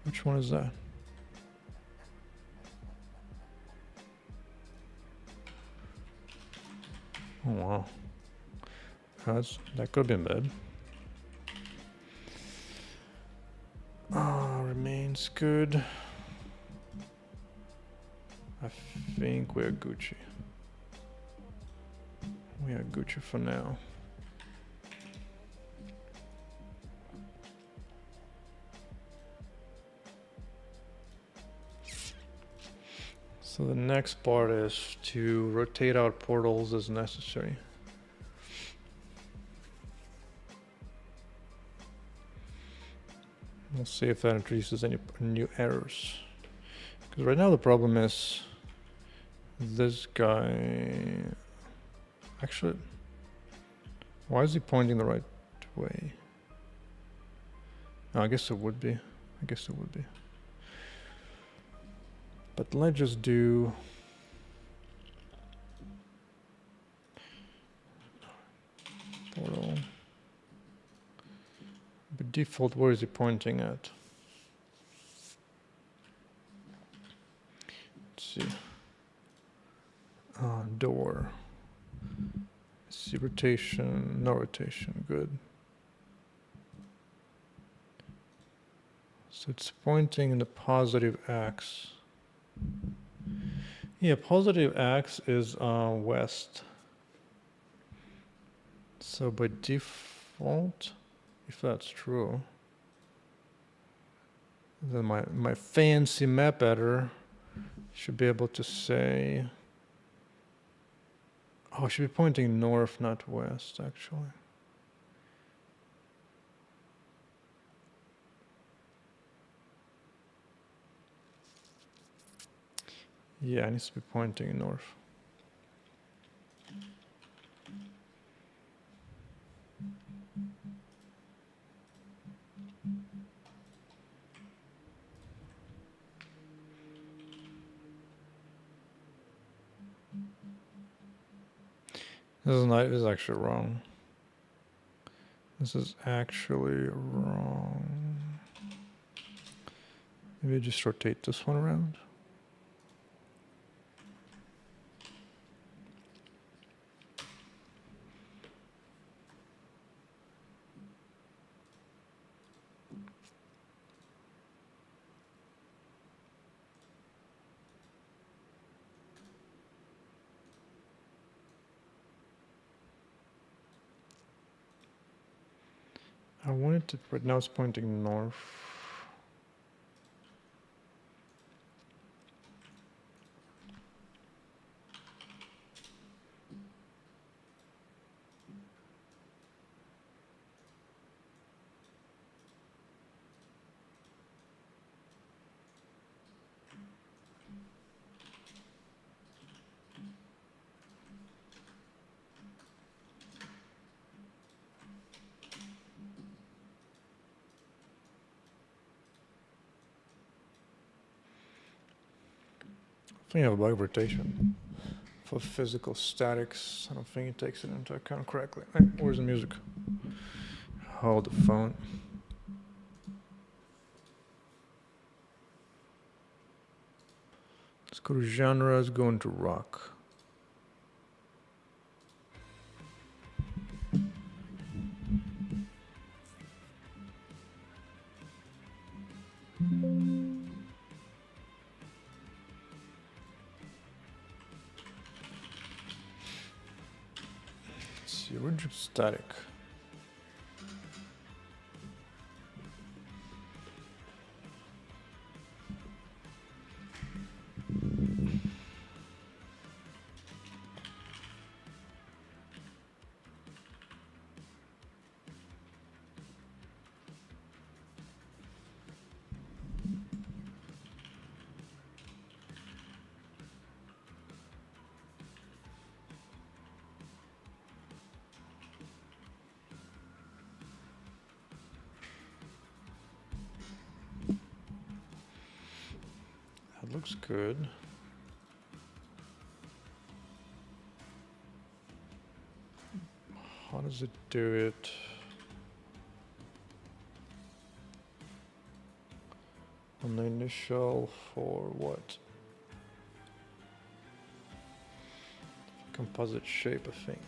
Which one is that? Oh wow. That could have been bad. Remains good. I think we're Gucci. We are Gucci for now. So the next part is to rotate out portals as necessary. We'll see if that introduces any new errors. Because right now the problem is this guy. Actually, why is he pointing the right way? No, I guess it would be. I guess it would be. But let's just do portal. By default, where is he pointing at? Let's see. Door. Let's see, rotation, no rotation, good. So it's pointing in the positive X. Yeah, positive X is west. So by default, if that's true, then my fancy map editor should be able to say, oh, it should be pointing north, not west, actually. Yeah, it needs to be pointing north. This is actually wrong. This is actually wrong. Maybe just rotate this one around. I wanted to, right now it's pointing north. think I have a bug of rotation. For physical statics, I don't think it takes it into account correctly. Hey, where's the music? Hold the phone. Let's go to genres, go into rock. Let's see, rigid static. That looks good. How does it do it? On the initial for what? Composite shape, I think.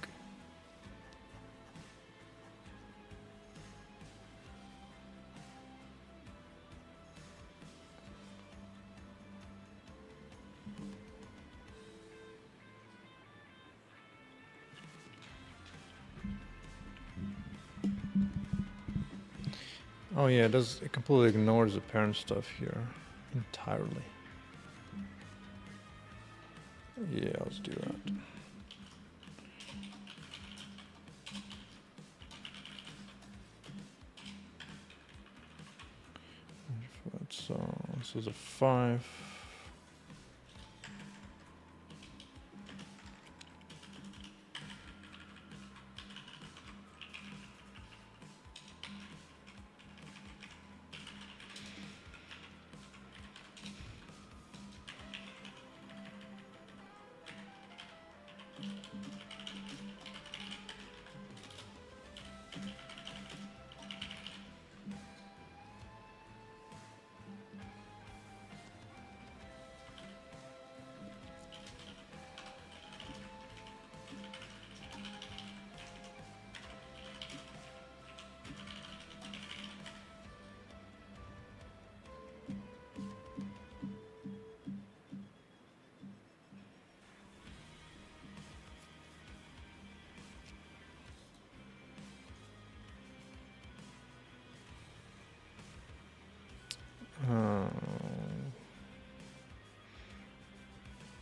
Oh yeah, it completely ignores the parent stuff here entirely. Yeah, let's do that. So this is a 5.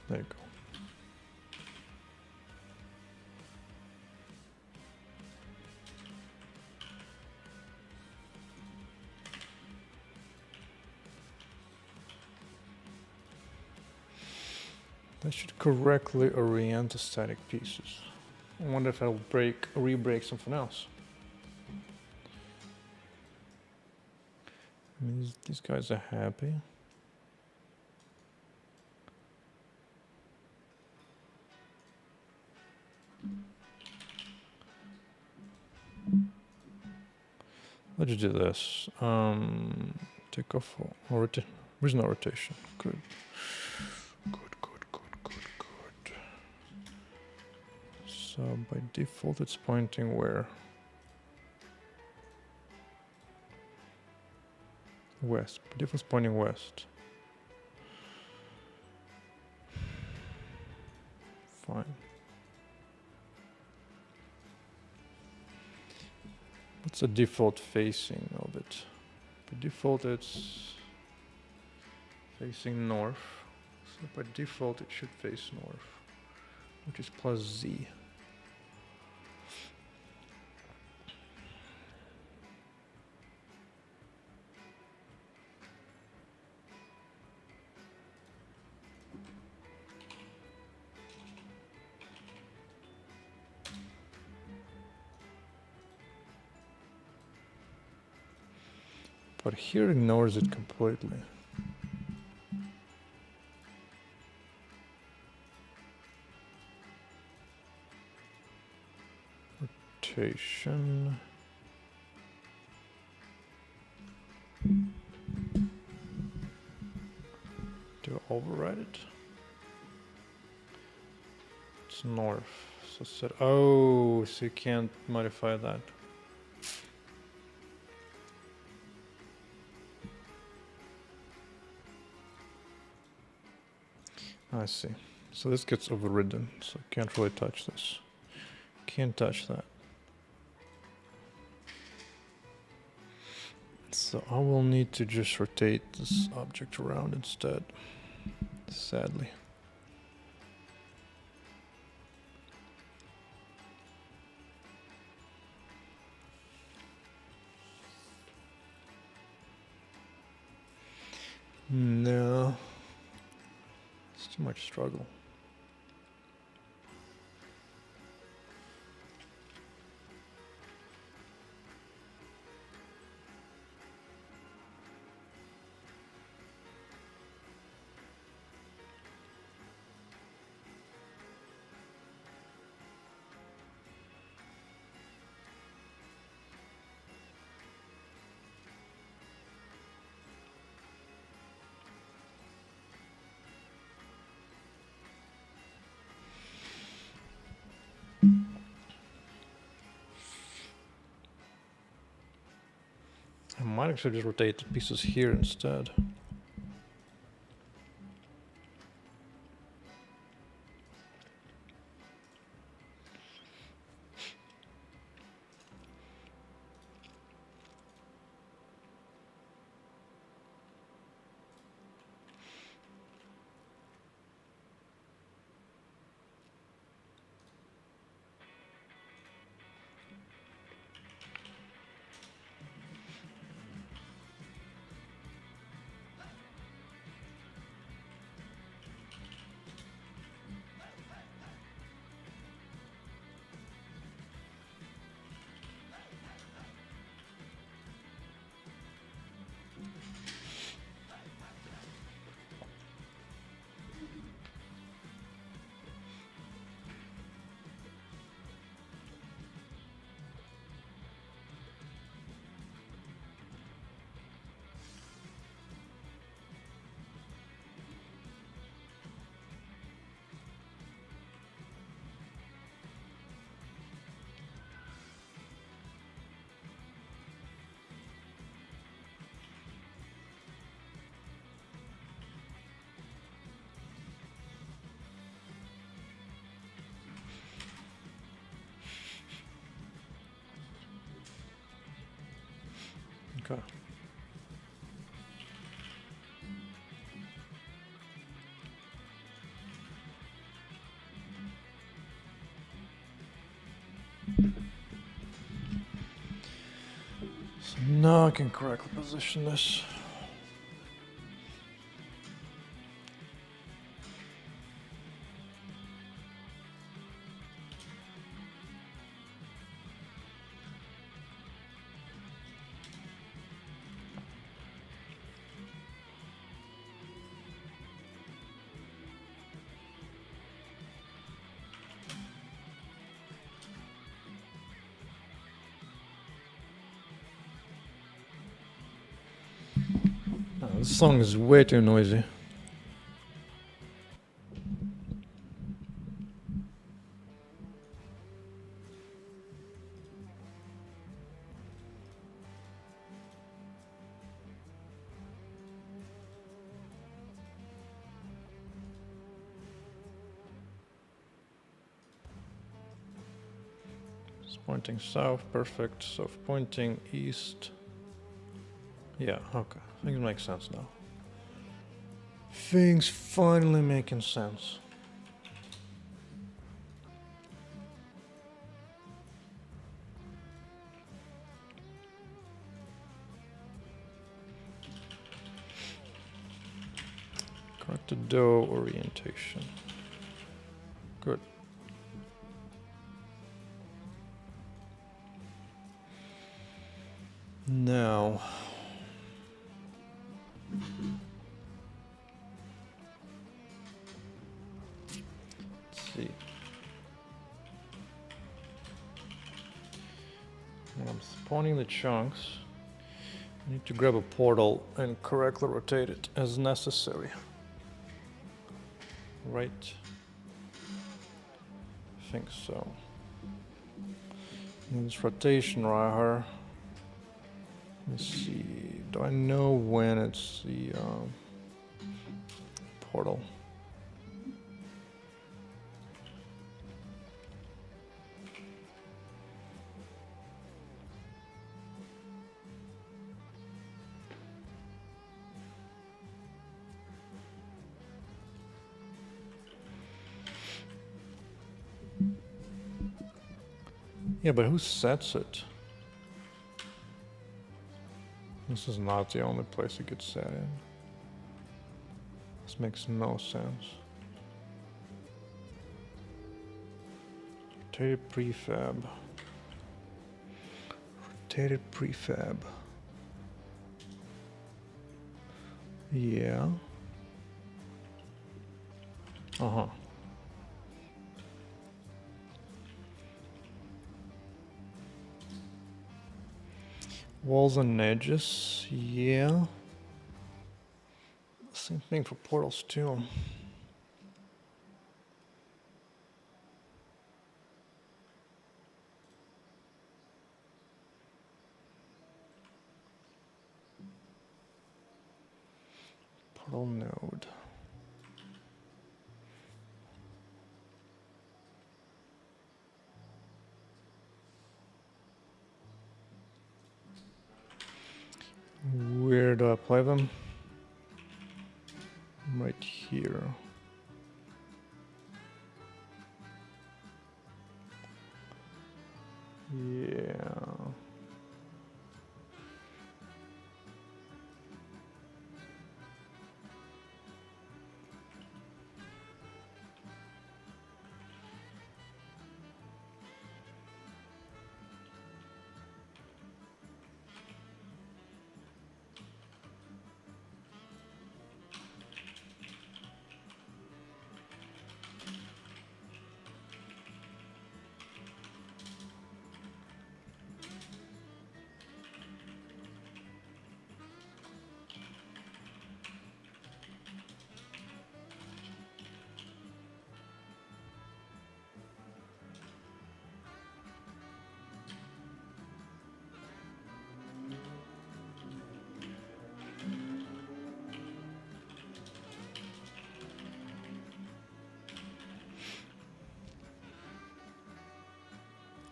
There you go. That should correctly orient the static pieces. I wonder if I'll re-break something else. I mean, these guys are happy. Let's do this. Take off where's no rotation? Good. Good. So by default it's pointing where? West. By default it's pointing west. Fine. What's the default facing of it? By default it's facing north. So by default it should face north, which is plus Z. But here ignores it completely. rotation. Do I override it? It's north. So set. Oh, so you can't modify that. I see. So this gets overridden, so can't really touch this. Can't touch that. So I will need to just rotate this object around instead, sadly. No, it's too much struggle. I might actually just rotate the pieces here instead. Okay. So now I can correctly position this. Oh, this song is way too noisy. It's pointing south, perfect. South pointing east. Yeah, okay. Things make sense now. Things finally making sense. Correct the dough orientation. Good. Now, let's see. When I'm spawning the chunks, I need to grab a portal and correctly rotate it as necessary. Right? I think so. And this rotation right here. Let's see. Do I know when it's the portal? Yeah, but who sets it? This is not the only place it gets set in. This makes no sense. Rotated prefab. Rotated prefab. Yeah. Uh-huh. Walls and edges, yeah. Same thing for portals too. Portal node. Where do I apply them? Right here. Yeah.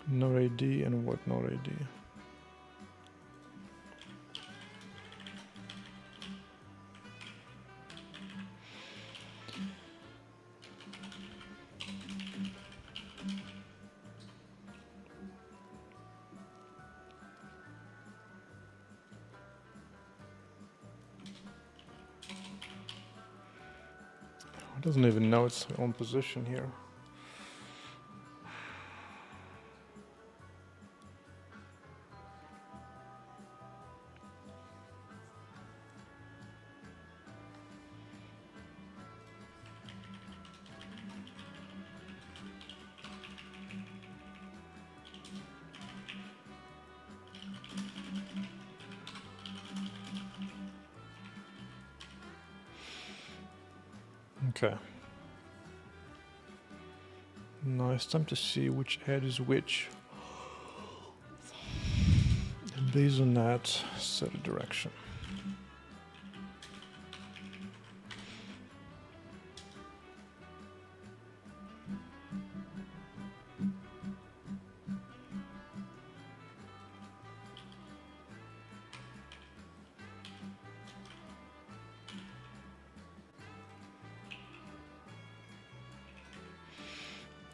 Node ID and what node ID? It doesn't even know its own position here. Okay. Now it's time to see which edge is which. And based on that, set a direction.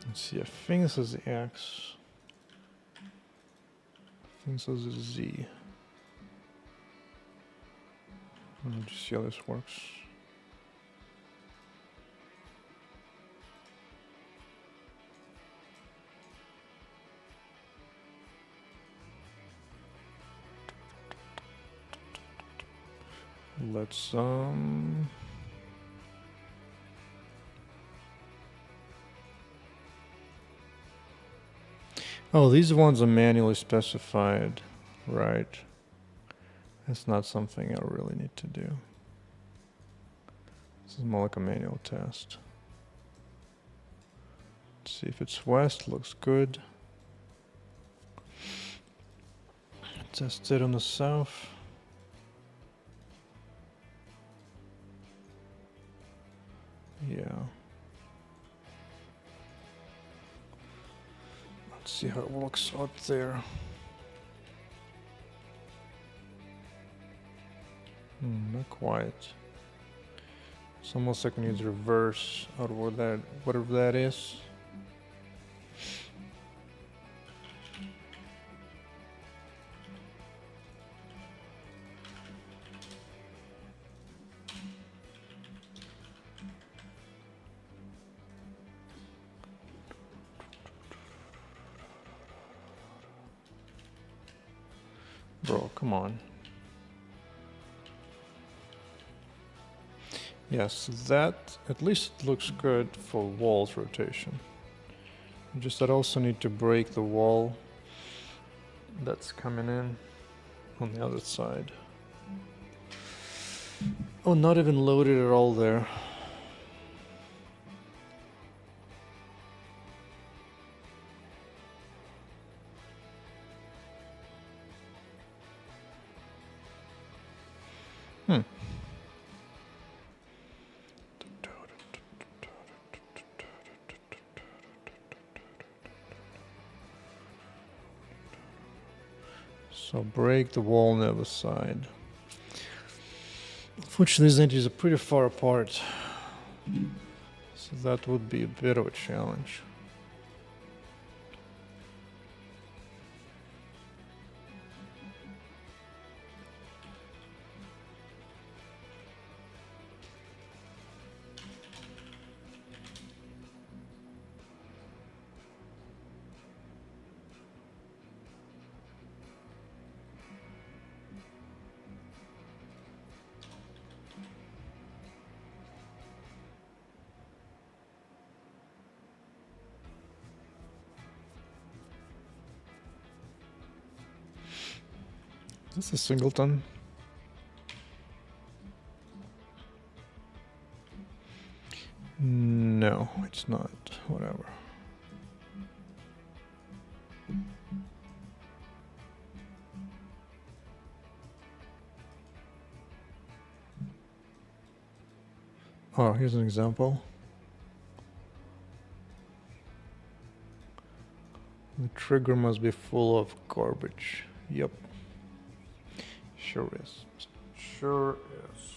Let's see, I think this is the X. I think this is the Z. Let's just see how this works. Let's Oh, these ones are manually specified, right? That's not something I really need to do. This is more like a manual test. Let's see if it's west, looks good. Test it on the south. Yeah. Let's see how it looks out there. Not quite. It's almost like we need reverse out of whatever that is. Bro, come on. Yes, that at least looks good for walls rotation. Just that also need to break the wall that's coming in on the other side. Oh, not even loaded at all there. So break the wall on the other side. Unfortunately, these entities are pretty far apart. So that would be a bit of a challenge. Is this a singleton? No, it's not. Whatever. Oh, here's an example. The trigger must be full of garbage. Yep. Sure is. Sure is.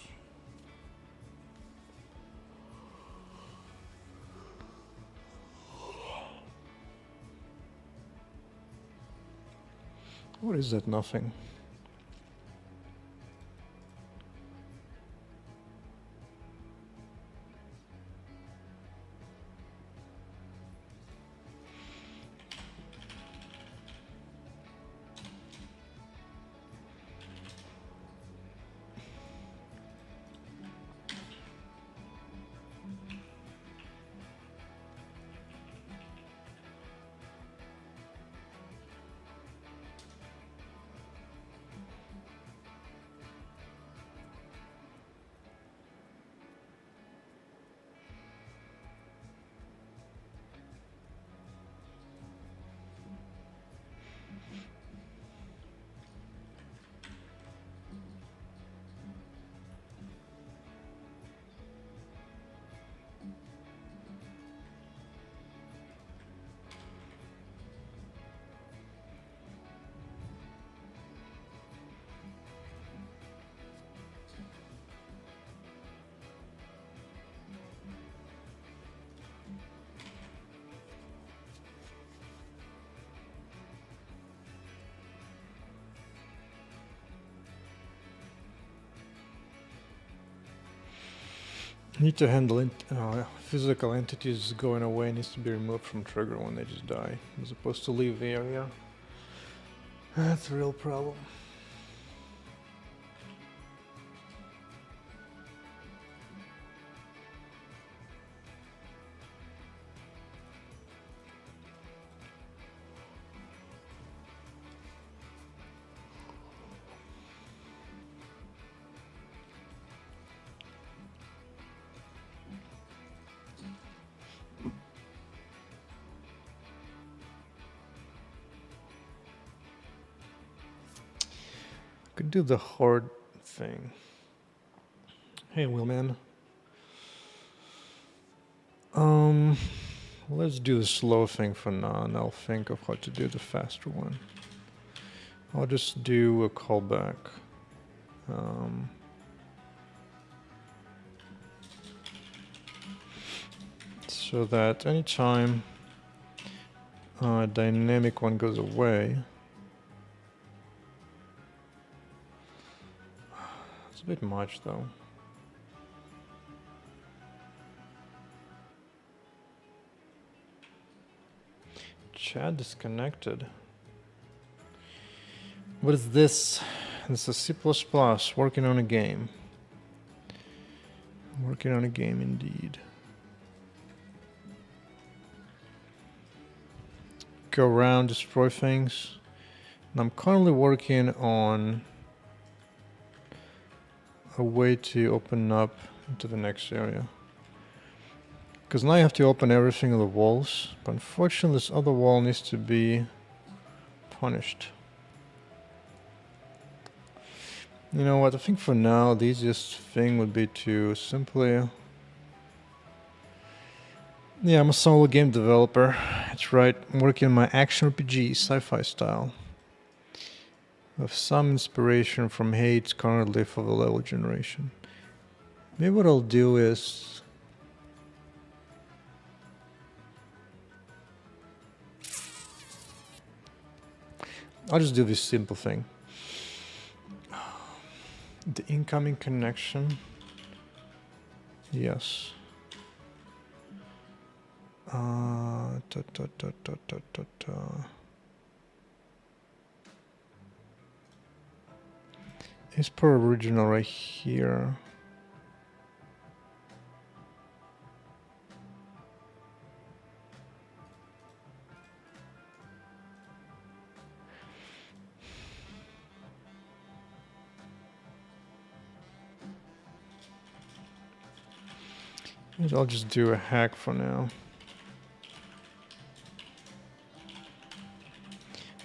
What is that? Nothing. Need to handle physical entities going away needs to be removed from trigger when they just die, as opposed to leave the area. That's a real problem. Could do the horde thing. Hey, Wheelman. Let's do the slow thing for now, and I'll think of how to do the faster one. I'll just do a callback. So that anytime a dynamic one goes away, it's a bit much though. Chat disconnected. What is this? This is C++, working on a game. Working on a game indeed. Go around, destroy things. And I'm currently working on a way to open up into the next area. Because now I have to open everything on the walls, but unfortunately this other wall needs to be punished. You know what, I think for now the easiest thing would be to simply... Yeah, I'm a solo game developer. That's right, I'm working on my action RPG sci-fi style. With some inspiration from Hate's currently for the level generation. Maybe what I'll do is... I'll just do this simple thing. The incoming connection. Yes. It's per original right here. I'll just do a hack for now.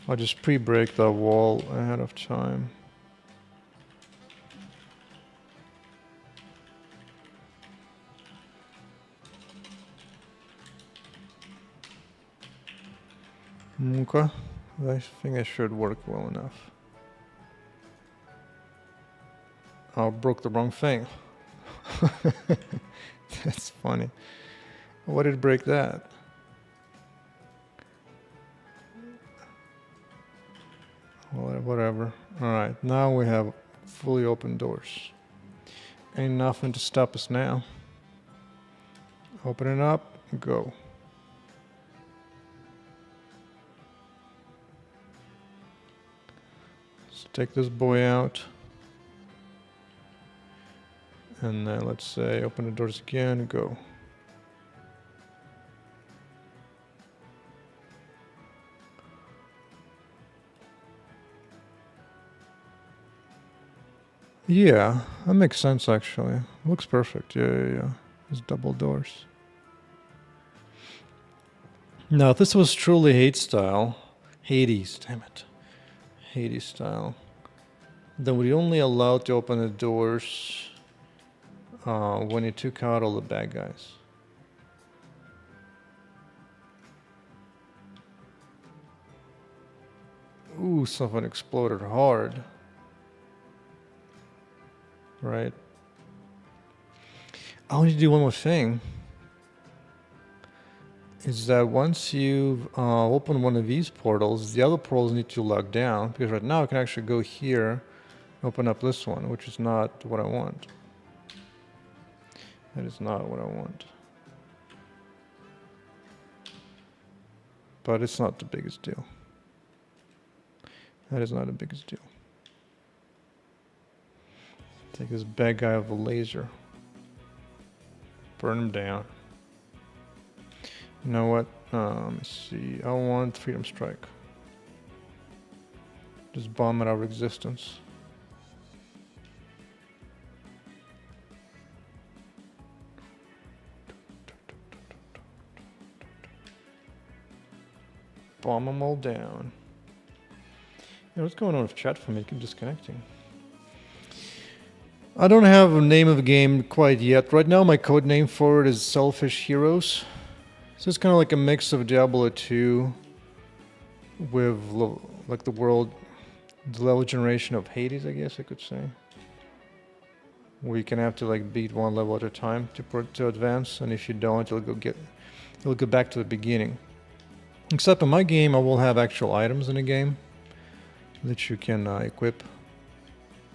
I'll just pre-break the wall ahead of time. Okay, I think I should work well enough. Oh, broke the wrong thing. That's funny. Why did it break that? Whatever. Alright, now we have fully open doors. Ain't nothing to stop us now. Open it up, go. So take this boy out. And then let's say open the doors again, go. Yeah, that makes sense actually. Looks perfect. Yeah. It's double doors. Now, if this was truly Hades style, damn it. Hades style, then we're only allowed to open the doors when you took out all the bad guys. Ooh, something exploded hard. Right. I want to do one more thing. Is that once you open one of these portals, the other portals need to lock down, because right now I can actually go here, open up this one, which is not what I want. That is not what I want. But it's not the biggest deal. That is not the biggest deal. Take this bad guy with a laser. Burn him down. You know what? Let me see. I want Freedom Strike. Just bomb it out of existence. Bomb them all down. Yeah, what's going on with chat for me? Keep disconnecting. I don't have a name of a game quite yet. Right now my code name for it is Selfish Heroes. So it's kind of like a mix of Diablo 2 with like the level generation of Hades, I guess I could say. Where you can have to like beat one level at a time to advance, and if you don't, you'll go back to the beginning. Except in my game, I will have actual items in the game that you can equip.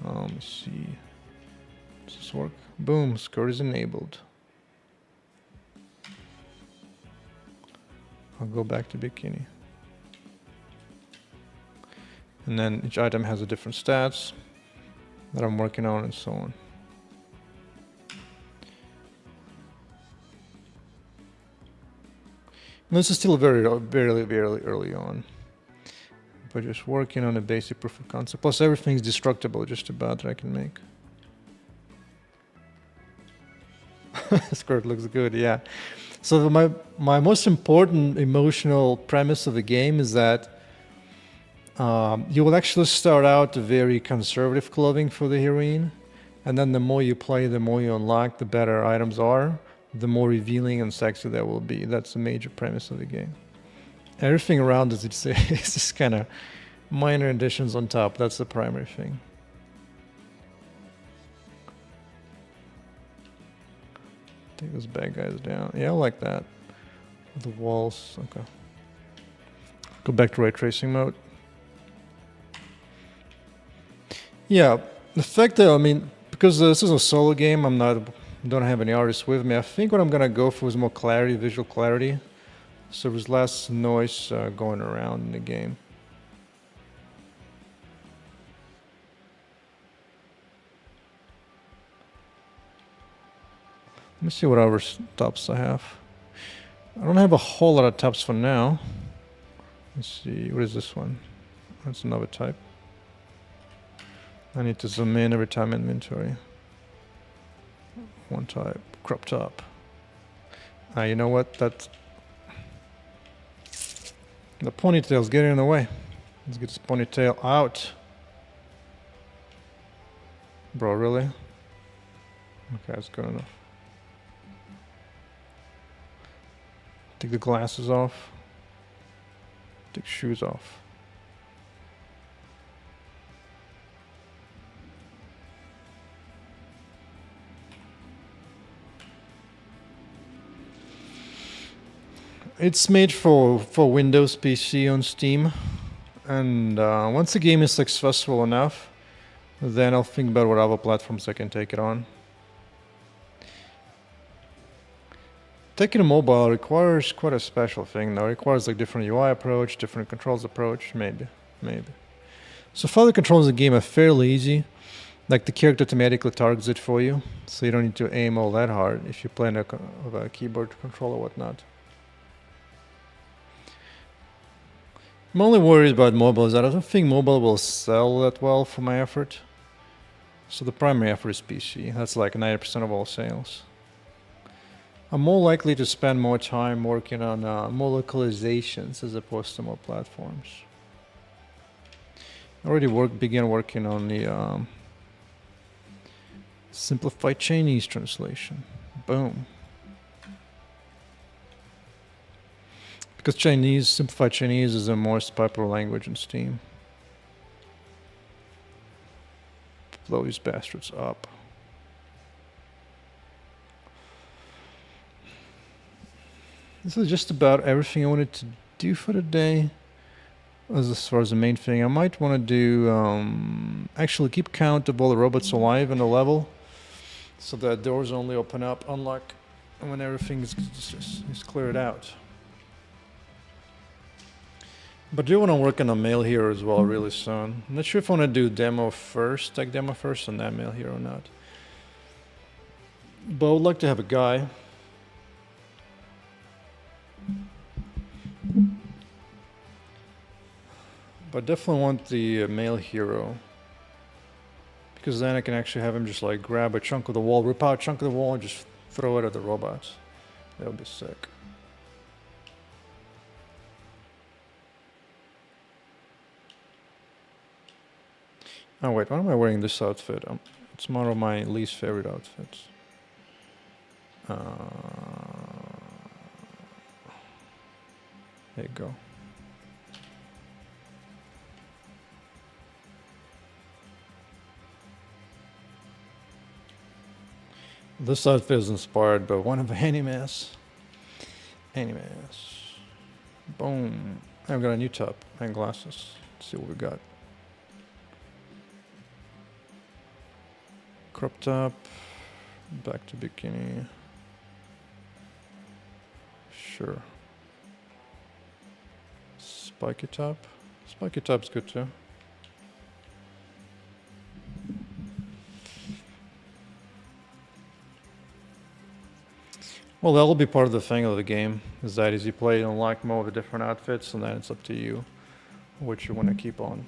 Let's see. Does this work? Boom, skirt is enabled. I'll go back to bikini. And then each item has a different stats that I'm working on and so on. And this is still very early on. But just working on a basic proof of concept. Plus everything's destructible just about that I can make. Skirt looks good, yeah. So my most important emotional premise of the game is that you will actually start out very conservative clothing for the heroine, and then the more you play, the more you unlock, the better items are, the more revealing and sexy they will be. That's the major premise of the game. Everything around it, it's just kind of minor additions on top. That's the primary thing. Take those bad guys down. Yeah, I like that. The walls, okay. Go back to ray tracing mode. Yeah, the fact that, I mean, because this is a solo game, don't have any artists with me. I think what I'm gonna go for is more clarity, visual clarity. So there's less noise going around in the game. Let me see what other tops I have. I don't have a whole lot of tops for now. Let's see, what is this one? That's another type. I need to zoom in every time inventory. One type, crop top. You know what? The ponytail's getting in the way. Let's get this ponytail out. Bro, really? Okay, that's good enough. Take the glasses off. Take shoes off. It's made for Windows PC on Steam, and once the game is successful enough, then I'll think about what other platforms I can take it on. Taking a mobile requires quite a special thing though. It requires like different UI approach, different controls approach, maybe. So far the controls in the game are fairly easy. Like the character automatically targets it for you, so you don't need to aim all that hard if you're playing with a keyboard control or whatnot. I'm only worried about mobile is that I don't think mobile will sell that well for my effort. So the primary effort is PC. That's like 90% of all sales. I'm more likely to spend more time working on more localizations as opposed to more platforms. I already began working on the simplified Chinese translation. Boom. Because simplified Chinese is the most popular language in Steam. Blow these bastards up. This is just about everything I wanted to do for the day. As far as the main thing, I might want to do actually keep count of all the robots alive in the level, so that doors only open up, unlock, when everything is cleared out. But I do want to work on a male hero as well really soon. I'm not sure if I want to do demo first, tech demo first, and then male hero or not. But I would like to have a guy. But I definitely want the male hero. Because then I can actually have him just like grab a chunk of the wall, rip out a chunk of the wall, and just throw it at the robots. That would be sick. Oh wait, why am I wearing this outfit? It's one of my least favorite outfits. There you go. This outfit is inspired by one of the animes. Boom. I've got a new top and glasses. Let's see what we got. Crop top. Back to bikini. Sure. Spiky top. Spiky top's good too. Well, that'll be part of the thing of the game, is that as you play, you unlock more of the different outfits, and then it's up to you which you want to keep on.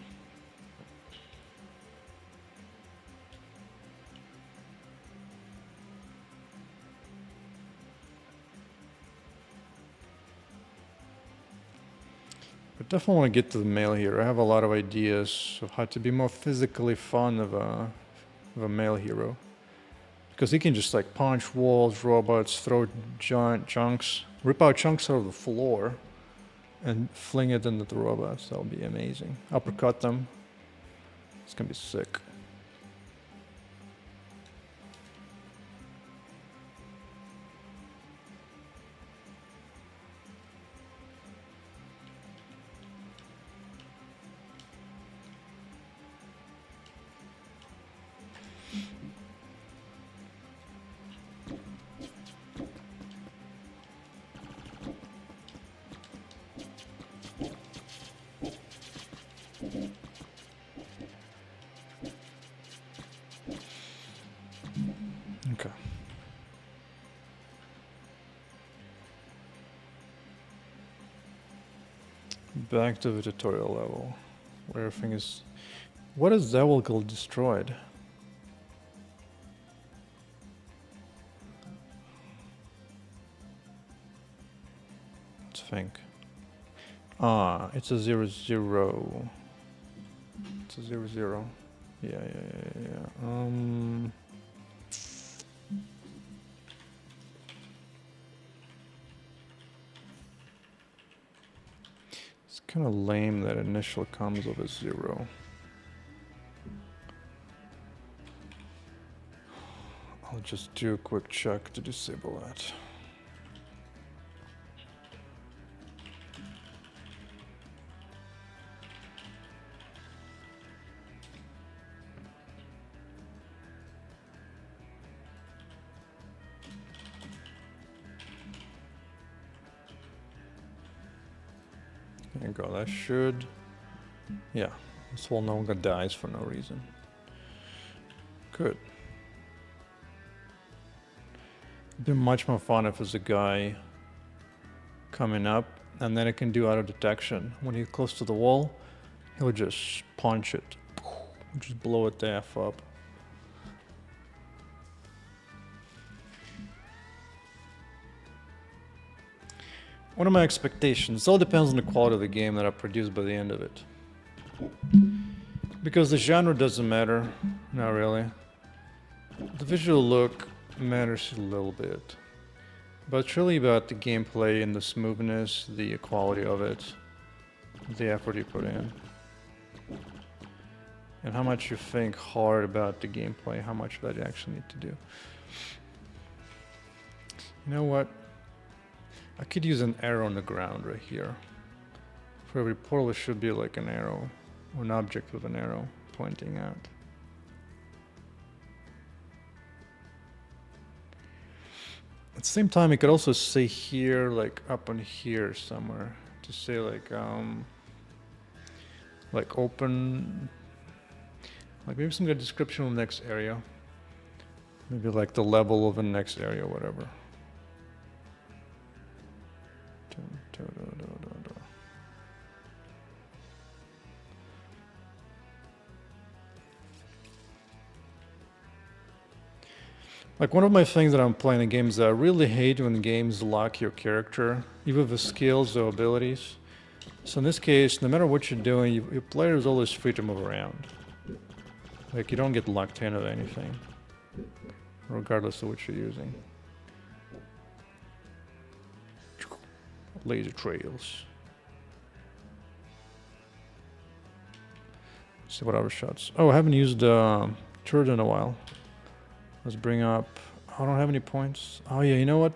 I definitely want to get to the male hero. I have a lot of ideas of how to be more physically fun of a male hero. Because he can just like punch walls, robots, throw giant chunks, rip out chunks out of the floor, and fling it into the robots. That would be amazing. Uppercut them. It's gonna be sick. Okay. Back to the tutorial level, where everything is... What is Zewalgal destroyed? Let's think. Ah, it's a 0-0. It's a 0-0. Yeah. It's kind of lame that initial comes with a 0. I'll just do a quick check to disable that. There you go, that should... Yeah, this wall no longer dies for no reason. Good. It'd be much more fun if there's a guy coming up, and then it can do auto detection. When he's close to the wall, he'll just punch it. Just blow it the F up. What are my expectations? It all depends on the quality of the game that I produce by the end of it. Because the genre doesn't matter, not really. The visual look matters a little bit. But it's really about the gameplay and the smoothness, the quality of it, the effort you put in. And how much you think hard about the gameplay, how much of that you actually need to do. You know what? I could use an arrow on the ground right here. For every portal there should be like an arrow, or an object with an arrow pointing out. At the same time, you could also say here, like up on here somewhere, to say like open, like maybe some kind of description of the next area. Maybe like the level of the next area, or whatever. Like one of my things that I'm playing in games that I really hate when games lock your character, either the skills or abilities. So in this case, no matter what you're doing, your player is always free to move around. Like you don't get locked into anything, regardless of what you're using. Laser trails. Let's see what other shots. Oh, I haven't used turret in a while. Let's bring up. I don't have any points. Oh yeah, you know what?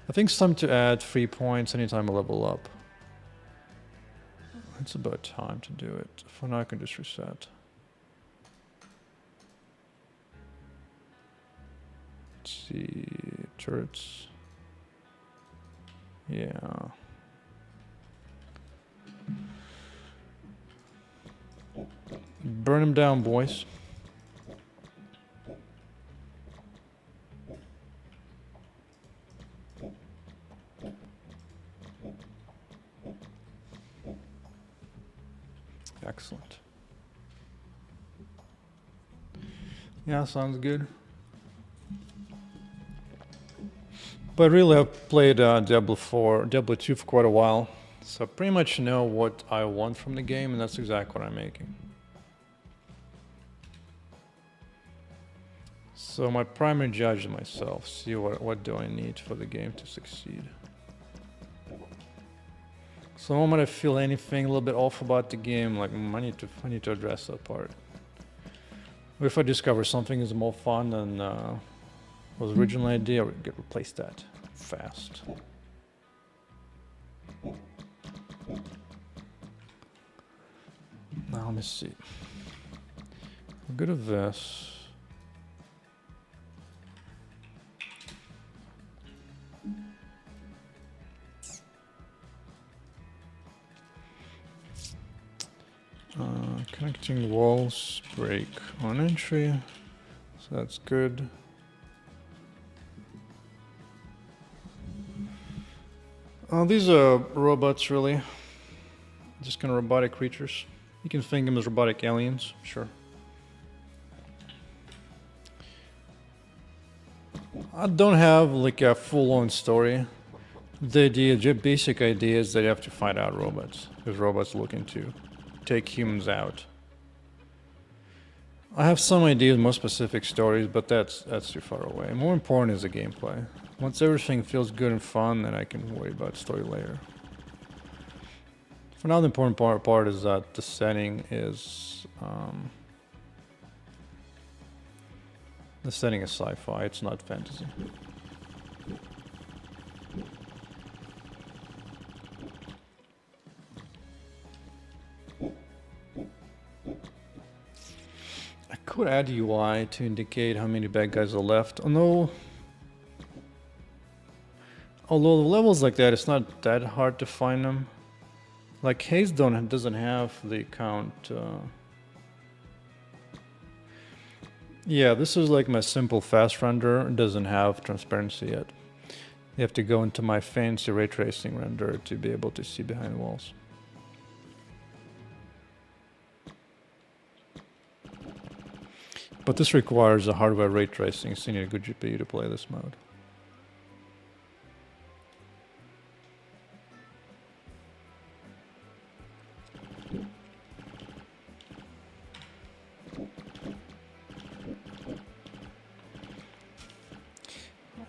I think it's time to add 3 points anytime I level up. It's about time to do it. For now, I can just reset. Let's see, turrets. Yeah. Burn them down, boys. Excellent. Yeah, sounds good. But really, I've played Diablo 2 for quite a while, so I pretty much know what I want from the game, and that's exactly what I'm making. So my primary judge is myself. See what do I need for the game to succeed. So the moment I feel anything a little bit off about the game, like I need to address that part. Or if I discover something is more fun than was the original idea, I would replace that fast. Now let me see. We're good at this. Connecting walls, break on entry, so that's good. These are robots, really. Just kind of robotic creatures. You can think of them as robotic aliens, sure. I don't have like a full-on story. The basic idea is that you have to find out robots. There's robots looking to take humans out. I have some ideas, more specific stories, but that's too far away. More important is the gameplay. Once everything feels good and fun, then I can worry about story later. For now, the important part is that the setting is sci-fi. It's not fantasy. I could add UI to indicate how many bad guys are left. Although the levels like that, it's not that hard to find them. Like Haze doesn't have the count. Yeah, this is like my simple fast render. It doesn't have transparency yet. You have to go into my fancy ray tracing render to be able to see behind walls. But this requires a hardware ray tracing, so you need a good GPU to play this mode.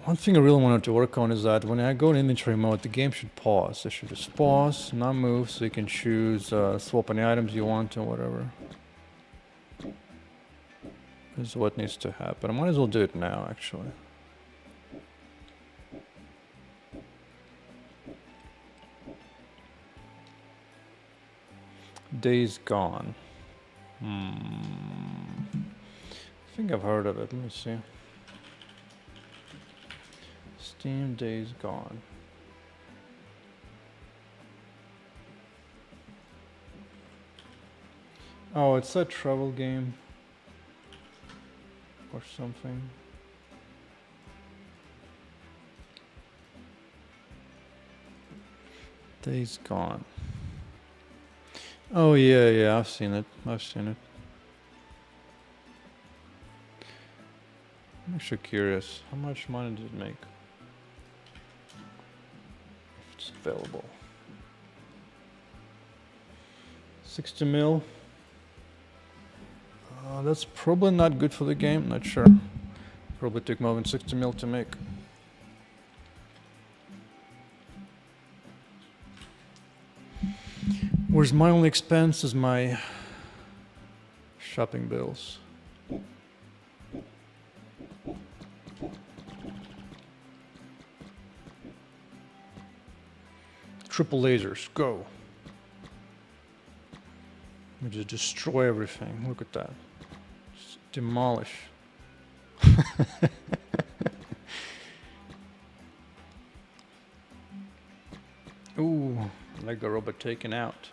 One thing I really wanted to work on is that when I go in inventory mode, the game should pause. It should just pause, not move, so you can choose, swap any items you want or whatever. This is what needs to happen. I might as well do it now, actually. Days Gone. I think I've heard of it. Let me see. Steam Days Gone. Oh, it's a travel game. Or something. Days Gone. Oh yeah, I've seen it. I'm actually curious. How much money did it make? If it's available. 60 mil. That's probably not good for the game, not sure. Probably took more than 60 mil to make. Whereas my only expense is my shopping bills. Triple lasers, go. We just destroy everything. Look at that. Just demolish. Ooh, Lego robot taken out.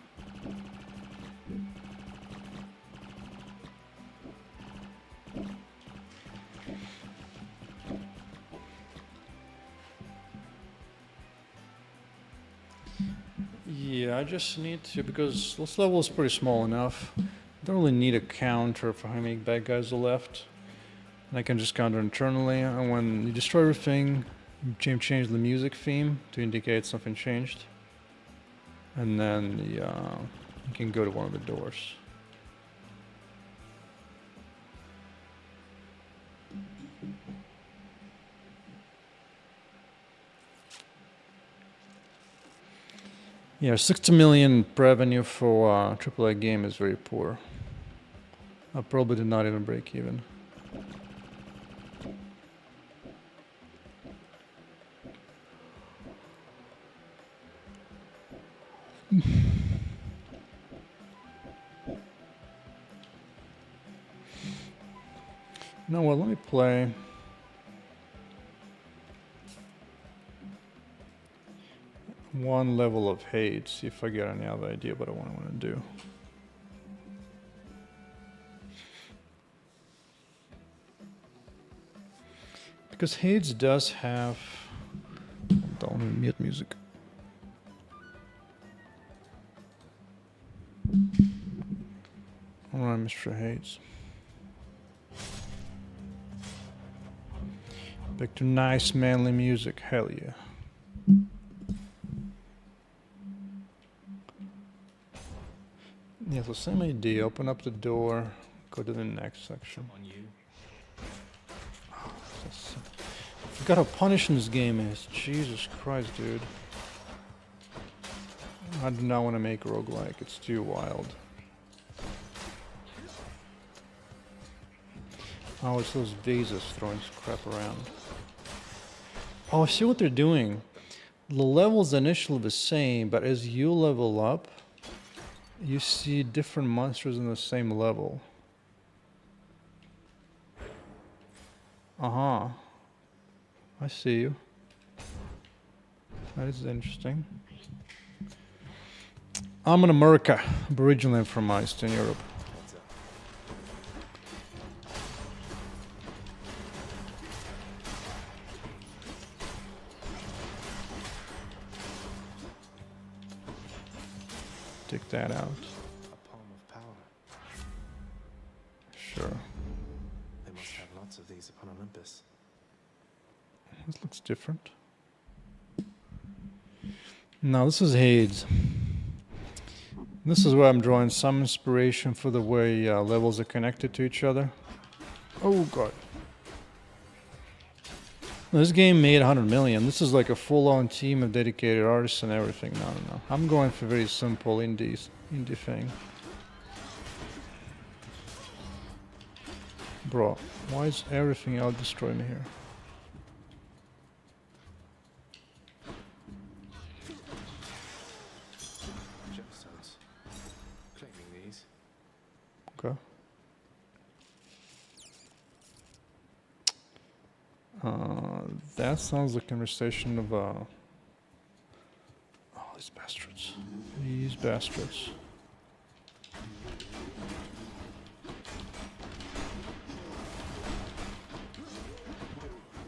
Yeah, I just need to, because this level is pretty small enough. Don't really need a counter for how many bad guys are left. And I can just counter internally. And when you destroy everything, you change the music theme to indicate something changed. And then you can go to one of the doors. Yeah, 60 million revenue for a AAA game is very poor. I probably did not even break even. No, well, let me play. One level of hate, see if I get any other idea what I want to do. Because Hades does have... Don't mute music. Alright, Mr. Hades. Back to nice manly music, hell yeah. Yeah, so same idea, open up the door, go to the next section. On you. I forgot how punishing this game is. Jesus Christ, dude. I do not want to make roguelike, it's too wild. Oh, it's those vases throwing crap around. Oh, I see what they're doing. The level's initially the same, but as you level up, you see different monsters in the same level. Uh-huh. I see you. That is interesting. I'm in America. I'm originally from Eastern Europe. Take that out. A palm of power. Sure. They must have lots of these upon Olympus. This looks different. Now this is Hades. This is where I'm drawing some inspiration for the way levels are connected to each other. Oh god. This game made 100 million. This is like a full-on team of dedicated artists and everything. No. I'm going for very simple indie thing. Bro, why is everything out destroying me here? Gemstones. Claiming these. Okay. That sounds like a conversation of oh, these bastards. These bastards.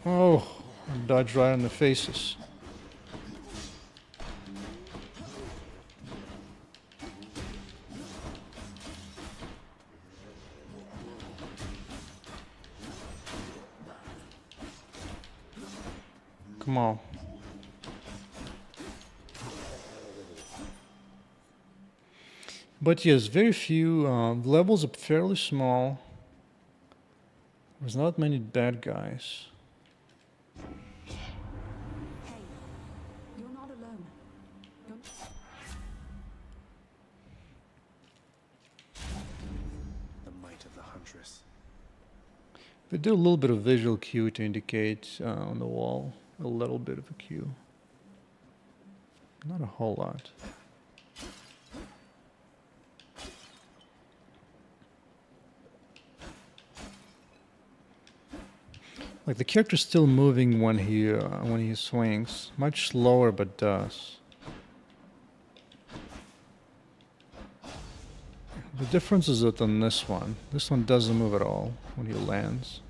Oh, I dodged right in the faces. Come on. But yes, very few. Levels are fairly small. There's not many bad guys. Hey, you're not alone. You're... The might of the huntress. We do a little bit of visual cue to indicate on the wall. A little bit of a cue. Not a whole lot. Like the character's still moving when he swings. Much slower, but does. The difference is that on this one doesn't move at all when he lands.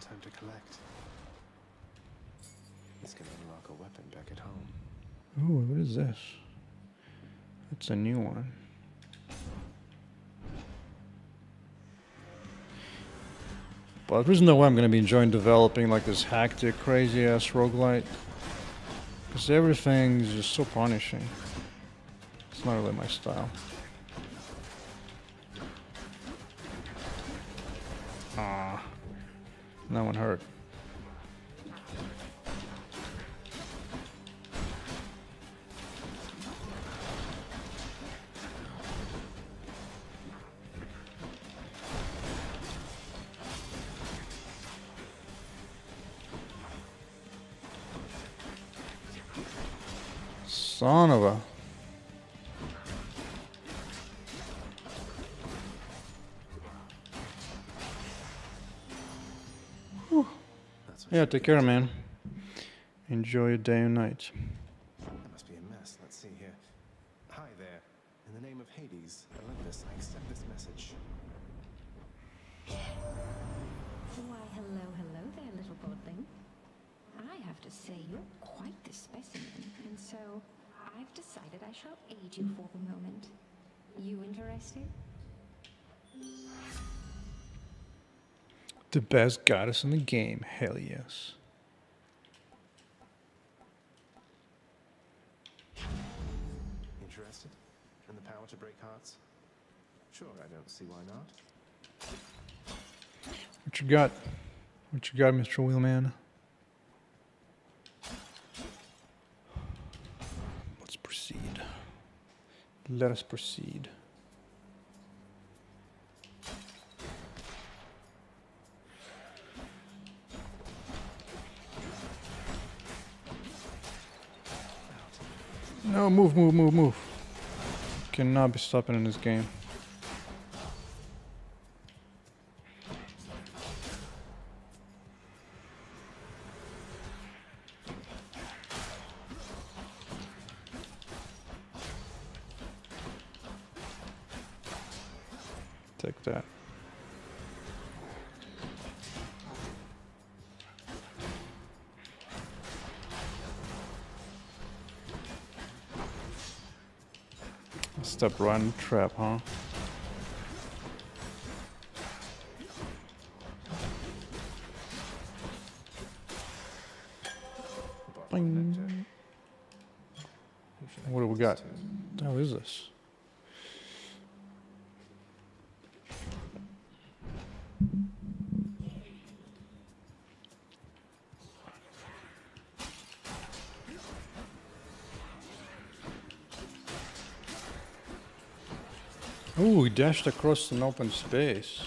Time to collect. This can unlock a weapon back at home. Ooh, what is this? That's a new one. But there's no way I'm going to be enjoying developing like this hectic, crazy ass roguelite. Because everything's just so punishing. It's not really my style. Ah, that one hurt. Son of a... Whew. That's what Yeah, she take did. care, man. Enjoy your day and night. That must be a mess. Let's see here. Hi there. In the name of Hades, Olympus, I accept this message. Why, hello there, little bodling. I have to say, you're quite the specimen, and so I've decided I shall aid you for the moment. You interested? The best goddess in the game, hell yes. Interested? In the power to break hearts? Sure, I don't see why not. What you got? What you got, Mr. Wheelman? Let's proceed. Let us proceed. No, move, move, move, move. Cannot be stopping in this game. Take that. Step right in the trap, huh? Bing. Nectar. Who should I What do give we this got? to? What the hell is this? Ooh, he dashed across an open space.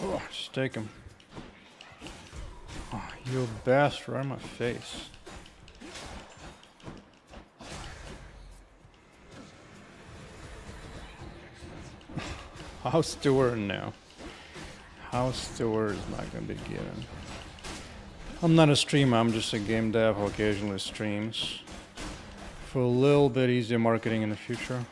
Oh, just take him. Oh, you bastard, right in my face. House Stewart now. House Stewart is not gonna be given. I'm not a streamer, I'm just a game dev who occasionally streams. For a little bit easier marketing in the future.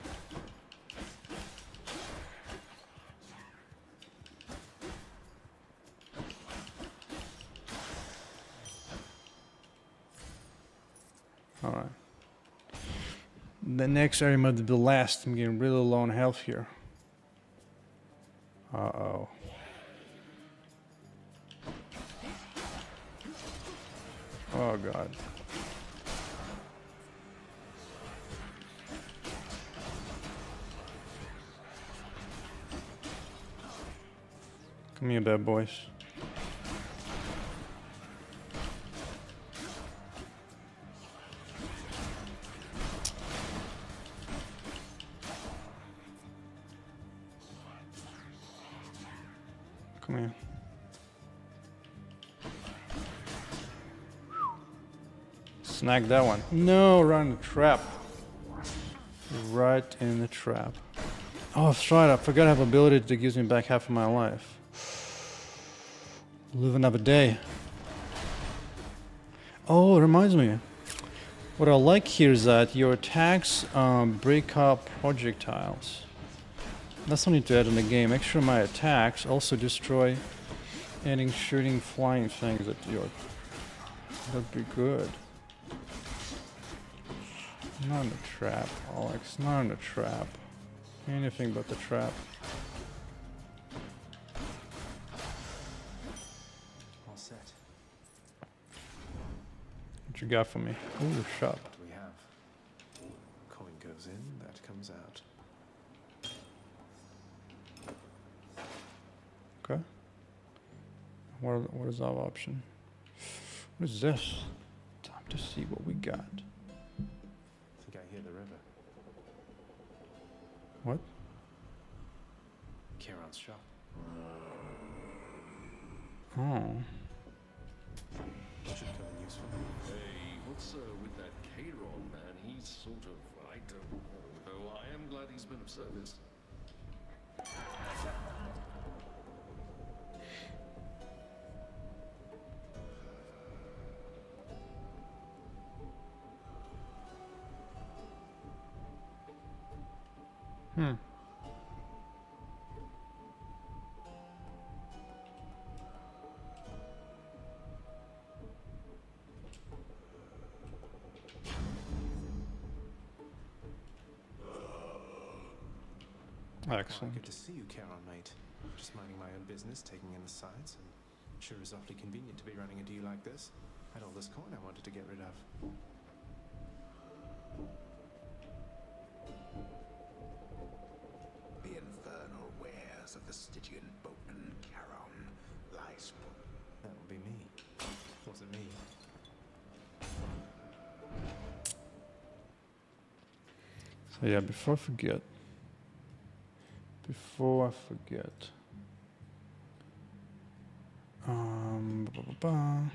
The next area might be the last. I'm getting really low on health here. Uh-oh. Oh god. Come here, bad boys. Come here. Snag that one. No, right in the trap. Right in the trap. Oh, that's right. I forgot I have ability that gives me back half of my life. Live another day. Oh, it reminds me. What I like here is that your attacks break up projectiles. That's something to add in the game. Make sure my attacks also destroy any shooting flying things at your... That'd be good. Not in the trap, Alex. Not in the trap. Anything but the trap. All set. What you got for me? Ooh, shop. What do we have? Coin goes in, that comes out. Okay. What is our option? What is this? Time to see what we got. I think I hear the river. What? Kieran's shop. Oh. Should come in useful. Hey, what's with that Kieran man? He's sort of, I don't know, though I am glad he's been of service. Hmm. Excellent. Good to see you, Kieran, mate. Just minding my own business, taking in the sights, and sure is awfully convenient to be running a deal like this. Had all this coin I wanted to get rid of. The infernal wares of the Stygian boatman Charon lies put. That would be me. Wasn't me. So yeah, before I forget. Ba, ba, ba.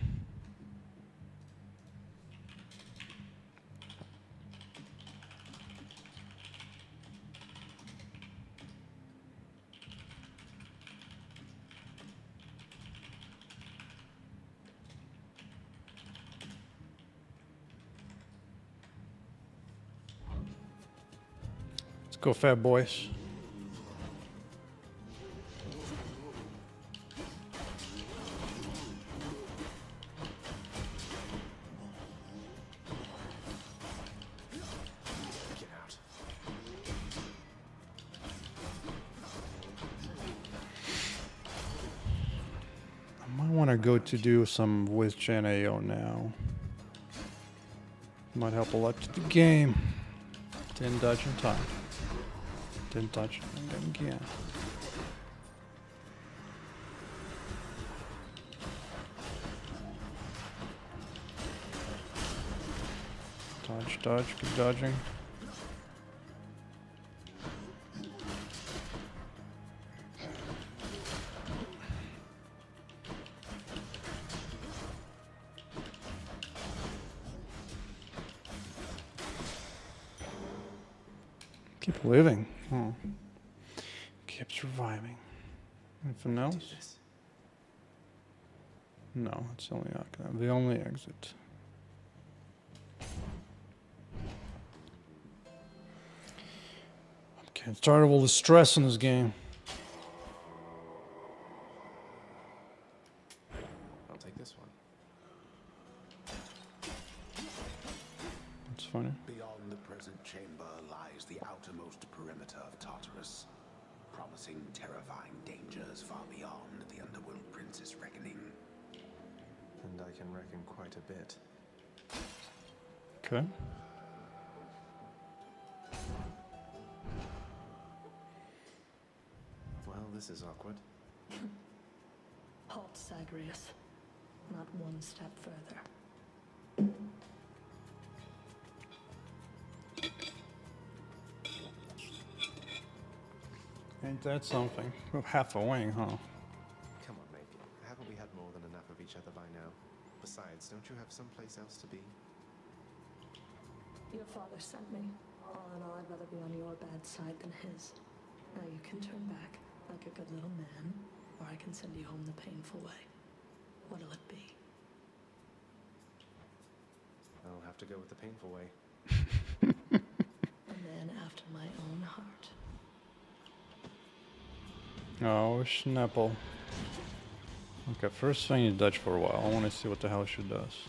Let's go, fat boys. Get out. I might want to go to do some with Gen AO now. Might help a lot to the game. Didn't dodge in time. Didn't touch it again. Dodge, dodge, keep dodging. Keep living. Oh. Keep surviving. Anything Do else? this. No, it's the only exit. I'm getting tired of all the stress in this game. I'll take this one. That's funny. Beyond the present chamber lies the outermost perimeter of Tartarus, promising terrifying dangers far beyond the Underworld Prince's reckoning. And I can reckon quite a bit. Okay. Well, this is awkward. Halt, Zagreus. Not one step further. Ain't that something? With half a wing, huh? Come on, mate. Haven't we had more than enough of each other by now? Besides, don't you have someplace else to be? Your father sent me. All in all, I'd rather be on your bad side than his. Now you can turn back like a good little man, or I can send you home the painful way. What'll it be? I'll have to go with the painful way. A man after my own heart. Oh, Schnapple. Okay, first thing you dodge for a while. I want to see what the hell she does.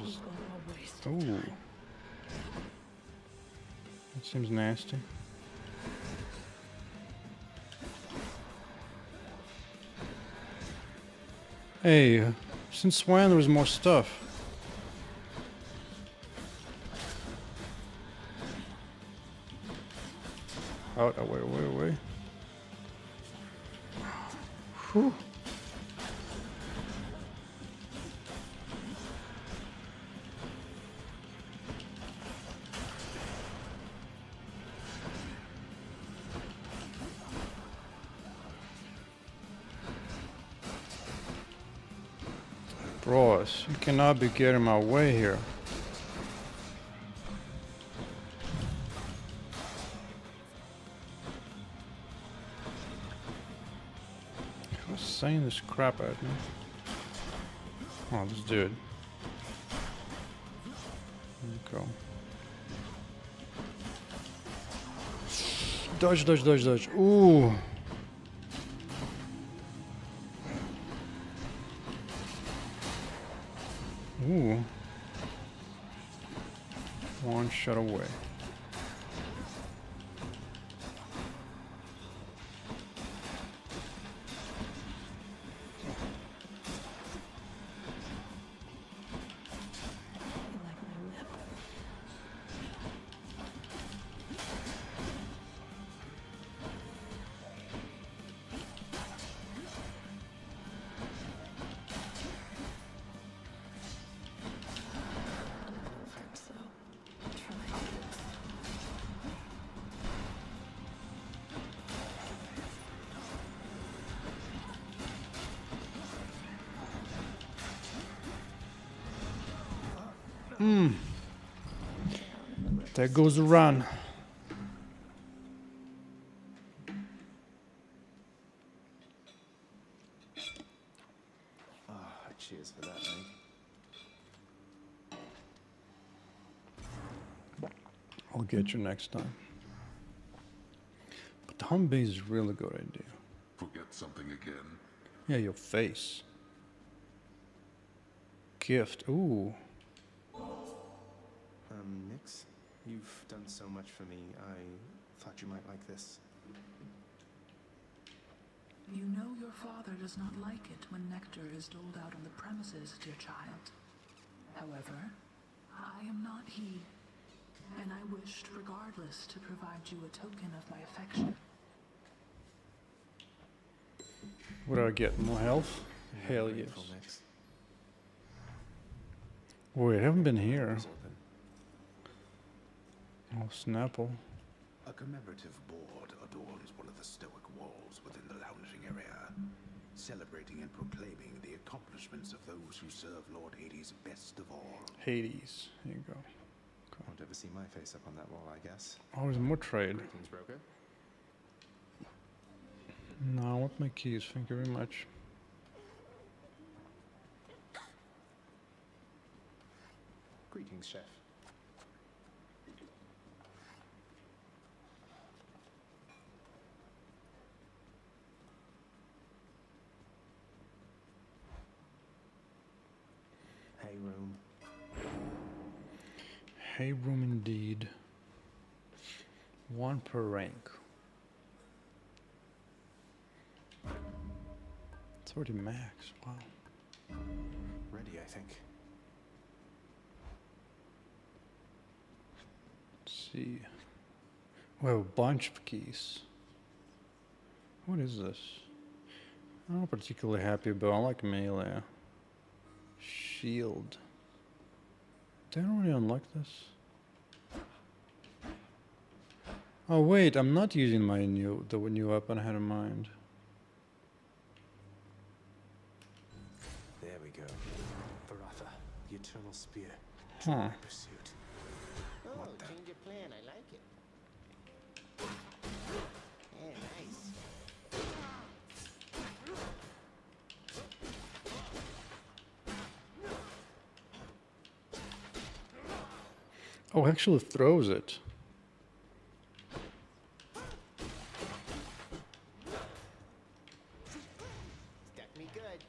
Just... What a waste of Ooh. time. That seems nasty. Hey, since when there was more stuff? Out, away, away, away. Whew. Bros, you cannot be getting my way here. Who's saying this crap at me? Oh, this dude. There you go. Dodge, dodge, dodge, dodge. Ooh. Ooh. One shot away. You like my whip? Perfect, so try. There goes the run. Cheers for that, mate. I'll get you next time. But the Humvee is a really good idea. Forget something again. Yeah, your face. Gift. Ooh. Nix, you've done so much for me. I thought you might like this. You know your father does not like it when nectar is doled out on the premises, dear child. However, I am not he, and I wished regardless to provide you a token of my affection. What do I get? More health? Hell yes. Grateful, Nix. Wait, I haven't been here. Doors open. Oh, Snapple. A commemorative board adorns one of the stoic walls within the lounging area, celebrating and proclaiming the accomplishments of those who serve Lord Hades best of all. Hades. Here you go. Won't ever see my face up on that wall, I guess. Oh, there's more trade. Greetings, broker. No, I want my keys. Thank you very much. Greetings, chef. Hey, Hay room indeed. 1 per rank. It's already max. Wow. Ready, I think. Let's see. We have a bunch of keys. What is this? I'm not particularly happy about. I like melee. Shield. Did I already unlock this? Oh wait, I'm not using the new weapon I had in mind. There we go. Baratha, the Eternal Spear. Huh. Pursuit. Oh, What the- change your plan. I like it. Yeah, nice. Oh, it actually throws it. Stuck me good.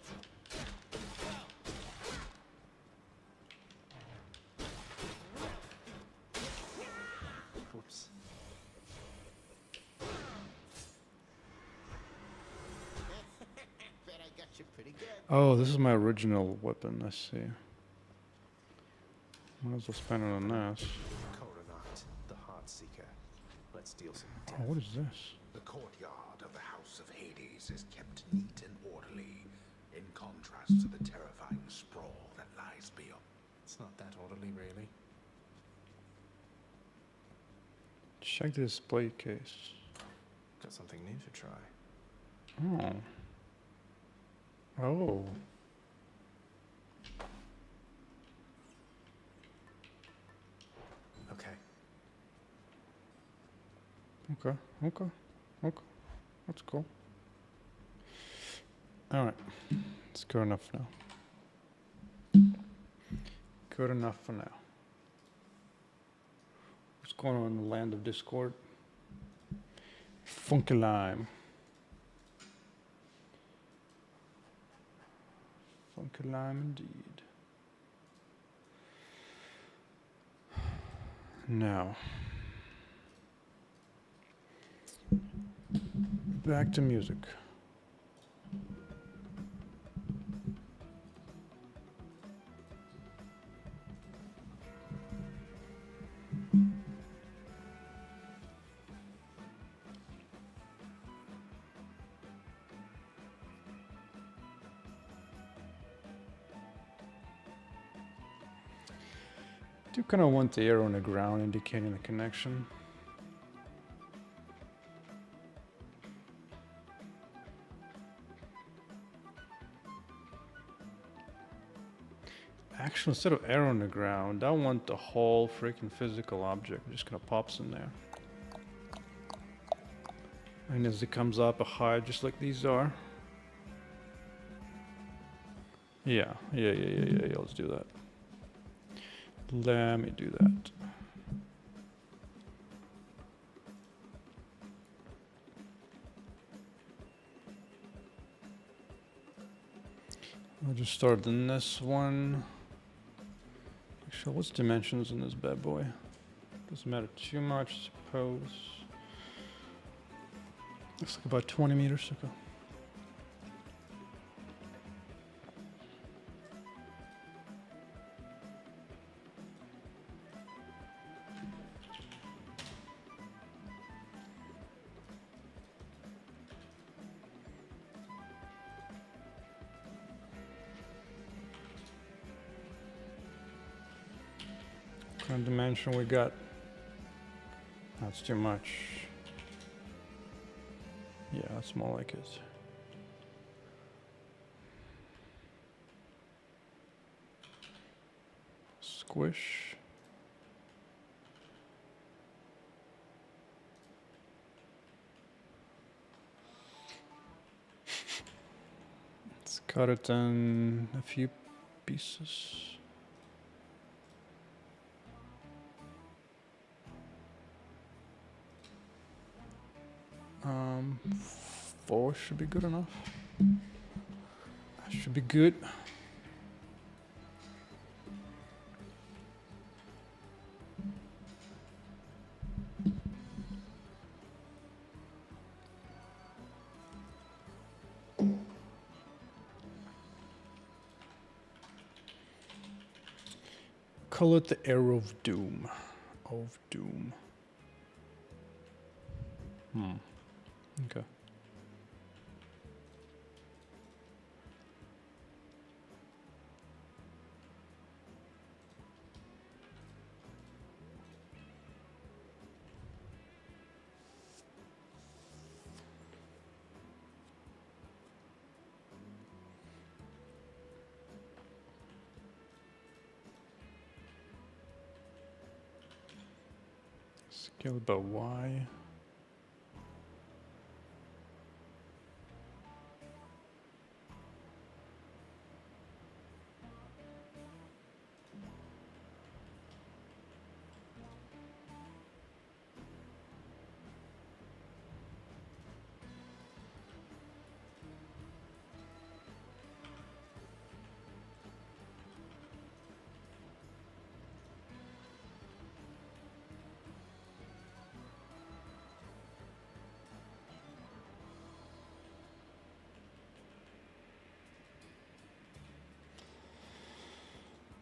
Whoops. Bet I got you pretty good. Oh, this is my original weapon. I see. Might as well spend it on this. Coronat, the Heartseeker. Let's deal some Oh, death. what is this? The courtyard of the House of Hades is kept neat and orderly, in contrast to the terrifying sprawl that lies beyond. It's not that orderly, really. Check the display case. Got something new to try. Oh. Oh. Okay. Okay. Okay. Okay. That's cool. All right. It's good enough now. Good enough for now. What's going on in the land of Discord? Funky Lime. Funky Lime indeed. Now, back to music. Do kind of want the arrow on the ground indicating the connection. Actually, instead of arrow on the ground, I want the whole freaking physical object. Just kind of pops in there. And as it comes up a high, just like these are. Yeah, let's do that. Let me do that. I'll just start in this one. Actually, what's dimensions in this bad boy? Doesn't matter too much, suppose. Looks like about 20 meters. Okay. What kind of dimension we got? That's too much. Yeah, that's more like it. Squish. Let's cut it in a few pieces. Um, 4 should be good enough. That should be good. call it the Arrow of Doom. Of Doom. Okay. Scale by Y.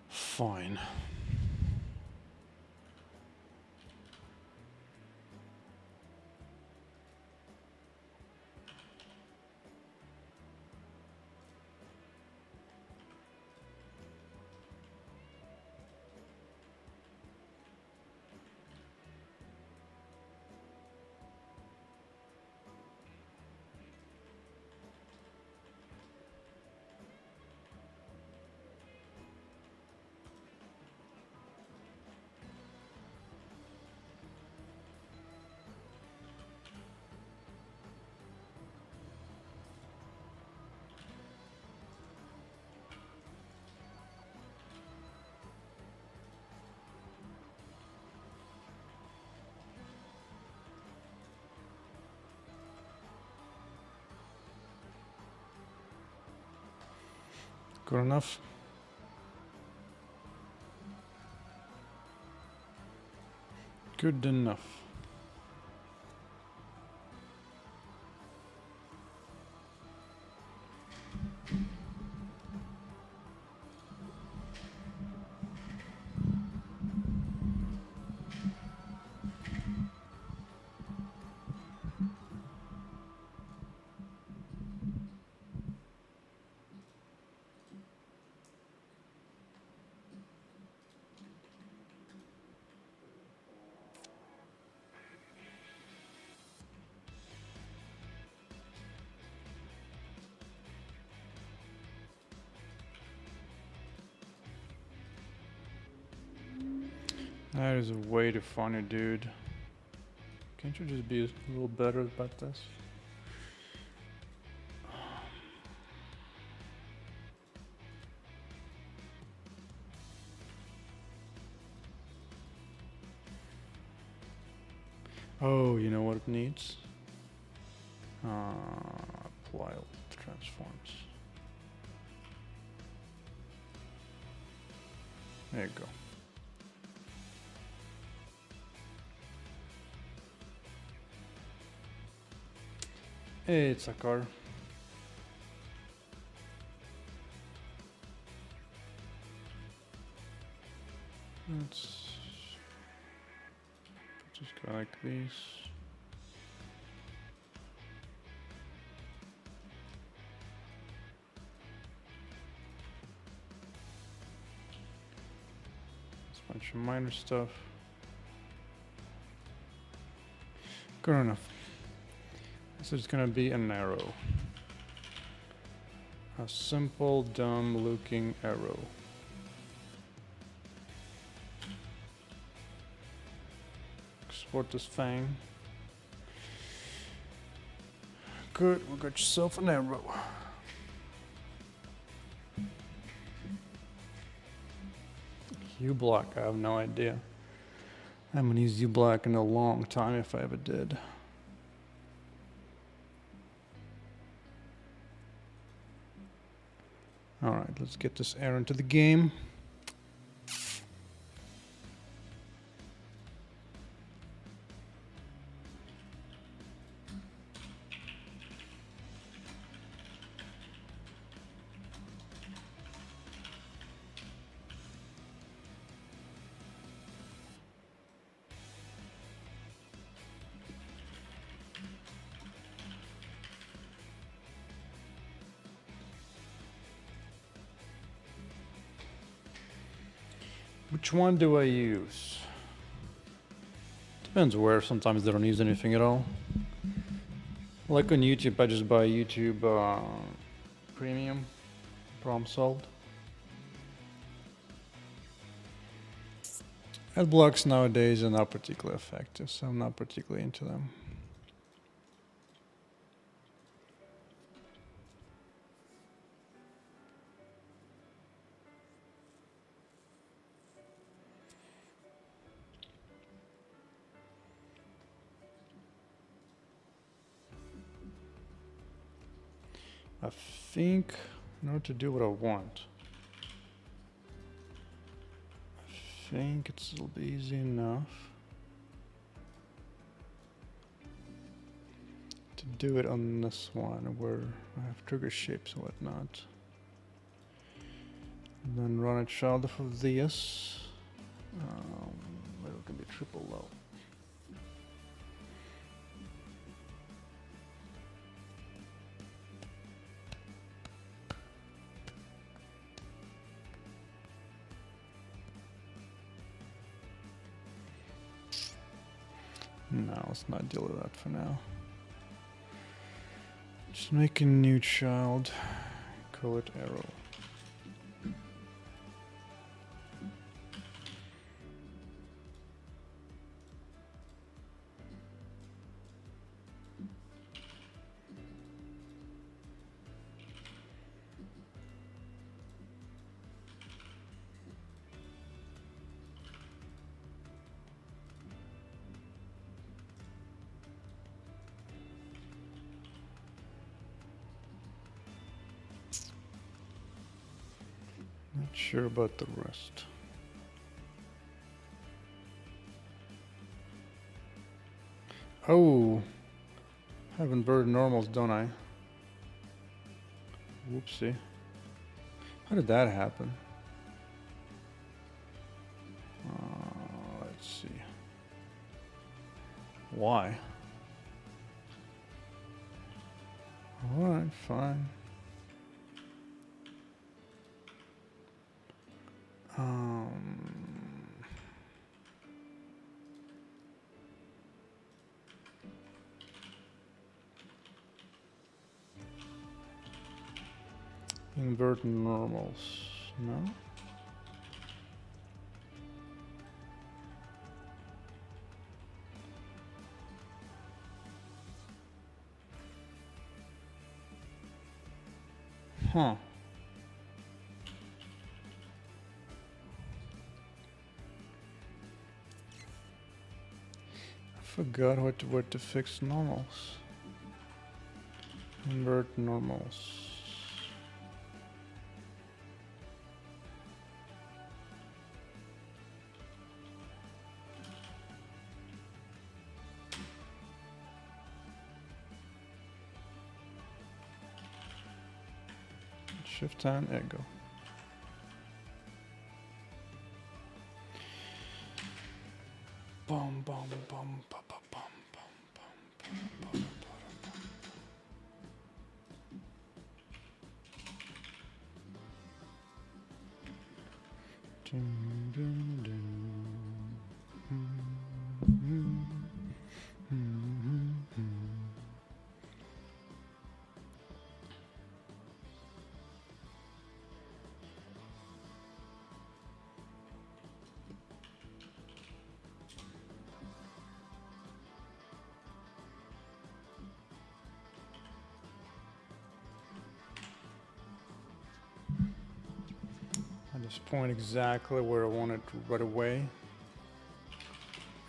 Fine. Good enough. Good enough. That is way too funny, dude. Can't you just be a little better about this? Oh, you know what it needs? Apply transforms. There you go. Hey, it's a car. Let's just go like this. It's a bunch of minor stuff. Good enough. This is gonna be an arrow. A simple, dumb looking arrow. Export this thing. Good, we got yourself an arrow. U-block, I have no idea. I haven't used U-block in a long time if I ever did. Alright, let's get this arrow into the game. Which one do I use? Depends where. Sometimes they don't use anything at all. Like on YouTube, I just buy YouTube Premium, problem solved. Ad blocks nowadays are not particularly effective, so I'm not particularly into them. I think in order to do what I want, I think it'll be easy enough to do it on this one where I have trigger shapes and whatnot. And then run a child off of this. It can be triple low. No, let's not deal with that for now. Just make a new child. Call it arrow. Not sure about the rest. Oh, I have inverted normals, don't I? Whoopsie. How did that happen? Let's see. Why? Alright, fine. Invert normals, no? Huh. I forgot what to fix normals. Invert normals. Shift and echo. Bum bum bum ba ba bum bum bum bum bum bum. Dun, dun, dun. I just point exactly where I want it right away.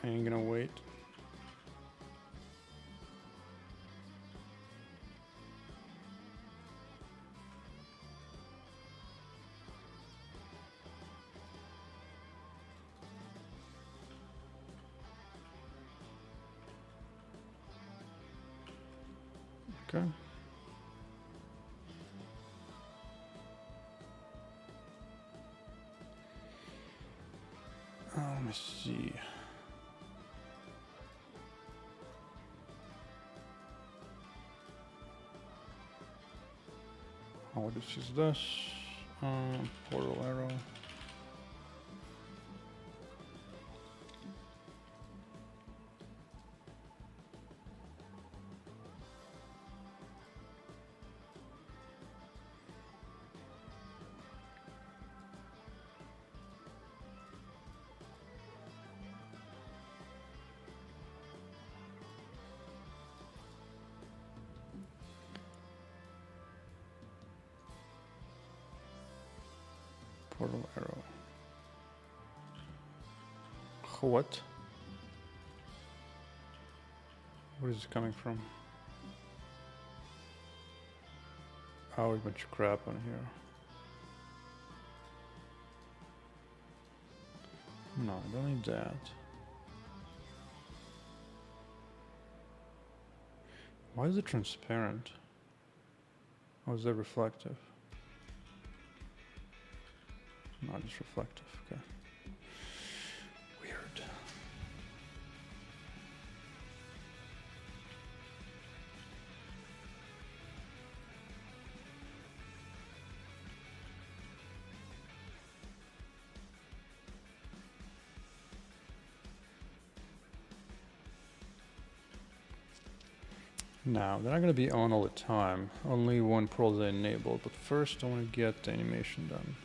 I ain't gonna wait. Okay. Let me see. Oh, this is this. Portal arrow. Portal arrow. What? Where is it coming from? Oh, a bunch of crap on here. No, I don't need that. Why is it transparent? Or is that reflective? No, it's reflective, okay. Weird. Now, they're not going to be on all the time. Only one pearl is enabled. But first, I want to get the animation done.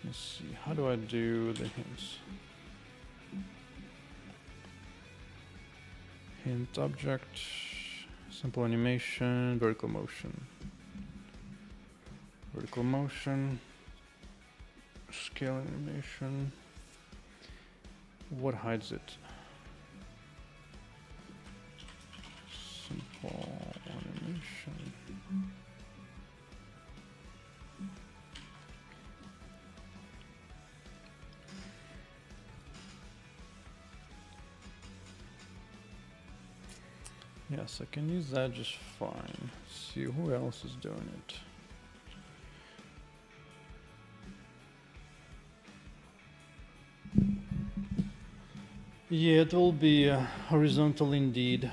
Let's see. How do I do the hints? Hint object. Simple animation. Vertical motion. Vertical motion. Scale animation. What hides it? Simple animation. Yes, I can use that just fine. Let's see who else is doing it. Yeah, it will be horizontal indeed.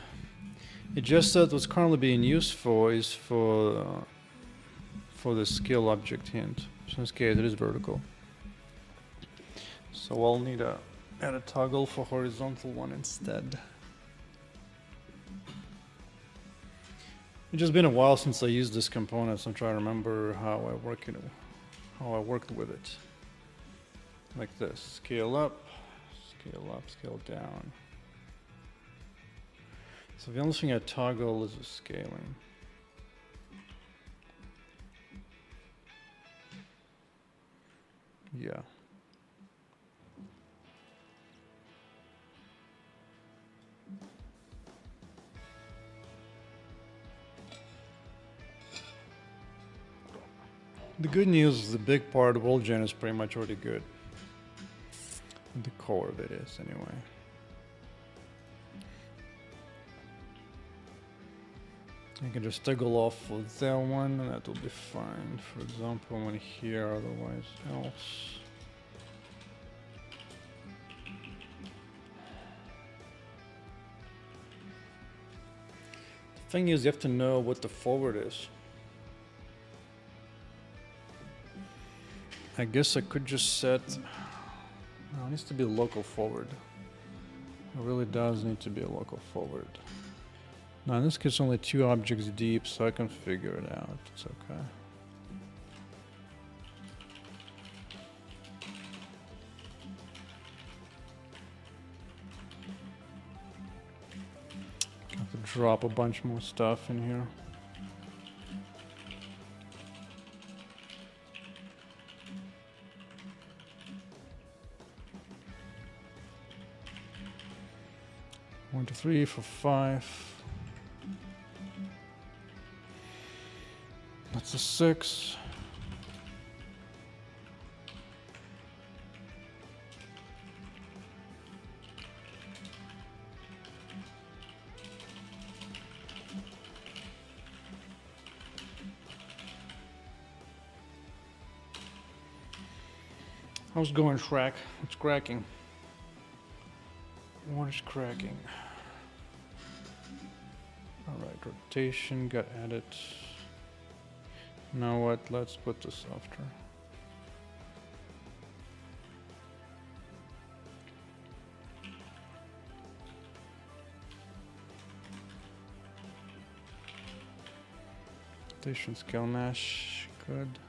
It just that what's currently being used for is for the scale object hint. So in this case, it is vertical. So I'll need to add a toggle for horizontal one instead. It's just been a while since I used this component, so I'm trying to remember how I worked with it. Like this: scale up, scale down. So the only thing I toggle is the scaling. Yeah. The good news is the big part of world gen is pretty much already good. The core of it is, anyway. I can just toggle off with that one, and that will be fine. For example, I'm here, otherwise else. The thing is, you have to know what the forward is. I guess I could just set... No, it needs to be a local forward. It really does need to be a local forward. Now in this case only 2 objects deep, so I can figure it out. It's okay. I have to drop a bunch more stuff in here. One, two, 3, 4, 5. That's a 6. How's it going, Shrek? It's cracking. What is cracking? Alright, rotation got added. Now what? Let's put this after. Rotation scale mesh, good.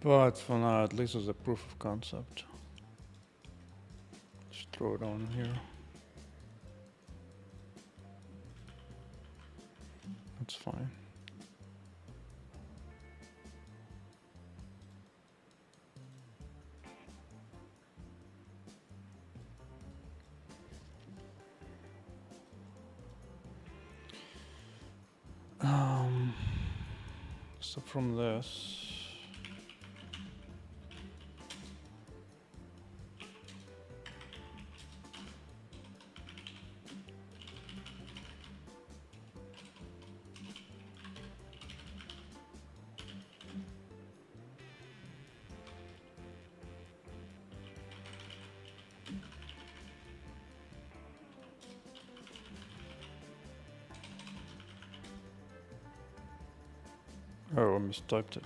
But for now, at least as a proof of concept. Just throw it on here. That's fine. So from this, oh, I mistyped it.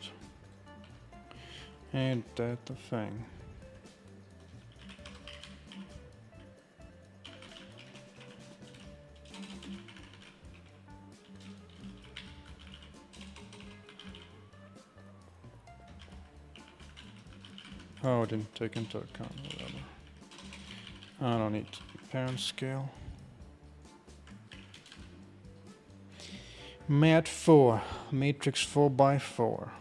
Ain't that the thing? Oh, I didn't take into account whatever. I don't need parent scale. Mat 4, matrix 4 by 4.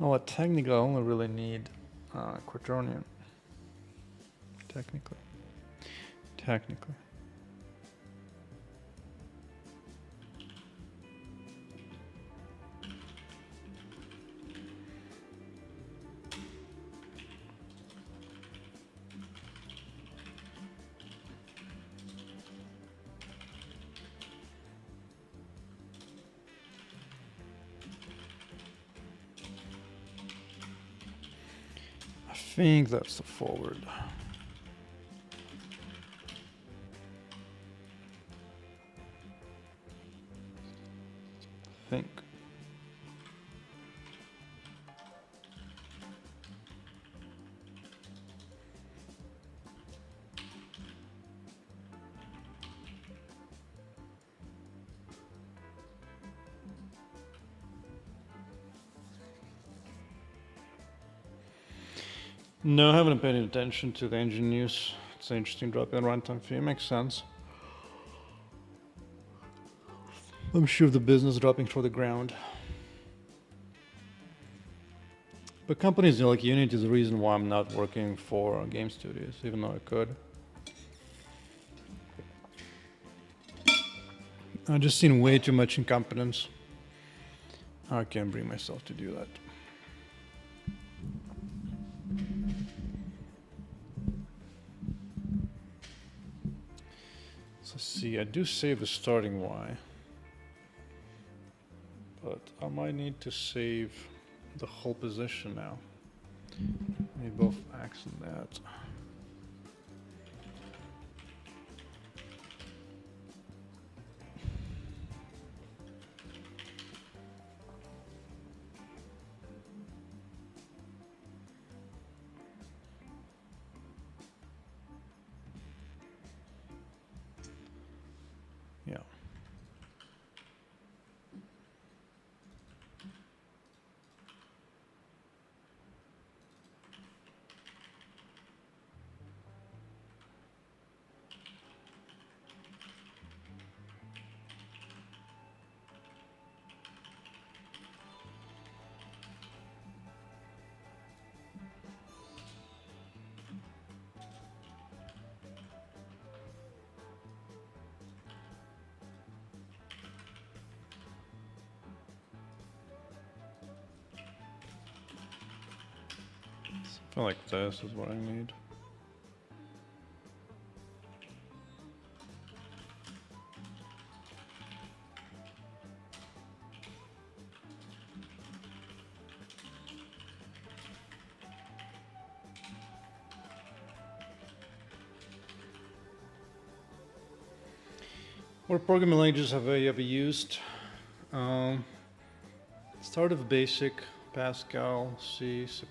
Oh, technically I only really need quaternion. Technically. I think that's the forward. Think. No, I haven't paid any attention to the engine use. It's an interesting drop in runtime fee. Makes sense. I'm sure the business is dropping through the ground. But companies like Unity is the reason why I'm not working for game studios, even though I could. I've just seen way too much incompetence. I can't bring myself to do that. So see, I do save the starting Y. But I might need to save the whole position now. Maybe both X and that. Yeah. Something like this is what I need. What programming languages have I ever used? Start of basic, Pascal, C, C++.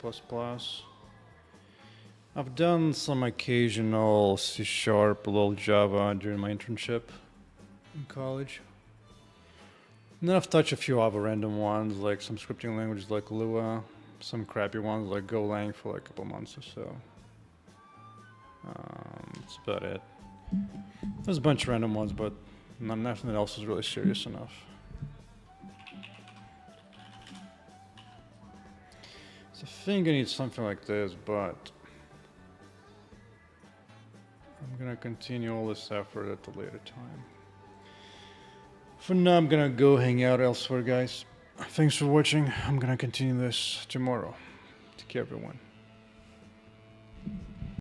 I've done some occasional C#, a little Java during my internship in college. And then I've touched a few other random ones, like some scripting languages like Lua, some crappy ones like Golang for like a couple months or so. That's about it. There's a bunch of random ones, but nothing else is really serious enough. So I think I need something like this, but I'm gonna continue all this effort at a later time. For now, I'm gonna go hang out elsewhere, guys. Thanks for watching. I'm gonna continue this tomorrow. Take care, everyone.